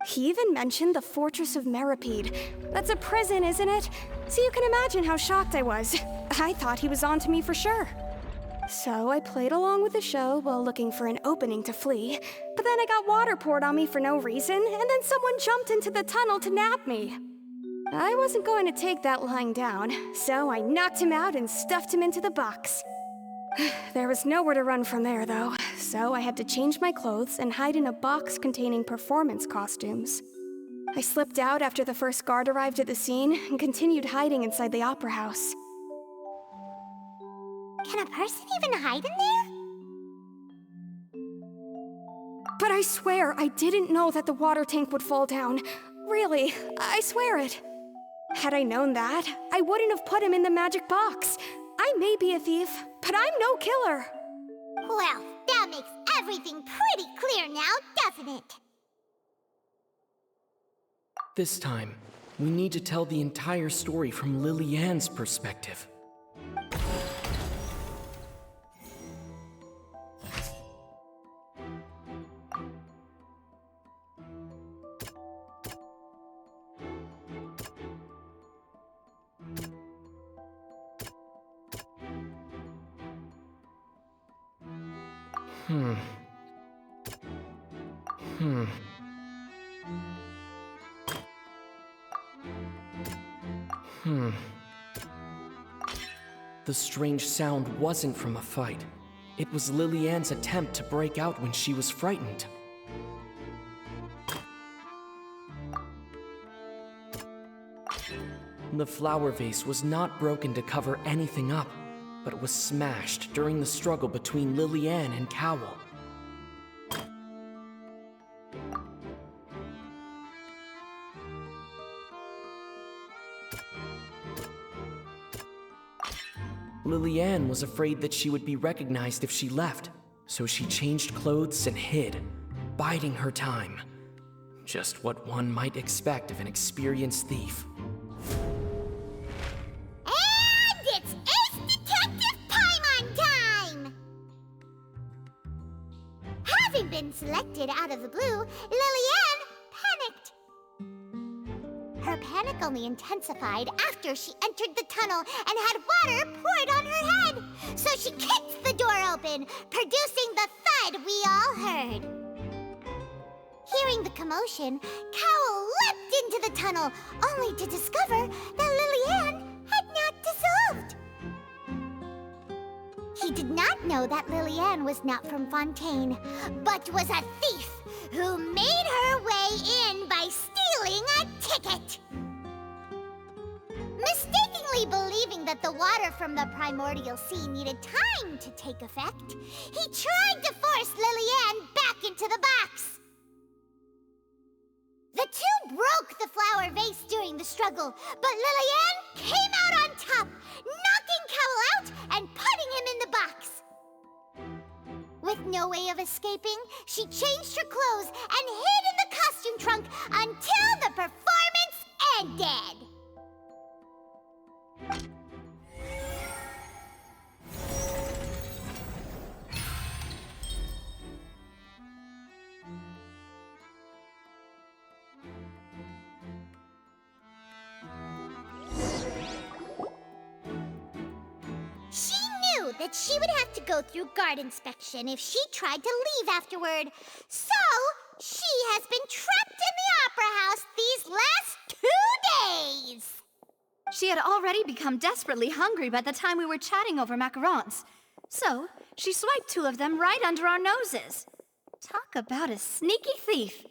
He even mentioned the Fortress of Meripede. That's a prison, isn't it? So you can imagine how shocked I was. I thought he was on to me for sure. So I played along with the show while looking for an opening to flee, but then I got water poured on me for no reason, and then someone jumped into the tunnel to nab me. I wasn't going to take that lying down, so I knocked him out and stuffed him into the box. There was nowhere to run from there, though, so I had to change my clothes and hide in a box containing performance costumes. I slipped out after the first guard arrived at the scene and continued hiding inside the opera house. Can a person even hide in there? But I swear, I didn't know that the water tank would fall down. Really, I swear it. Had I known that, I wouldn't have put him in the magic box. I may be a thief, but I'm no killer. Well, that makes everything pretty clear now, doesn't it? This time, we need to tell the entire story from Lily-Ann's perspective. The strange sound wasn't from a fight. It was Lily-Ann's attempt to break out when she was frightened. The flower vase was not broken to cover anything up, but it was smashed during the struggle between Lily-Ann and Cowell. Lily-Ann was afraid that she would be recognized if she left, so she changed clothes and hid, biding her time. Just what one might expect of an experienced thief. And it's Ace Detective Paimon time! Having been selected out of the blue, Lily-Ann panicked. Her panic only intensified after she entered the tunnel and had water poured on her head. So she kicked the door open, producing the thud we all heard. Hearing the commotion, Cowell leapt into the tunnel, only to discover that Lily-Ann had not dissolved. He did not know that Lily-Ann was not from Fontaine, but was a thief who made her way in by stealing a ticket. Mistakenly believing that the water from the primordial sea needed time to take effect, he tried to force Lily-Ann back into the box. The two broke the flower vase during the struggle, but Lily-Ann came out on top, knocking Cowell out and putting him in the box. With no way of escaping, she changed her clothes and hid in the costume trunk until the performance ended. She knew that she would have to go through guard inspection if she tried to leave afterward. So, she has been trapped in the opera house these last 2 days. She had already become desperately hungry by the time we were chatting over macarons. So, she swiped 2 of them right under our noses. Talk about a sneaky thief.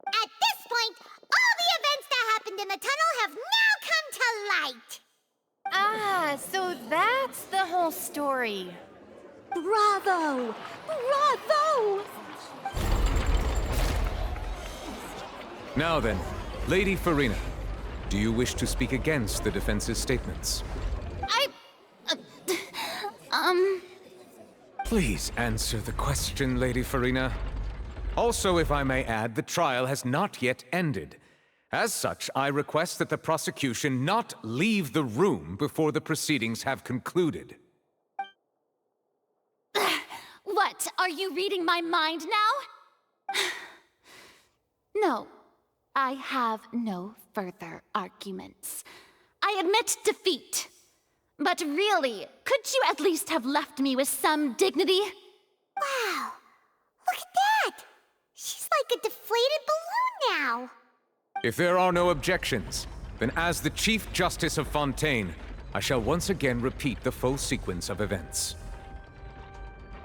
At this point, all the events that happened in the tunnel have now come to light. Ah, so that's the whole story. Bravo! Bravo! Now then, Lady Farina, do you wish to speak against the defense's statements? Please answer the question, Lady Farina. Also, if I may add, the trial has not yet ended. As such, I request that the prosecution not leave the room before the proceedings have concluded. What? Are you reading my mind now? No, I have no further arguments. I admit defeat. But really, could you at least have left me with some dignity? Wow, look at that! She's like a deflated balloon now. If there are no objections, then as the Chief Justice of Fontaine, I shall once again repeat the full sequence of events.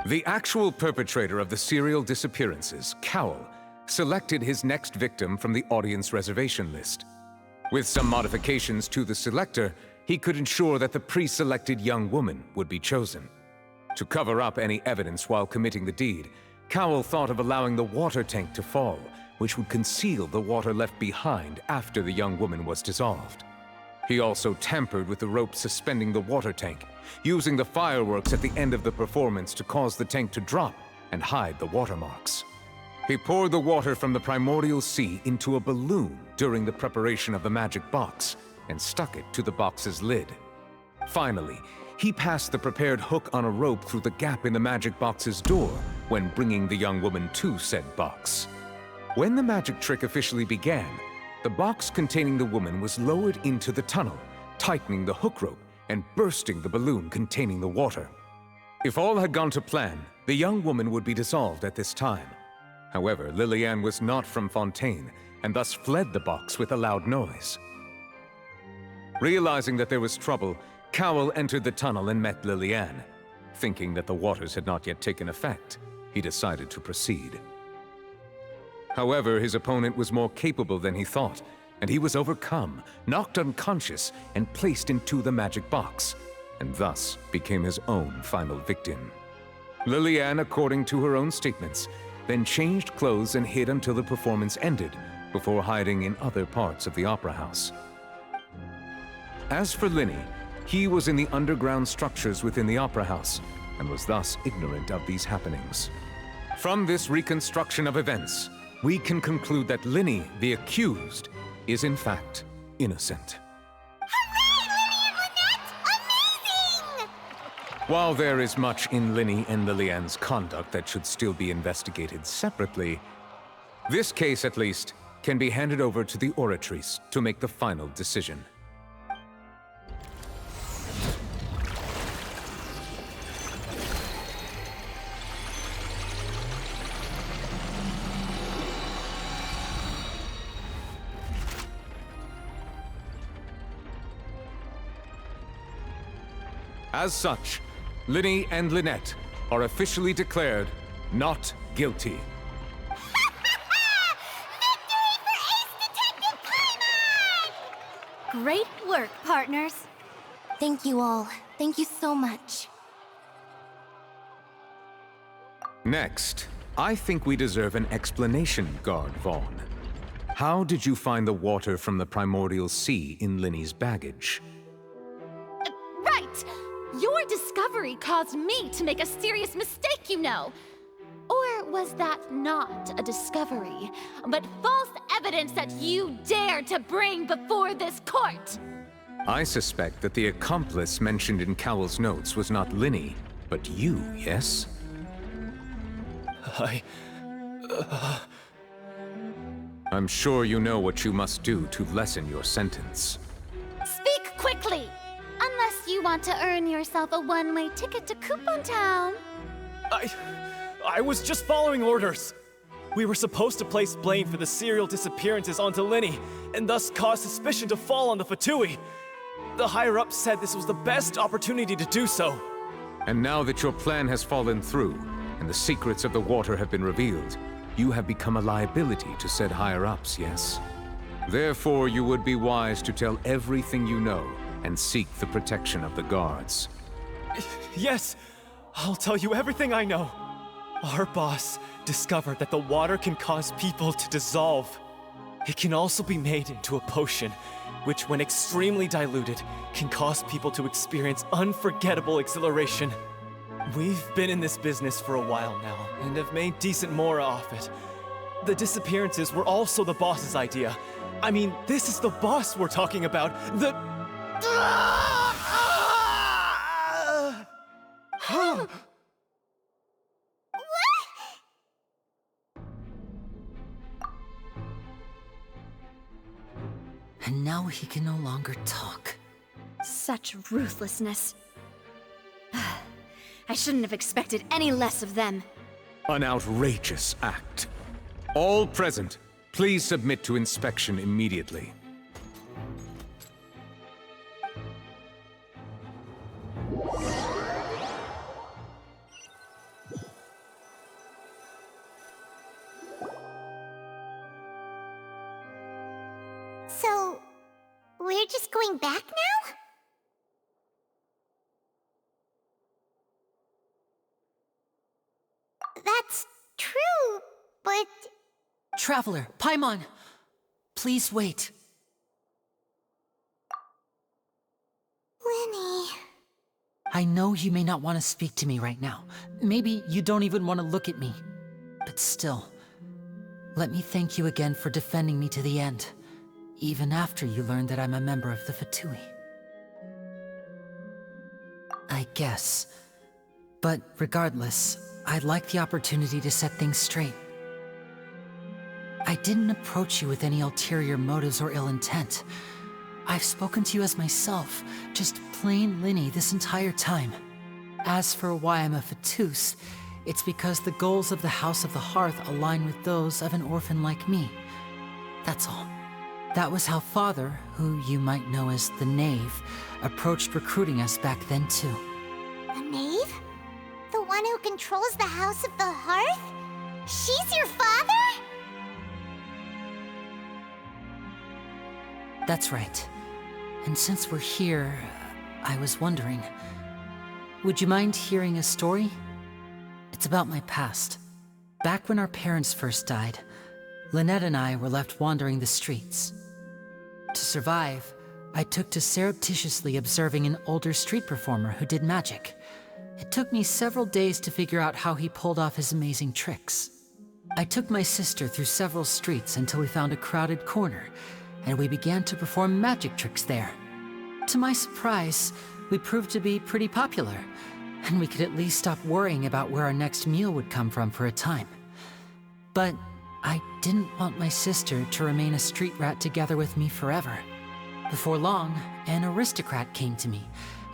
The actual perpetrator of the serial disappearances, Cowell, selected his next victim from the audience reservation list. With some modifications to the selector, he could ensure that the pre-selected young woman would be chosen. To cover up any evidence while committing the deed, Cowell thought of allowing the water tank to fall, which would conceal the water left behind after the young woman was dissolved. He also tampered with the rope suspending the water tank, using the fireworks at the end of the performance to cause the tank to drop and hide the watermarks. He poured the water from the primordial sea into a balloon during the preparation of the magic box and stuck it to the box's lid. Finally, he passed the prepared hook on a rope through the gap in the magic box's door when bringing the young woman to said box. When the magic trick officially began, the box containing the woman was lowered into the tunnel, tightening the hook rope and bursting the balloon containing the water. If all had gone to plan, the young woman would be dissolved at this time. However, Lillian was not from Fontaine and thus fled the box with a loud noise. Realizing that there was trouble, Cowell entered the tunnel and met Lillian. Thinking that the waters had not yet taken effect, he decided to proceed. However, his opponent was more capable than he thought, and he was overcome, knocked unconscious, and placed into the magic box, and thus became his own final victim. Lillian, according to her own statements, then changed clothes and hid until the performance ended, before hiding in other parts of the opera house. As for Linny, he was in the underground structures within the opera house, and was thus ignorant of these happenings. From this reconstruction of events, we can conclude that Linny, the accused, is in fact innocent. While there is much in Linny and Lillian's conduct that should still be investigated separately, this case, at least, can be handed over to the Oratrice to make the final decision. As such, Linny and Lynette are officially declared not guilty. Great work, partners. Thank you all. Thank you so much. Next, I think we deserve an explanation, Guard Vaughn. How did you find the water from the primordial sea in Linny's baggage? Right! Your discovery caused me to make a serious mistake, you know. Or was that not a discovery, but false evidence that you dared to bring before this court? I suspect that the accomplice mentioned in Cowell's notes was not Linny, but you, yes? I'm sure you know what you must do to lessen your sentence. Speak quickly! Unless you want to earn yourself a one-way ticket to Coupon Town. I was just following orders. We were supposed to place blame for the serial disappearances onto Linny, and thus cause suspicion to fall on the Fatui. The higher-ups said this was the best opportunity to do so. And now that your plan has fallen through, and the secrets of the water have been revealed, you have become a liability to said higher-ups, yes? Therefore, you would be wise to tell everything you know, and seek the protection of the guards. Yes, I'll tell you everything I know. Our boss discovered that the water can cause people to dissolve. It can also be made into a potion, which when extremely diluted, can cause people to experience unforgettable exhilaration. We've been in this business for a while now, and have made decent mora off it. The disappearances were also the boss's idea. I mean, this is the boss we're talking about. The... And now he can no longer talk. Such ruthlessness. I shouldn't have expected any less of them. An outrageous act. All present, please submit to inspection immediately. So, we're just going back now? That's true, but... Traveler, Paimon! Please wait. Lenny... I know you may not want to speak to me right now. Maybe you don't even want to look at me. But still, let me thank you again for defending me to the end, even after you learned that I'm a member of the Fatui. I guess. But regardless, I'd like the opportunity to set things straight. I didn't approach you with any ulterior motives or ill intent. I've spoken to you as myself, just plain Linny this entire time. As for why I'm a Fatus, it's because the goals of the House of the Hearth align with those of an orphan like me. That's all. That was how Father, who you might know as the Knave, approached recruiting us back then too. A knave? The one who controls the House of the Hearth? She's your father? That's right. And since we're here, I was wondering, would you mind hearing a story? It's about my past. Back when our parents first died, Lynette and I were left wandering the streets. To survive, I took to surreptitiously observing an older street performer who did magic. It took me several days to figure out how he pulled off his amazing tricks. I took my sister through several streets until we found a crowded corner, and we began to perform magic tricks there. To my surprise, we proved to be pretty popular, and we could at least stop worrying about where our next meal would come from for a time. But I didn't want my sister to remain a street rat together with me forever. Before long, an aristocrat came to me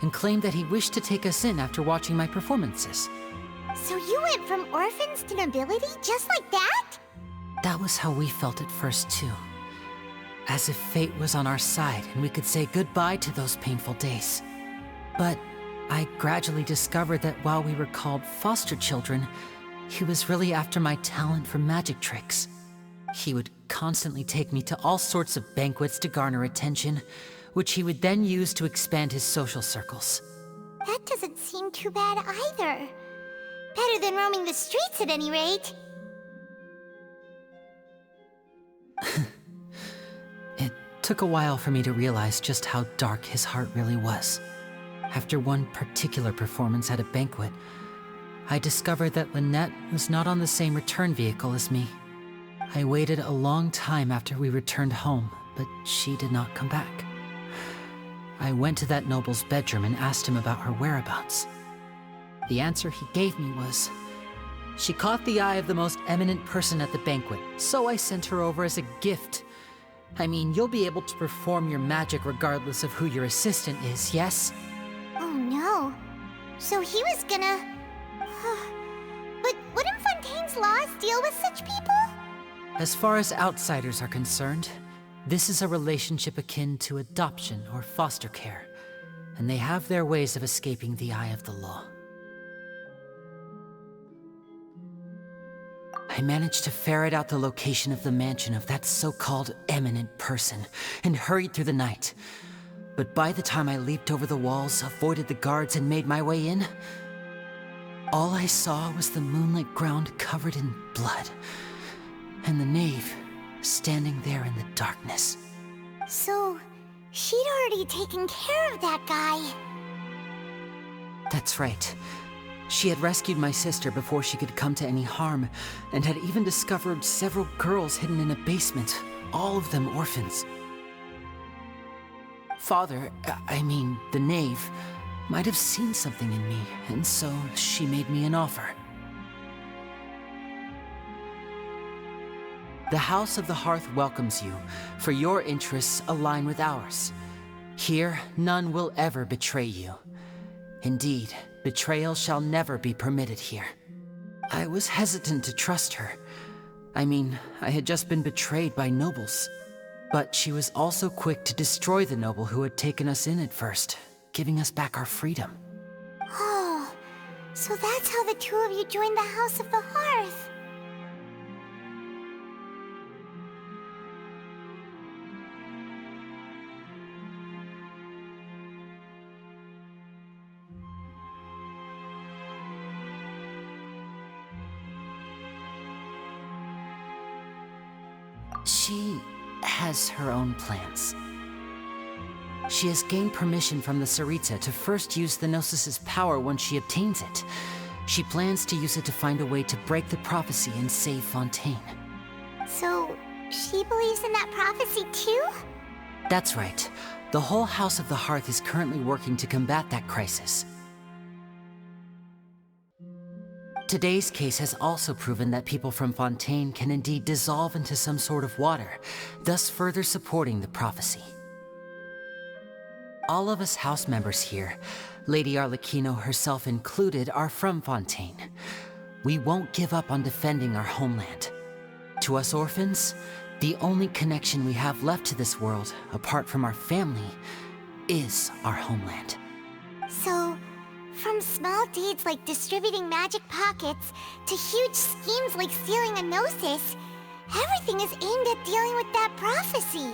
and claimed that he wished to take us in after watching my performances. So you went from orphans to nobility just like that? That was how we felt at first too. As if fate was on our side and we could say goodbye to those painful days. But I gradually discovered that while we were called foster children, he was really after my talent for magic tricks. He would constantly take me to all sorts of banquets to garner attention, which he would then use to expand his social circles. That doesn't seem too bad either. Better than roaming the streets at any rate. It took a while for me to realize just how dark his heart really was. After one particular performance at a banquet, I discovered that Lynette was not on the same return vehicle as me. I waited a long time after we returned home, but she did not come back. I went to that noble's bedroom and asked him about her whereabouts. The answer he gave me was, she caught the eye of the most eminent person at the banquet, so I sent her over as a gift. I mean, you'll be able to perform your magic regardless of who your assistant is, yes? Oh no. So he was gonna... But wouldn't Fontaine's laws deal with such people? As far as outsiders are concerned, this is a relationship akin to adoption or foster care, and they have their ways of escaping the eye of the law. I managed to ferret out the location of the mansion of that so-called eminent person and hurried through the night. But by the time I leaped over the walls, avoided the guards, and made my way in, all I saw was the moonlit ground covered in blood, and the knave standing there in the darkness. So, she'd already taken care of that guy. That's right. She had rescued my sister before she could come to any harm, and had even discovered several girls hidden in a basement, all of them orphans. Father, I mean, the knave, might have seen something in me, and so she made me an offer. The House of the Hearth welcomes you, for your interests align with ours. Here, none will ever betray you. Indeed, betrayal shall never be permitted here. I was hesitant to trust her. I mean, I had just been betrayed by nobles. But she was also quick to destroy the noble who had taken us in at first, giving us back our freedom. Oh, so that's how the two of you joined the House of the Hearth. She has her own plans. She has gained permission from the Tsaritsa to first use the Gnosis' power once she obtains it. She plans to use it to find a way to break the prophecy and save Fontaine. So, she believes in that prophecy too? That's right. The whole House of the Hearth is currently working to combat that crisis. Today's case has also proven that people from Fontaine can indeed dissolve into some sort of water, thus further supporting the prophecy. All of us house members here, Lady Arlecchino herself included, are from Fontaine. We won't give up on defending our homeland. To us orphans, the only connection we have left to this world, apart from our family, is our homeland. So, from small deeds like distributing magic pockets to huge schemes like stealing a Gnosis, everything is aimed at dealing with that prophecy.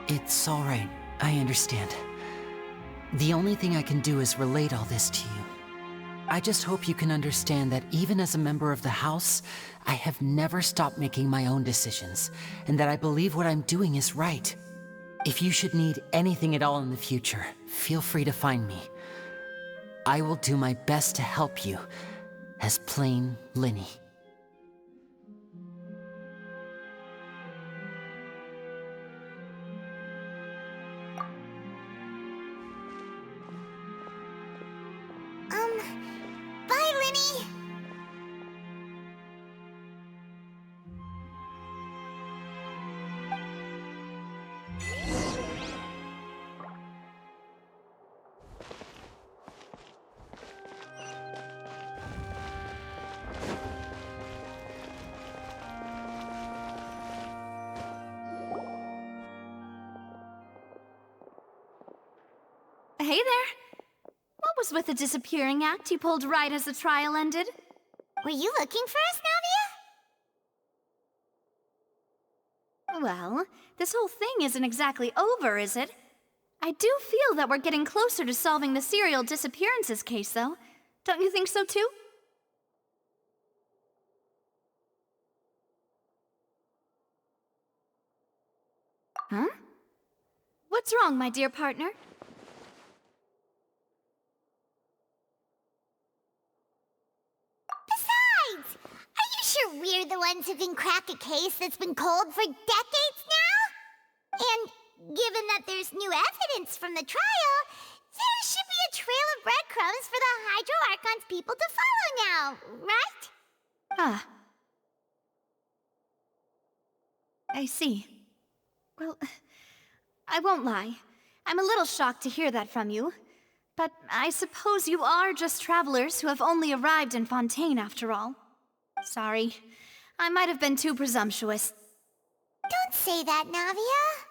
It's all right. I understand. The only thing I can do is relate all this to you. I just hope you can understand that even as a member of the House, I have never stopped making my own decisions, and that I believe what I'm doing is right. If you should need anything at all in the future, feel free to find me. I will do my best to help you, as plain Linny. Bye, Linny! Hey there. What was with the disappearing act you pulled right as the trial ended? Were you looking for us, Navia? Well, this whole thing isn't exactly over, is it? I do feel that we're getting closer to solving the serial disappearances case, though. Don't you think so, too? Huh? What's wrong, my dear partner? Besides, are you sure we're the ones who can crack a case that's been cold for decades now? And given that there's new evidence from the trial, there should be a trail of breadcrumbs for the Hydro Archon's people to follow now, right? Ah. I see. Well, I won't lie. I'm a little shocked to hear that from you. But I suppose you are just travelers who have only arrived in Fontaine after all. Sorry. I might have been too presumptuous. Don't say that, Navia.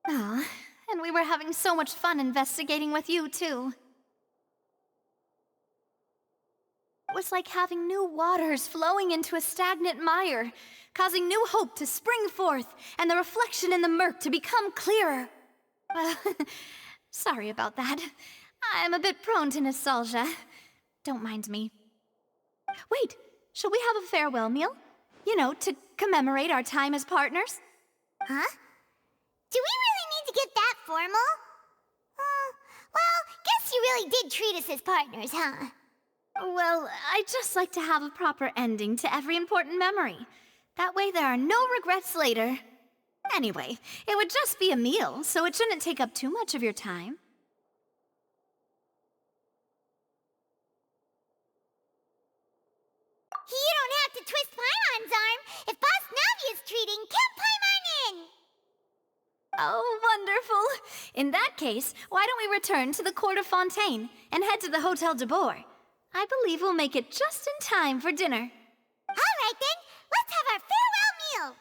Ah, and we were having so much fun investigating with you, too. It was like having new waters flowing into a stagnant mire, causing new hope to spring forth, and the reflection in the murk to become clearer. Well, sorry about that. I'm a bit prone to nostalgia. Don't mind me. Wait, shall we have a farewell meal? You know, to commemorate our time as partners? Huh? Do we really need to get that formal? Well, guess you really did treat us as partners, huh? Well, I'd just like to have a proper ending to every important memory. That way there are no regrets later. Anyway, it would just be a meal, so it shouldn't take up too much of your time. You don't have to twist Paimon's arm. If Boss Navia's treating, count Paimon in! Oh, wonderful. In that case, why don't we return to the Court of Fontaine and head to the Hotel de Boer? I believe we'll make it just in time for dinner. All right then, let's have our farewell meal!